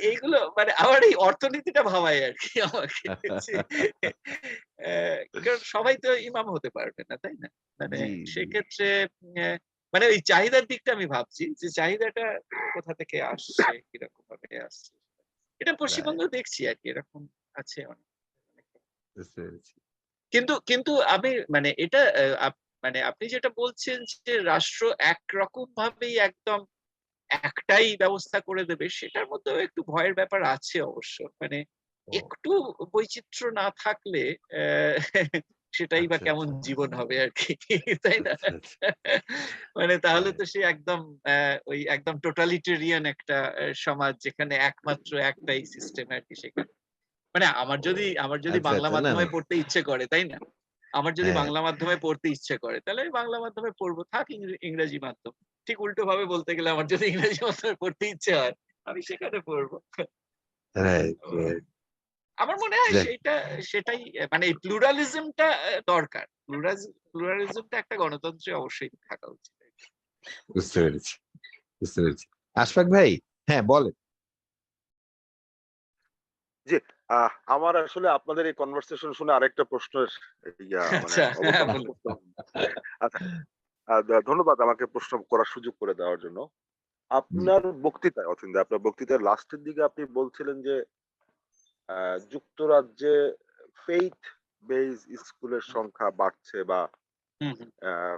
এইগুলো মানে আমার এই অর্থনীতিটা ভাবায় আর কি আমাকে, যে, কারণ সবাই তো ইমাম হতে পারবে না, তাই না? মানে জি জি সেক্ষেত্রে আহ, মানে ওই চাহিদার দিকটা আমি ভাবছি যে চাহিদাটা কোথা থেকে আসছে, কিরকম ভাবে আসছে। এটা রাইট পশ্চিমবঙ্গেও দেখছি আর কি, এরকম আছে অনেক অনেক। বুঝতে পেরেছি। কিন্তু কিন্তু আমি মানে এটা মানে আপনি যেটা বলছেন যে রাষ্ট্র একরকম ভাবেই একদম একটাই ব্যবস্থা করে দেবে, সেটার মধ্যেও একটু ভয়ের ব্যাপার আছে অবশ্য, মানে ও একটু বৈচিত্র্য না থাকলে আহ, সেটাই বা আচ্ছা কেমন আচ্ছা জীবন হবে আর কি, তাই না? আচ্ছা আচ্ছা মানে তাহলে তো রাইট সে একদম ওই একদম টোটালিটেরিয়ান একটা সমাজ, যেখানে একমাত্র একটাই সিস্টেম আর কি সেখানে। মানে আমার যদি আচ্ছা বাংলা আচ্ছা না মাধ্যমে না পড়তে ইচ্ছে করে, তাই না? আমার যদি হ্যাঁ বাংলা মাধ্যমে পড়তে ইচ্ছে করে, তাহলে আমি বাংলা মাধ্যমে পড়বো, থাক ইংরেজি মাধ্যম। ঠিক উল্টো ভাবে বলতে গেলে, আমার যদি ইংরেজি মাধ্যমে পড়তে ইচ্ছে হয়, আমি সেখানে পড়বো। রাইট তো রাইট আমার মনে হয় সেটাই মানে এই প্লুরালিজমটা দরকার। প্লুরালিজমটা একটা গণতন্ত্রে অবশ্যই থাকা উচিত। বুঝতে পেরেছি বুঝতে পেরেছি। আশফাক ভাই, হ্যাঁ বলেন। জি, আমার আসলে আপনাদের এই কনভারসেশন শুনে আরেকটা প্রশ্নের মানে আচ্ছা, হ্যাঁ, অবতারণা বলুন। করতে হবে। আচ্ছা, ধন্যবাদ আমাকে প্রশ্ন করার সুযোগ করে দেওয়ার জন্য। জি আপনার বক্তৃতায় অথিন্দা, আপনার বক্তৃতার লাস্টের দিকে আপনি বলছিলেন যে যুক্তরাজ্যে ফেইথ বেজ স্কুলের সংখ্যা বাড়ছে বা হুম, হুম, আহ,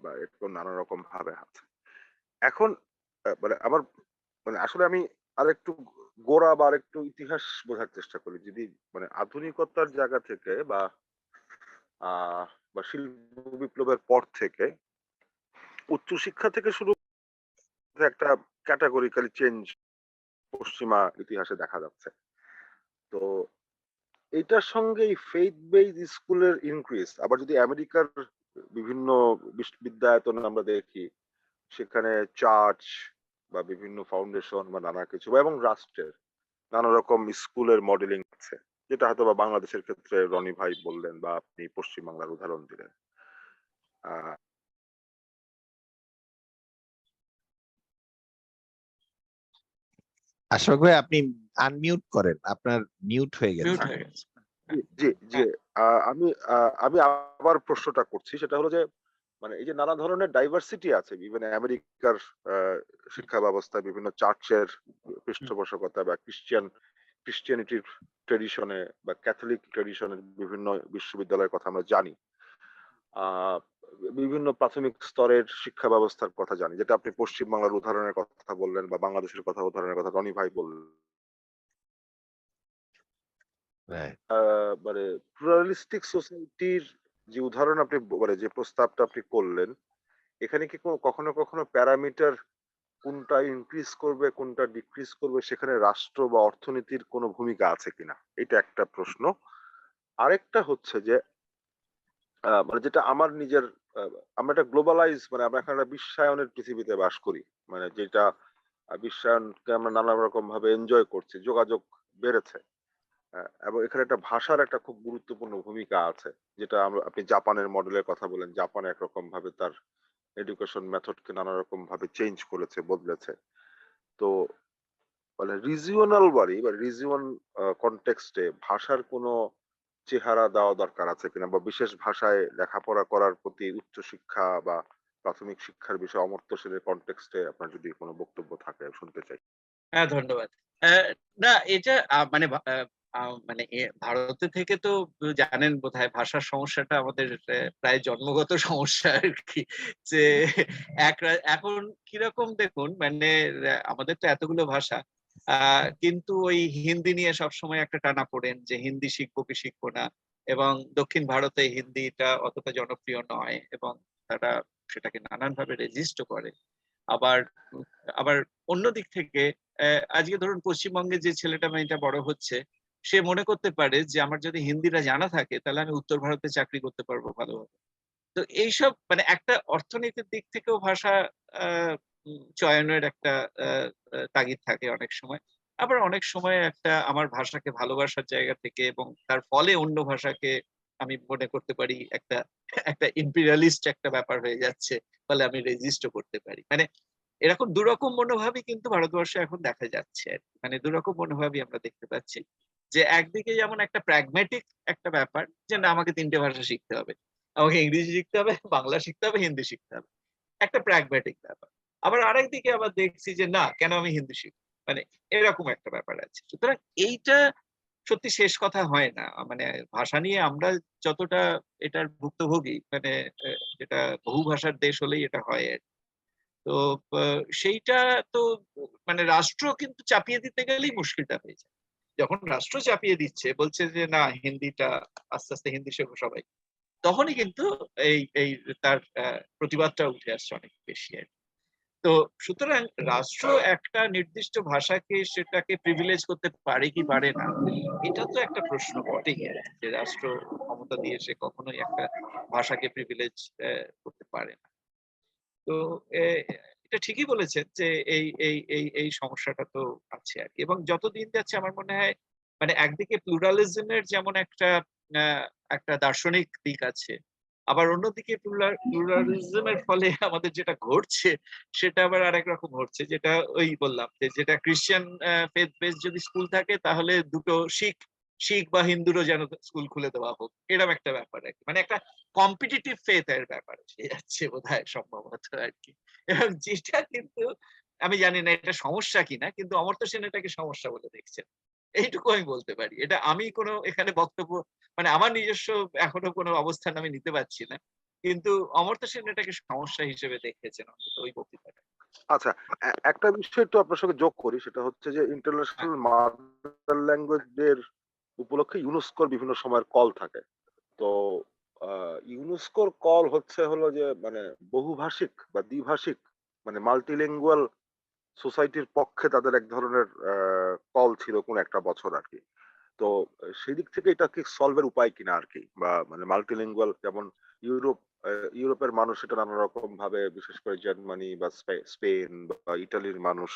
বা এরকম নানা রকম ভাবে আছে। এখন মানে আমার মানে আসলে আমি আরেকটু গোড়া বা আরেকটু ইতিহাস বোঝার চেষ্টা করি। যদি মানে আধুনিকতার জায়গা থেকে আহ বা শিল্প বিপ্লবের পর থেকে উচ্চশিক্ষা থেকে শুরু করে একটা ক্যাটাগরিক্যালি চেঞ্জ পশ্চিমা ইতিহাসে দেখা যাচ্ছে। তো এটার সঙ্গে এই ফেইথ বেসড স্কুলের ইনক্রিজ, আবার যদি আমেরিকার বিভিন্ন বিদ্যায়তনে আমরা দেখি, সেখানে চার্চ বা বিভিন্ন ফাউন্ডেশন বা নানা কিছু এবং রাষ্ট্রের নানা রকম স্কুলের মডেলিং আছে, যেটা হয়তো বা বাংলাদেশের ক্ষেত্রে রনি ভাই বললেন বা আপনি পশ্চিমবাংলার উদাহরণ দিলেন। আহ, আশফাক ভাই, আপনি আনমিউট করেন, আপনার মিউট হয়ে মিউট গেছে। হয়ে গেছে। জি জি জি, হ্যাঁ, আমি আবার প্রশ্নটা করছি, সেটা হলো যে মানে এই যে নানা ধরনের ডাইভার্সিটি আছে বিভিন্ন আমেরিকার শিক্ষা ব্যবস্থায়, বিভিন্ন চার্চের হুম, পৃষ্ঠপোষকতা বা ক্রিশ্চিয়ানিটির ট্রেডিশনে বা ক্যাথলিক ট্রেডিশনের বিভিন্ন বিশ্ববিদ্যালয়ের কথা আমরা জানি। আহ বিভিন্ন প্রাথমিক স্তরের শিক্ষা ব্যবস্থার কথা জানি, যেটা আপনি পশ্চিমবাংলার উদাহরণের কথা বললেন বা বাংলাদেশের উদাহরণের কথা রনি ভাই বললেন। রাইট মানে প্লুরালিস্টিক সোসাইটির যে উদাহরণ আপনি মানে যে প্রস্তাবটা আপনি করলেন, এখানে কি কখনো কখনো প্যারামিটার কোনটা ইনক্রিজ করবে কোনটা ডিক্রিজ করবে সেখানে রাষ্ট্র বা অর্থনীতির কোনো ভূমিকা আছে কিনা, এটা একটা প্রশ্ন। আরেকটা হচ্ছে যে মানে যেটা আমার নিজের আমরা একটা গ্লোবালাইজ মানে আমরা এখন একটা বিশ্বায়নের পৃথিবীতে বাস করি, মানে যেটা বিশ্বায়নকে আমরা নানা রকম ভাবে এনজয় করছি, যোগাযোগ বেড়েছে। এবং এখানে একটা ভাষার একটা খুব গুরুত্বপূর্ণ ভূমিকা আছে, যেটা আপনি জাপানের মডেলের কথা বলেন, জাপান একরকম ভাবে তার এডুকেশন মেথডকে নানা রকম ভাবে চেঞ্জ করেছে, বদলেছে। তো মানে রিজিওনাল বাড়ি বা রিজিওন কনটেক্সটে ভাষার কোনো চেহারা দেওয়া দরকার আছে কিনা, বা বিশেষ ভাষায় লেখাপড়া করার প্রতি উচ্চশিক্ষা বা প্রাথমিক শিক্ষার বিষয়ে অমর্ত্য সেনের কনটেক্সটে আপনার যদি কোনো বক্তব্য থাকে শুনতে চাই। হ্যাঁ, ধন্যবাদ। না এটা মানে মানে ভারতে থেকে তো জানেন বোধহয় ভাষার সমস্যাটা আমাদের প্রায় জন্মগত সমস্যা আরকি। যে এখন কিরকম দেখুন মানে আমাদের তো এতগুলো ভাষা। কিন্তু ওই হিন্দি নিয়ে সবসময় একটা টানাপোড়েন যে হিন্দি শিখবো কি শিখবো না। এবং দক্ষিণ ভারতে হিন্দিটা অতটা জনপ্রিয় নয় এবং তারা সেটাকে নানানভাবে রেজিস্ট করে। আবার আবার অন্য দিক থেকে আজকে ধরুন পশ্চিমবঙ্গে যে ছেলেটা মেয়েটা বড় হচ্ছে সে মনে করতে পারে যে আমার যদি হিন্দিটা জানা থাকে তাহলে আমি উত্তর ভারতে চাকরি করতে পারবো ভালোভাবে। তো এইসব মানে একটা অর্থনীতির দিক থেকেও ভাষা চয়নের একটা তাগিদ থাকে অনেক সময়। আবার অনেক সময় একটা আমার ভাষাকে ভালোবাসার জায়গা থেকে এবং তার ফলে অন্য ভাষাকে আমি মনে করতে পারি একটা একটা ইম্পেরিয়ালিস্ট একটা ব্যাপার হয়ে যাচ্ছে, ফলে আমি রেজিস্টও করতে পারি। মানে এরকম দুরকম মনোভাবই কিন্তু ভারতবর্ষে এখন দেখা যাচ্ছে আর কি। মানে দুরকম মনোভাবই আমরা দেখতে পাচ্ছি যে একদিকে যেমন একটা প্র্যাগম্যাটিক একটা ব্যাপার যে না আমাকে ৩টে ভাষা শিখতে হবে, আমাকে ইংরেজি শিখতে হবে, বাংলা শিখতে হবে, হিন্দি শিখতে হবে, একটা প্র্যাগম্যাটিক ব্যাপার। আবার আরেকদিকে আবার দেখছি যে না কেন আমি হিন্দি শিখবো, মানে এরকম একটা ব্যাপার আছে। সুতরাং এইটা সত্যি শেষ কথা হয় না। মানে ভাষা নিয়ে আমরা যতটা এটার ভুক্তভোগী মানে যেটা বহু ভাষার দেশ হলেই এটা হয় আর কি। তো সেইটা তো মানে রাষ্ট্র কিন্তু চাপিয়ে দিতে গেলেই মুশকিলটা হয়ে যায়। যখন রাষ্ট্র চাপিয়ে দিচ্ছে বলছে যে না হিন্দিটা আস্তে আস্তে হিন্দি শেখো সবাই, তখনই কিন্তু এই এই তার প্রতিবাদটা উঠে আসছে অনেক বেশি আর কি। তো সুতরাং রাষ্ট্র একটা নির্দিষ্ট ভাষাকে সেটাকে প্রিভিলেজ করতে পারে কি পারে না, এটা তো একটা প্রশ্ন বটেই আর কি, যে রাষ্ট্র ক্ষমতা দিয়ে সে কখনোই একটা ভাষাকে প্রিভিলেজ করতে পারে না। তো এটা ঠিকই বলেছেন যে এই সমস্যাটা তো আছে আর কি। এবং যত দিন যাচ্ছে আমার মনে হয় মানে একদিকে প্লুরালিজমের যেমন একটা একটা দার্শনিক দিক আছে, আবার অন্যদিকে প্লুরালিজমের ফলে আমাদের যেটা ঘটছে সেটা আবার আরেক রকম ঘটছে, যেটা ওই বললাম যে যেটা ক্রিশ্চিয়ান ফেথ বেস যদি স্কুল থাকে তাহলে দুটো শিখ শিখ বা হিন্দুরও যেন স্কুল খুলে দেওয়া হোক, এরকম একটা ব্যাপার আর কি। মানে একটা কম্পিটিটিভ ফেথ এর ব্যাপার এসে যাচ্ছে বোধহয় সম্ভবত আর কি। এবং যেটা কিন্তু আমি জানি না এটা সমস্যা কিনা, কিন্তু অমর্ত্য সেন এটাকে সমস্যা বলে দেখছেন, এইটুকু আমি বলতে পারি। এটা আমি কোনো এখানে বক্তব্য মানে আমার নিজস্ব এখনো কোনো অবস্থান আমি নিতে পারছি না, কিন্তু অমর্ত্য সেন এটাকে সমস্যা হিসেবে দেখেছেন অন্তত ওই বক্তৃতাটা। আচ্ছা, একটা বিষয় একটু আপনার সঙ্গে যোগ করি, সেটা হচ্ছে যে হ্যাঁ, ইন্টারন্যাশনাল মাদার ল্যাঙ্গুয়েজ ডে উপলক্ষে ইউনেস্কোর বিভিন্ন সময়ের কল থাকে। তো ইউনেস্কোর কল হলো যে মানে বহুভাষিক বা দ্বিভাষিক মানে মাল্টিলিঙ্গুয়াল সোসাইটির পক্ষে তাদের এক ধরনের কল ছিল কোন একটা বছর আর কি। তো সেদিক থেকে এটা কি সলভের উপায় কিনা আর কি, বা মানে মাল্টিলিঙ্গুয়াল যেমন ইউরোপ ইউরোপের মানুষ এটা নানা রকম ভাবে, বিশেষ করে জার্মানি বা স্পেন বা ইটালির মানুষ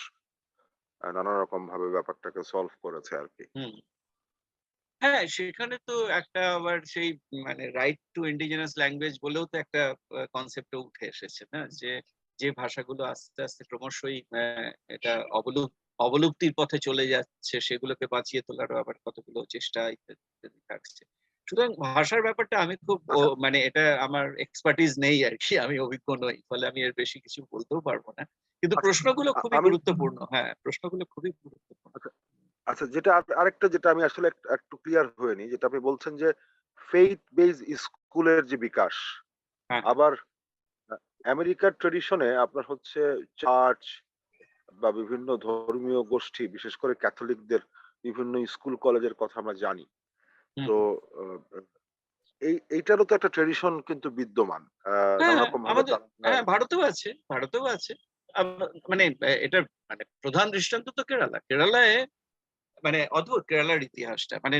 নানা রকম ভাবে ব্যাপারটাকে সলভ করেছে আর কি। হুম। হ্যাঁ, সেখানে তো একটা আবার সেই মানে রাইট টু ইন্ডিজিনাস ল্যাঙ্গুয়েজ বলেও তো একটা কনসেপ্ট উঠে এসেছে না, যে যে ভাষাগুলো আস্তে আস্তে ক্রমশই এটা অবলুপ্তির পথে চলে যাচ্ছে সেগুলোকে বাঁচিয়ে তোলারও আবার কতগুলো চেষ্টা ইত্যাদি ইত্যাদি থাকছে। সুতরাং ভাষার ব্যাপারটা আমি খুব আচ্ছা মানে এটা আমার এক্সপার্টিস নেই আর কি, আমি অভিজ্ঞ নই, ফলে আমি এর বেশি কিছু বলতেও পারবো না। কিন্তু আচ্ছা প্রশ্নগুলো খুবই আমি গুরুত্বপূর্ণ। হ্যাঁ, প্রশ্নগুলো খুবই গুরুত্বপূর্ণ। আচ্ছা আচ্ছা, যেটা আরেকটা যেটা আমি আসলে একটু ক্লিয়ার হয়নি, যেটা আপনি বলছেন যে ফেইথ বেজ স্কুলের যে বিকাশ, হ্যাঁ, আবার আমেরিকার ট্রেডিশনে আপনার হচ্ছে চার্চ বা বিভিন্ন ধর্মীয় গোষ্ঠী, বিশেষ করে ক্যাথলিকদের বিভিন্ন স্কুল কলেজের কথা আমরা জানি। হুম, তো এইটারও তো একটা ট্রেডিশন কিন্তু বিদ্যমান হ্যাঁ, নানা রকম ভাবে আমাদের হ্যাঁ, ভারতেও আছে, ভারতেও আছে। মানে এটার মানে প্রধান দৃষ্টান্ত তো কেরালা। কেরালায় মানে অদ্ভুত কেরালার ইতিহাসটা। মানে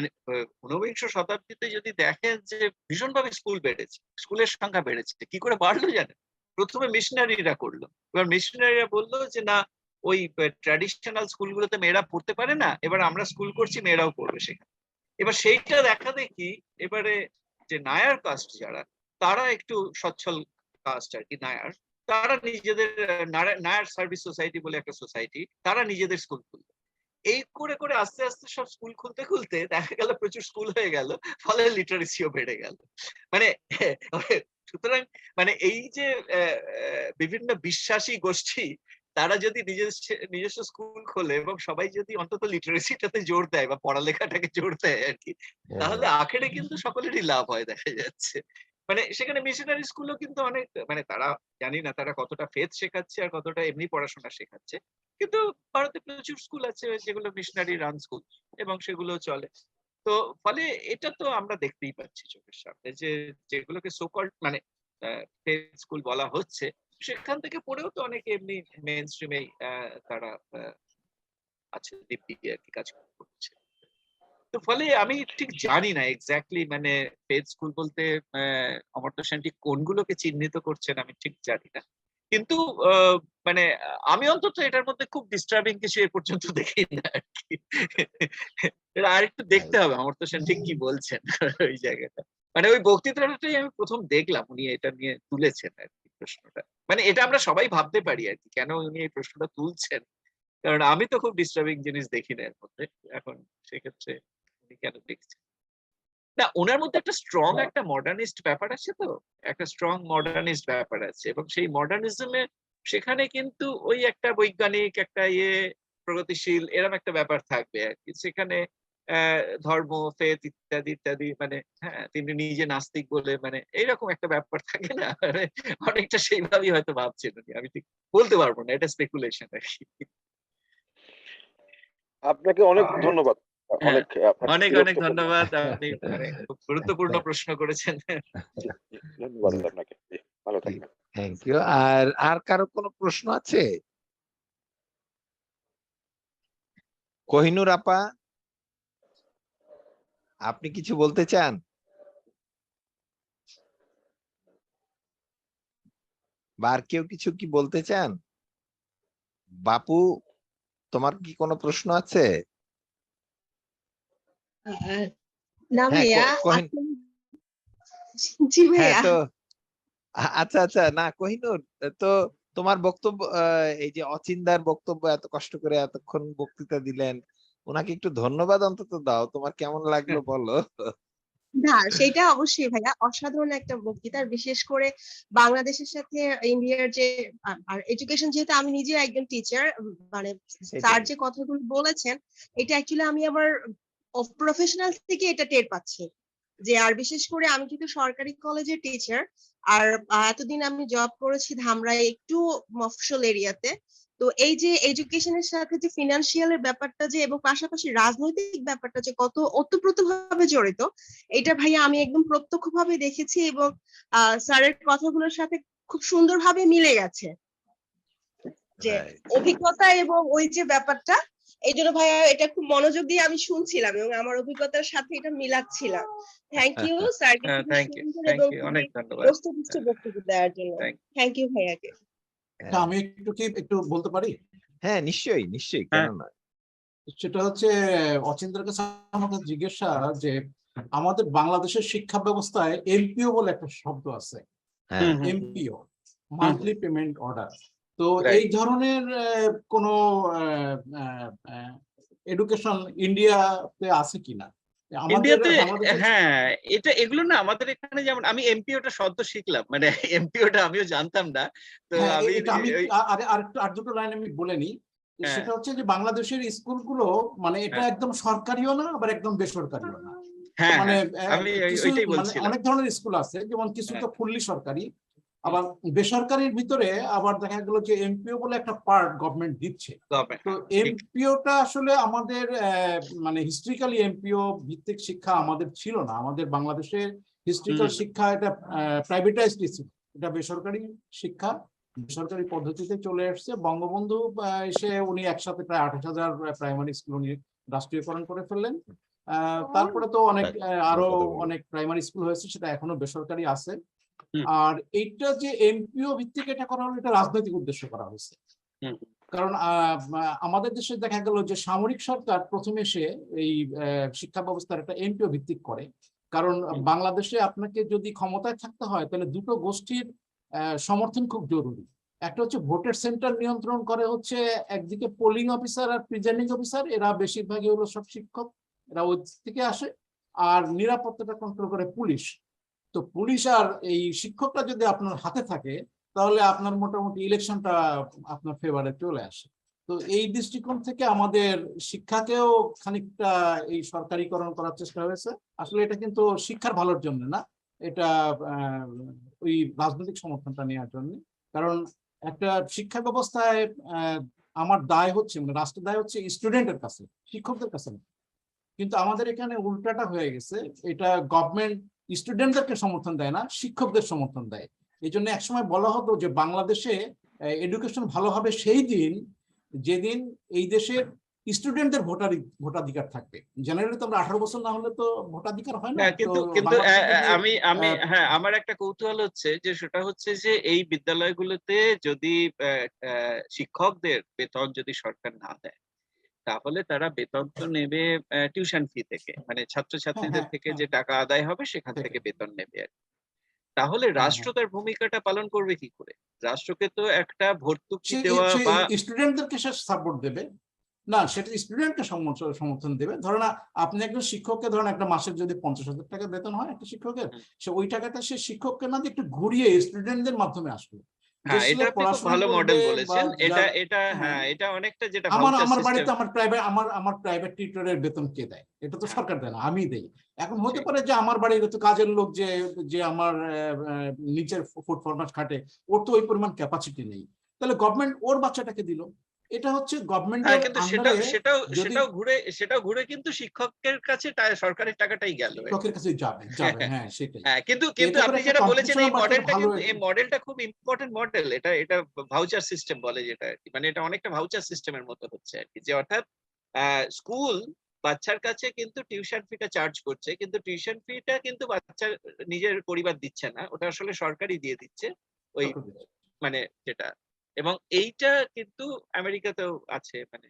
১৯ শতাব্দীতে যদি দেখেন যে ভীষণভাবে স্কুল বেড়েছে, স্কুলের সংখ্যা বেড়েছে। কি করে বাড়লো জানেন? প্রথমে মিশনারিরা করলো। এবার মিশনারিরা বললো যে না, ওই ট্র্যাডিশনাল স্কুলগুলোতে মেয়েরা পড়তে পারে না, এবার আমরা স্কুল করছি, মেয়েরাও পড়বে সেখানে। এবার সেইটা দেখা দেখি এবারে যে নায়ার কাস্ট যারা, তারা একটু সচ্ছল কাস্ট আর কি, নায়ার, তারা নিজেদের নায়ার সার্ভিস সোসাইটি বলে একটা সোসাইটি, তারা নিজেদের স্কুল খুললো। এই করে করে আস্তে আস্তে সব স্কুল খুলতে খুলতে দেখা গেল প্রচুর স্কুল হয়ে গেল, ফলে লিটারেসিও বেড়ে গেল। মানে সুতরাং মানে এই যে বিভিন্ন বিশ্বাসী গোষ্ঠী, তারা যদি নিজস্ব স্কুল খোলে এবং সবাই যদি অন্তত লিটারেসিটাতে জোর দেয় বা পড়ালেখাটাকে জোর দেয় আর কি, তাহলে আখেরে কিন্তু সকলেরই লাভ হয় দেখা যাচ্ছে। মানে সেখানে মিশনারি স্কুলও কিন্তু অনেক, মানে তারা জানি না তারা কতটা ফেথ শেখাচ্ছে আর কতটা এমনি পড়াশোনা শেখাচ্ছে, কিন্তু ভারতে প্রচুর স্কুল আছে যেগুলো মিশনারি রান স্কুল, এবং সেগুলো চলে। তো ফলে এটা তো আমরা দেখতেই পাচ্ছি চোখের সামনে যে যেগুলোকে সোকল্ড মানে স্কুল বলা হচ্ছে, সেখান থেকে পড়েও তো অনেকে এমনি মেইন স্ট্রিমে তারা আছে, দিব্যি আর কি কাজ করছে। তো ফলে আমি ঠিক জানি না এক্স্যাক্টলি মানে পেড স্কুল বলতে অমর্ত্য সেন ঠিক কোনগুলোকে চিহ্নিত করছেন আমি ঠিক জানি না, কিন্তু মানে আমি অন্তত এটার মধ্যে খুব ডিস্টার্বিং কিছু এ পর্যন্ত দেখি না আর কি। এটা আরেকটু দেখতে হবে অমর্ত্য সেন ঠিক কি বলছেন ওই জায়গাটা। মানে ওই বক্তৃতাটাই আমি প্রথম দেখলাম উনি এটা নিয়ে তুলেছেন আর কি প্রশ্নটা। মানে এটা আমরা সবাই ভাবতে পারি আর কি কেন উনি এই প্রশ্নটা তুলছেন, কারণ আমি তো খুব ডিস্টার্বিং জিনিস দেখি না এর মধ্যে। এখন সেক্ষেত্রে উনি কেন দেখছেন না, ওনার মধ্যে একটা স্ট্রং একটা মডার্নিস্ট ব্যাপার আছে, তো একটা স্ট্রং মডার্নিস্ট ব্যাপার আছে, এবং সেই মডার্নিজমে সেখানে কিন্তু ওই একটা বৈজ্ঞানিক একটা প্রগতিশীল এরকম একটা ব্যাপার থাকবে আর কি। সেখানে ধর্ম, ফেথ ইত্যাদি ইত্যাদি, মানে হ্যাঁ তিনি নিজে নাস্তিক বলে মানে এইরকম একটা ব্যাপার থাকে না, মানে অনেকটা সেইভাবেই হয়তো ভাবছেন উনি। আমি ঠিক বলতে পারবো না, এটা স্পেকুলেশন আর কি। আপনাকে অনেক ধন্যবাদ। হ্যাঁ, অনেক আপনার অনেক অনেক বিরক্ত করলাম। ধন্যবাদ, আপনি মানে খুব গুরুত্বপূর্ণ প্রশ্ন করেছেন। ধন্যবাদ আপনাকে। জি, ভালো থাকবেন। Thank you. আর কারো কোনো প্রশ্ন আছে? কোহিনুর আপা, আপনি কিছু বলতে চান? বা আর কেউ কিছু কি বলতে চান? বাপু, তোমার কি কোনো প্রশ্ন আছে? না হ্যাঁ, ভাইয়া, জি হ্যাঁ ভাইয়া। তো আচ্ছা আচ্ছা, না কোহিনুর, তো তোমার বক্তব্য, এই যে অচিন্তার বক্তব্য এত কষ্ট করে এতক্ষণ বক্তৃতা দিলেন, ওনাকে একটু ধন্যবাদ অন্তত দাও, তোমার কেমন লাগলো বলো। না, সেটা অবশ্যই ভাইয়া, অসাধারণ একটা বক্তৃতা। আর বিশেষ করে বাংলাদেশের সাথে ইন্ডিয়ার যে আর এডুকেশন, যেহেতু আমি নিজে একজন টিচার, মানে স্যার যে কথাগুলো বলেছেন, এটা অ্যাকচুয়ালি আমি আবার প্রফেশনাল থেকে এটা টের পাচ্ছি যে, আর বিশেষ করে আমি কিন্তু সরকারি কলেজের টিচার, আর এতদিন আমি জব করেছি ধামরাই, একটু মফস্বল এরিয়াতে। তো এই যে এডুকেশনের সাথে যে ফিনান্সিয়াল এর ব্যাপারটা যে, এবং পাশাপাশি রাজনৈতিক ব্যাপারটা যে কত ওতপ্রোতভাবে জড়িত, এটা ভাইয়া আমি একদম প্রত্যক্ষভাবে দেখেছি, এবং স্যারের কথাগুলোর সাথে খুব সুন্দরভাবে মিলে গেছে যে অভিজ্ঞতা এবং ওই যে ব্যাপারটা। এই জন্য ভাইয়া এটা খুব মনোযোগ দিয়ে আমি শুনছিলাম এবং আমার অভিজ্ঞতার সাথে এটা মিলাচ্ছিলাম। থ্যাংক ইউ স্যারকে খুব থ্যাংক ইউ, সুন্দর থ্যাংক এবং ইউ, খুবই অনেক ধন্যবাদ। বস্তুনিষ্ঠ বক্তব্য দেওয়ার জন্য। Thank থ্যাংক ইউ ভাইয়াকে। আমি একটু বলতে পারি? হ্যাঁ, নিশ্চয়ই নিশ্চয়ই, কেন হ্যাঁ। নয়। সেটা হচ্ছে অচিন্তার কাছে আমাদের জিজ্ঞাসা যে আমাদের বাংলাদেশের শিক্ষা ব্যবস্থায় এমপিও বলে একটা শব্দ আছে, হ্যাঁ, এমপিও, মান্থলি পেমেন্ট অর্ডার। তো Right. এই ধরনের কোনো এডুকেশন ইন্ডিয়াতে আছে কিনা? আমাদের ইন্ডিয়াতে বাংলাদেশের হ্যাঁ, এগুলো না আমাদের এখানে, যেমন আমি এমপিওটা শব্দ শিখলাম, মানে এমপিওটা আমিও জানতাম না। তো হ্যাঁ, আমি এটা আমি ওই- আর দুটো লাইন আমি বলে নিই। হ্যাঁ। সেটা হচ্ছে যে বাংলাদেশের স্কুলগুলো মানে এটা হ্যাঁ। একদম সরকারিও না, আবার একদম বেসরকারিও না। হ্যাঁ, মানে হ্যাঁ, আমি কিছু ওইটাই মানে বলছিলাম। অনেক ধরনের স্কুল আছে, যেমন কিছু তো ফুললি সরকারি, আবার বেসরকারির ভিতরে আবার দেখা গেল যে এমপিও বলে একটা পার্ট গভর্নমেন্ট দিচ্ছে। Government, তো ঠিক। এমপিওটা আসলে আমাদের মানে হিস্ট্রিক্যালি এমপিও ভিত্তিক শিক্ষা আমাদের ছিল না। আমাদের বাংলাদেশের হিস্ট্রিক্যাল শিক্ষা এটা প্রাইভেটাইজড ছিল, এটা বেসরকারি শিক্ষা, বেসরকারি পদ্ধতিতে চলে আসছে। বঙ্গবন্ধু এসে উনি একসাথে প্রায় 28,000 প্রাইমারি স্কুল উনি রাষ্ট্রীয়করণ করে ফেললেন। তারপরে তো অনেক আরো অনেক প্রাইমারি স্কুল হয়েছে, সেটা এখনো বেসরকারি আছে। আর এইটা যে এমপিও ভিত্তিক এটা করা হলো, এটা রাজনৈতিক উদ্দেশ্য করা হয়েছে। কারণ আমাদের দেশে দেখা গেল যে সামরিক সরকার প্রথমে এসে এই শিক্ষা ব্যবস্থার একটা এমপিও ভিত্তিক করে। কারণ বাংলাদেশে আপনাকে যদি ক্ষমতায় থাকতে হয় তাহলে দুটো গোষ্ঠীর সমর্থন খুব জরুরি। একটা হচ্ছে ভোটের সেন্টার নিয়ন্ত্রণ করে হচ্ছে একদিকে পোলিং অফিসার আর প্রিজাইডিং অফিসার, এরা বেশিরভাগই হলো সব শিক্ষক, এরা ওই থেকে আসে। আর নিরাপত্তাটা কন্ট্রোল করে পুলিশ। তো পুলিশ আর এই শিক্ষকরা যদি আপনার হাতে থাকে তাহলে আপনার মোটামুটি ইলেকশনটা আপনার ফেভারে চলে আসে। তো এই দৃষ্টিকোণ থেকে আমাদের শিক্ষাকেও খানিকটা এই সরকারিকরণ করার চেষ্টা হয়েছে। আসলে এটা কিন্তু শিক্ষার ভালোর জন্য না, এটা ওই রাজনৈতিক সমর্থনটা নেওয়ার জন্য। কারণ একটা শিক্ষা ব্যবস্থায় আমার দায় হচ্ছে, মানে রাষ্ট্রের দায় হচ্ছে স্টুডেন্টের কাছে, শিক্ষকদের কাছে না। কিন্তু আমাদের এখানে উল্টাটা হয়ে গেছে, এটা গভর্নমেন্ট স্টুডেন্টদেরকে সমর্থন দেয় না, শিক্ষকদের সমর্থন দেয়। এই জন্য একসময় বলা হতো যে বাংলাদেশে এডুকেশন ভালো হবে সেই দিন যেদিন এই দেশের স্টুডেন্টদের ভোটাধিকার থাকবে। জেনারেলি তো আমরা 18 বছর না হলে তো ভোটাধিকার হয় না। কিন্তু হ্যাঁ, আমার একটা কৌতূহল হচ্ছে যে সেটা হচ্ছে যে এই বিদ্যালয়গুলোতে যদি শিক্ষকদের বেতন যদি সরকার না দেয়, তাহলে তারা বেতন তো নেবে টিউশন ফি থেকে, মানে ছাত্রছাত্রীদের থেকে যে টাকা আদায় হবে সেখান থেকে বেতন নেবে আর কি। তাহলে রাষ্ট্র তার ভূমিকাটা পালন করবে কি করে? রাষ্ট্রকে তো একটা ভর্তুকি দেওয়া বা স্টুডেন্টদেরকে সে সাপোর্ট দেবে না, সেটা স্টুডেন্টকে সমর্থন দেবে। ধরেন আপনি একজন শিক্ষককে ধরেন একটা মাসের যদি 50,000 টাকা বেতন হয় একটা শিক্ষকের, সে ওই টাকাটা সে শিক্ষককে না দিয়ে একটু ঘুরিয়ে স্টুডেন্টদের মাধ্যমে আসবে। হ্যাঁ, এটা আপনি খুব ভালো মডেল বলেছেন। এটা অনেকটা যেটা আমার বাড়িতে আমার প্রাইভেট টিউটরের বেতন কে দেয়? এটা তো সরকার দেয় না, আমি দেই। এখন হতে পারে যে আমার বাড়ির তো কাজের লোক যে আমার নিচের ফুড ফরমাস খাটে, ওর তো ওই পরিমাণ ক্যাপাসিটি নেই, তাহলে গভর্নমেন্ট ওর বাচ্চাটাকে দিল। এটা হচ্ছে গভর্নমেন্টের আন্ডারে। সেটাও ঘুরে কিন্তু শিক্ষকের কাছে সরকারের টাকাটাই গেল, শিক্ষকের কাছে যাবে। হ্যাঁ, সেটাই। কিন্তু আপনি যেটা বলেছেন এই মডেলটা খুব ইম্পর্টেন্ট মডেল। এটা ভাউচার সিস্টেম বলে যেটা, মানে এটা অনেকটা ভাউচার সিস্টেমের মতো হচ্ছে আর কি, যে অর্থাৎ স্কুল বাচ্চার কাছে কিন্তু টিউশন ফিটা চার্জ করছে, কিন্তু টিউশন ফিটা কিন্তু বাচ্চার নিজের পরিবার দিচ্ছে না, ওটা আসলে সরকারই দিয়ে দিচ্ছে ওই মানে যেটা। এবং এইটা কিন্তু আমেরিকাতেও আছে, মানে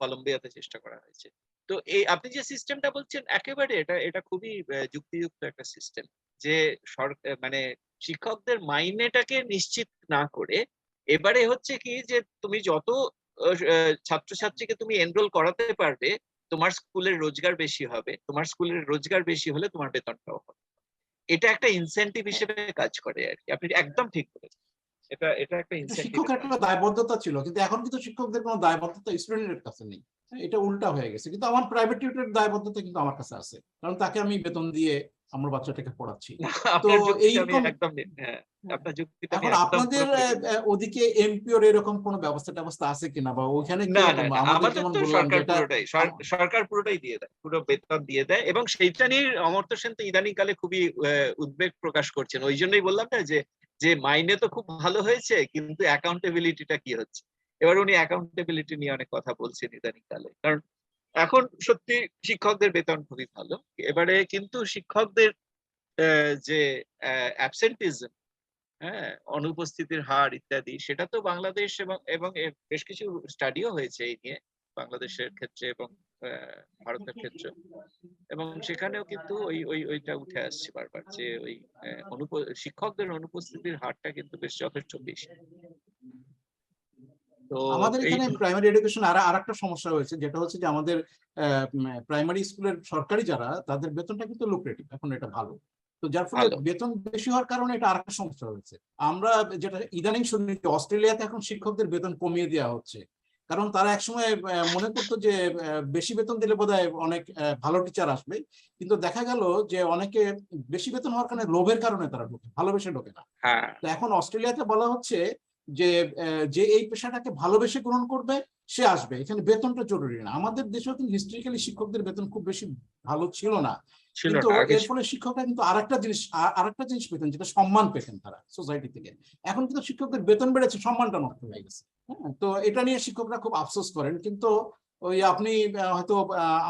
কলম্বিয়াতে চেষ্টা করা হয়েছে। তো এই আপনি যে সিস্টেমটা বলছেন একেবারে এটা খুবই যুক্তিযুক্ত একটা সিস্টেম, যে মানে শিক্ষকদের মাইনেটাকে নিশ্চিত না করে এবারে হচ্ছে কি যে তুমি যত ছাত্রছাত্রীকে তুমি এনরোল করাতে পারবে, তোমার স্কুলের রোজগার বেশি হবে, তোমার স্কুলের রোজগার বেশি হলে তোমার বেতনটাও হবে। এটা একটা ইনসেনটিভ হিসেবে কাজ করে আর কি। আপনি একদম ঠিক বলেছেন, এটা একটা শিক্ষকের একটা দায়বদ্ধতা ছিল, কিন্তু এখন কিন্তু শিক্ষকদের কোনো দায়বদ্ধতা স্টুডেন্টের কাছে নেই। এটা উল্টা হয়ে গেছে। কিন্তু আমার প্রাইভেট টিউটরের দায়বদ্ধতা কিন্তু আমার কাছে আছে, কারণ তাকে আমি বেতন দিয়ে আমার বাচ্চাটাকে পড়াচ্ছি। তো এইরকম এখন আপনাদের ওদিকে এমপিওর এরকম কোন ব্যবস্থা আছে কিনা, বা ওখানে সরকার পুরোটাই দিয়ে দেয়, পুরো বেতন দিয়ে দেয়। এবং সেইটা নিয়ে অমর্ত্য সেন তো ইদানিং কালে খুবই উদ্বেগ প্রকাশ করছেন। ওই জন্যই বললাম না যে মাইনে তো খুব ভালো হয়েছে, কিন্তু অ্যাকাউন্টেবিলিটিটা কি হচ্ছে। এবার উনি অ্যাকাউন্টেবিলিটি নিয়ে অনেক কথা বলছেন ইদানিং কালে, কারণ এখন সত্যি শিক্ষকদের বেতন খুবই ভালো। এবারে কিন্তু শিক্ষকদের যে অ্যাবসেন্টিজম, হ্যাঁ, অনুপস্থিতির হার ইত্যাদি, সেটা তো বাংলাদেশ এবং বেশ কিছু স্টাডিও হয়েছে এই নিয়ে বাংলাদেশের ক্ষেত্রে এবং ভারতের ক্ষেত্রে, এবং সেখানেও কিন্তু ওইটা উঠে আসছে বারবার, যে ওই শিক্ষকদের অনুপস্থিতির হারটা কিন্তু বেশ যথেষ্ট বেশি। আমাদের এখানে প্রাইমারি এডুকেশন আর একটা সমস্যা হয়েছে, যেটা হচ্ছে যে আমাদের প্রাইমারি স্কুলের সরকারি যারা, তাদের বেতনটা কিন্তু লুক্রেটিভ, এখন এটা ভালো। তো যার ফলে বেতন বেশি হওয়ার কারণে এটা আরেকটা সমস্যা হয়েছে। আমরা যেটা ইদানিং শুনি যে অস্ট্রেলিয়াতে এখন শিক্ষকদের বেতন কমিয়ে দেওয়া হচ্ছে, কারণ তারা একসময় মনে করতো যে বেশি বেতন দিলে বোধহয় অনেক ভালো টিচার আসবে, কিন্তু দেখা গেল যে অনেকে বেশি বেতন হওয়ার কারণে লোভের কারণে তারা ঢোকে, ভালোবেসে ঢোকে না। তো এখন অস্ট্রেলিয়াতে বলা হচ্ছে যে যে এই পেশাটাকে ভালোবেসে গ্রহণ করবে সে আসবে, এখানে বেতনটা জরুরি না। আমাদের দেশেও কিন্তু হিস্ট্রিক্যালি শিক্ষকদের বেতন খুব বেশি ভালো ছিল না, ছিল কিন্তু না আগে। এর ফলে শিক্ষকরা কিন্তু আরেকটা জিনিস পেতেন, যেটা সম্মান পেতেন তারা সোসাইটি থেকে। এখন কিন্তু শিক্ষকদের বেতন বেড়েছে, সম্মানটা নষ্ট হয়ে গেছে। হ্যাঁ, তো এটা নিয়ে শিক্ষকরা খুব আফসোস করেন। কিন্তু ওই আপনি হয়তো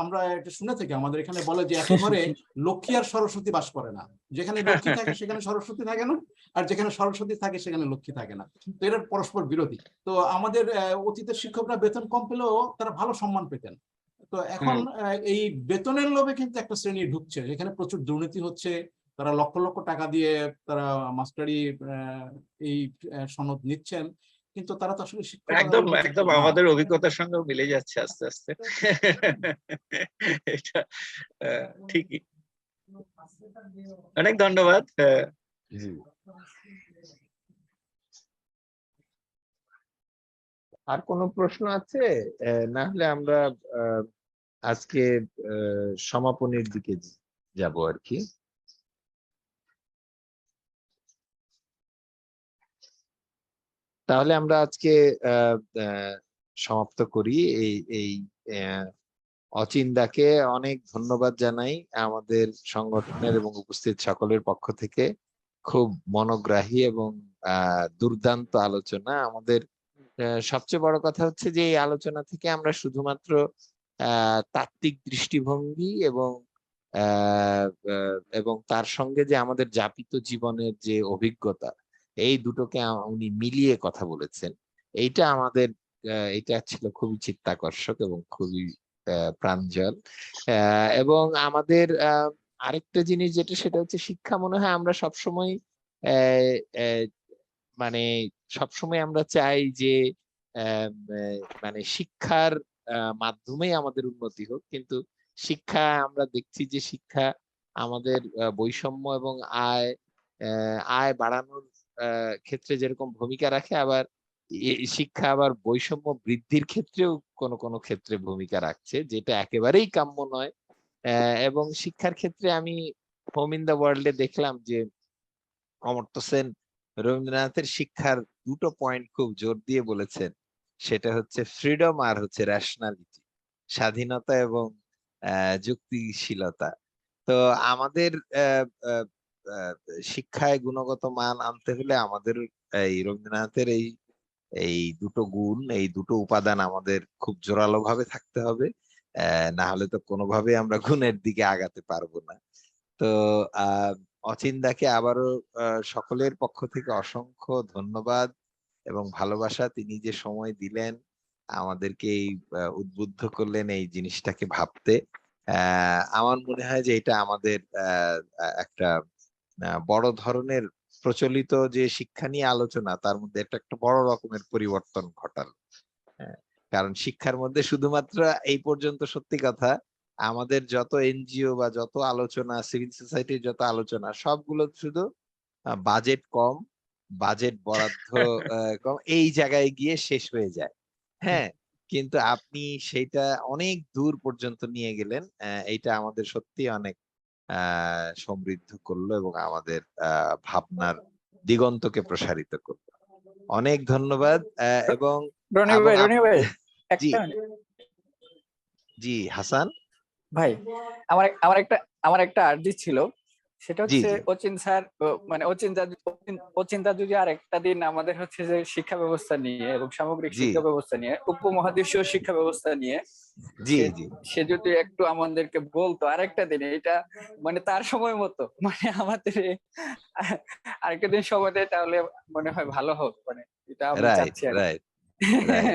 আমরা এটা শুনে থাকি, আমাদের এখানে বলে যে এক ঘরে লক্ষ্মী আর সরস্বতী বাস করে না, যেখানে লক্ষ্মী থাকে সেখানে সরস্বতী থাকে না, আর যেখানে সরস্বতী থাকে সেখানে লক্ষ্মী থাকে না। তো এরা পরস্পর বিরোধী। তো আমাদের অতীতের শিক্ষকরা বেতন কম পেলেও তারা ভালো সম্মান পেতেন। তো এখন এই বেতনের লোভে কিন্তু একটা শ্রেণী ঢুকছে, যেখানে প্রচুর দুর্নীতি হচ্ছে, তারা লক্ষ লক্ষ টাকা দিয়ে তারা মাস্টারি এই সনদ নিচ্ছেন, কিন্তু তারা তো আসলে শিক্ষক একদম একদম আমাদের অভিজ্ঞতার সঙ্গে মিলে যাচ্ছে আস্তে আস্তে। এটা ঠিকই। অনেক ধন্যবাদ। জি, আর কোনো প্রশ্ন আছে? না হলে আমরা আজকে সমাপনীর দিকে যাব আর কি। তাহলে আমরা আজকে সমাপ্ত করি। এই এই অচিন্তাকে অনেক ধন্যবাদ জানাই আমাদের সংগঠনের এবং উপস্থিত সকলের পক্ষ থেকে। খুব মনোগ্রাহী এবং দুর্দান্ত আলোচনা। আমাদের সবচেয়ে বড় কথা হচ্ছে যে এই আলোচনা থেকে আমরা শুধুমাত্র তাত্ত্বিক দৃষ্টিভঙ্গি এবং তার সঙ্গে যে আমাদের যাপিত জীবনের যে অভিজ্ঞতা, এই দুটোকে উনি মিলিয়ে কথা বলেছেন। এইটা আমাদের এটা ছিল খুবই চিত্তাকর্ষক এবং খুবই প্রাঞ্জল। এবং আমাদের আরেকটা জিনিস যেটা, সেটা হচ্ছে শিক্ষা মনে হয় আমরা সবসময় মানে সবসময় আমরা চাই যে মানে শিক্ষার মাধ্যমেই আমাদের উন্নতি হোক, কিন্তু শিক্ষা আমরা দেখছি যে শিক্ষা আমাদের বৈষম্য এবং আয় বাড়ানোর ক্ষেত্রে যেরকম ভূমিকা রাখে, আবার শিক্ষা আবার বৈষম্য বৃদ্ধির ক্ষেত্রেও কোন কোন ক্ষেত্রে ভূমিকা রাখছে, যেটা একেবারেই কাম্য নয়। এবং শিক্ষার ক্ষেত্রে আমি হোম ইন দ্য ওয়ার্ল্ডে দেখলাম যে অমর্ত্য সেন রবীন্দ্রনাথের শিক্ষার দুটো পয়েন্ট খুব জোর দিয়ে বলেছেন। সেটা হচ্ছে ফ্রিডম আর হচ্ছে রেশনালিটি, স্বাধীনতা এবং যুক্তিশীলতা। তো আমাদের শিক্ষায় গুণগত মান আনতে হলে আমাদের এই রবীন্দ্রনাথের এই দুটো গুণ, এই দুটো উপাদান আমাদের খুব জোরালো ভাবে থাকতে হবে। না হলে তো কোনোভাবে আমরা গুণের দিকে আগাতে পারবো না। তো অচিন্তাকে আবারও সকলের পক্ষ থেকে অসংখ্য ধন্যবাদ এবং ভালোবাসা। তিনি যে সময় দিলেন, আমাদেরকে এই উদ্বুদ্ধ করলেন এই জিনিসটাকে ভাবতে। আমার মনে হয় যে এটা আমাদের একটা বড় ধরনের প্রচলিত যে শিক্ষা নিয়ে আলোচনা, তার মধ্যে একটা বড় রকমের পরিবর্তন ঘটাল। কারণ শিক্ষার মধ্যে শুধুমাত্র এই পর্যন্ত, সত্যি কথা, আমাদের যত এনজিও বা যত আলোচনা, সিভিল সোসাইটির যত আলোচনা, সবগুলো শুধু বাজেট কম, বাজেট বরাদ্দ কম, এই জায়গায় গিয়ে শেষ হয়ে যায়। হ্যাঁ, কিন্তু আপনি সেইটা অনেক দূর পর্যন্ত নিয়ে গেলেন। এইটা আমাদের সত্যি অনেক সমৃদ্ধ করলো এবং আমাদের ভাবনার দিগন্তকে প্রসারিত করলো। অনেক ধন্যবাদ। এবং রনি ভাই জি একটা জি হাসান ভাই, আমার একটা আর্জি ছিল, সেটা জি হচ্ছে জি অচিন স্যার, মানে অচিন্তা যদি আর একটা দিন আমাদের হচ্ছে যে শিক্ষা ব্যবস্থা নিয়ে এবং সামগ্রিক জি শিক্ষা ব্যবস্থা নিয়ে, উপমহাদেশীয় শিক্ষা ব্যবস্থা নিয়ে জি সে- জি সে যদি একটু আমাদেরকে বলতো আরেকটা দিন, এটা মানে তার সময় মতো, মানে আমাদের আরেকটা দিন সময় দেয়, তাহলে মনে হয় ভালো হোক। মানে এটা আমি রাইট চাচ্ছি আর কি। রাইট রাইট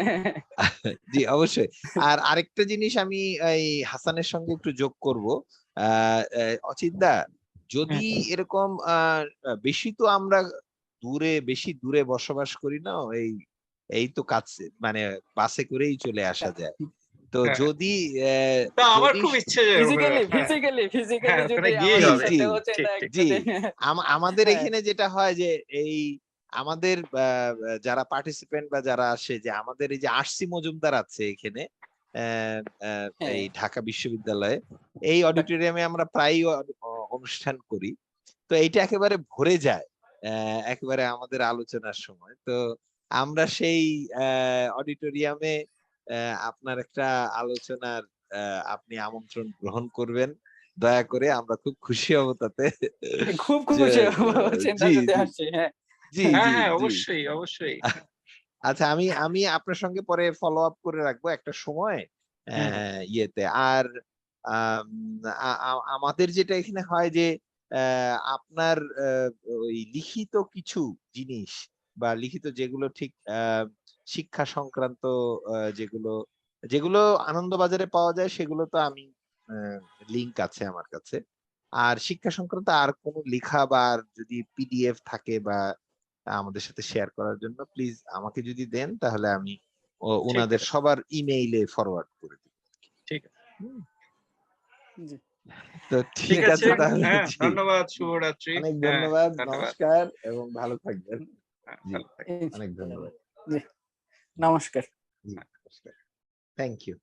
জি অবশ্যই। আর আরেকটা জিনিস আমি এই হাসানের সঙ্গে একটু যোগ করব। অচিন্তা, যদি এরকম বেশি তো আমরা বেশি দূরে বসবাস করি না, এই তো কাছে, মানে বাসে করেই চলে আসা যায়। তো হ্যাঁ। যদি তা আমার যদি খুব ইচ্ছে যে ফিজিক্যালি ওখানে যদি গিয়েই আমাদের হবে। জি সাথে হচ্ছে ঠিক, না ঠিক। একটা জি দিন। আমাদের হ্যাঁ, এখানে যেটা হয় যে এই আমাদের যারা পার্টিসিপেন্ট বা যারা আসে, যে আমাদের এই যে আরসি মজুমদার আছে এখানে হ্যাঁ, এই ঢাকা বিশ্ববিদ্যালয়ে, এই অডিটোরিয়ামে আমরা প্রায়ই অনুষ্ঠান করি। তো এইটা একেবারে ভরে যায় একেবারে আমাদের আলোচনার সময়। তো আমরা সেই অডিটোরিয়ামে আপনার একটা আলোচনার আপনি আমন্ত্রণ গ্রহণ করবেন দয়া করে, আমরা খুব খুশি হব তাতে। খুব যে খুশি হব চিন্তা জি যদি জি আসে। হ্যাঁ জি হ্যাঁ জি হ্যাঁ জি অবশ্যই অবশ্যই। আচ্ছা, আমি আপনার সঙ্গে পরে ফলো আপ করে রাখবো একটা সময় হুম, ইয়েতে। আর আম, আমাদের যেটা এখানে হয় যে আপনার ওই লিখিত কিছু জিনিস বা লিখিত যেগুলো ঠিক শিক্ষা সংক্রান্ত যেগুলো যেগুলো আনন্দবাজারে পাওয়া যায় সেগুলো তো আমি লিংক আছে আমার কাছে। আর শিক্ষা সংক্রান্ত আর কোনো লেখা বা আর যদি পিডিএফ থাকে বা আমাদের সাথে শেয়ার করার জন্য প্লিজ আমাকে যদি দেন, তাহলে আমি ঠিক ওনাদের আছে সবার ইমেইলে ফরওয়ার্ড করে দিব। ঠিক আছে হুম, জি তো ঠিক ঠিক আছে। আছে তাহলে। হ্যাঁ জি, ধন্যবাদ, শুভরাত্রি। অনেক হ্যাঁ ধন্যবাদ, ধন্যবাদ। নমস্কার এবং ভালো থাকবেন। হ্যাঁ, জি, ভালো থাকবেন। অনেক ধন্যবাদ। জি নমস্কার। জি, নমস্কার। Thank you.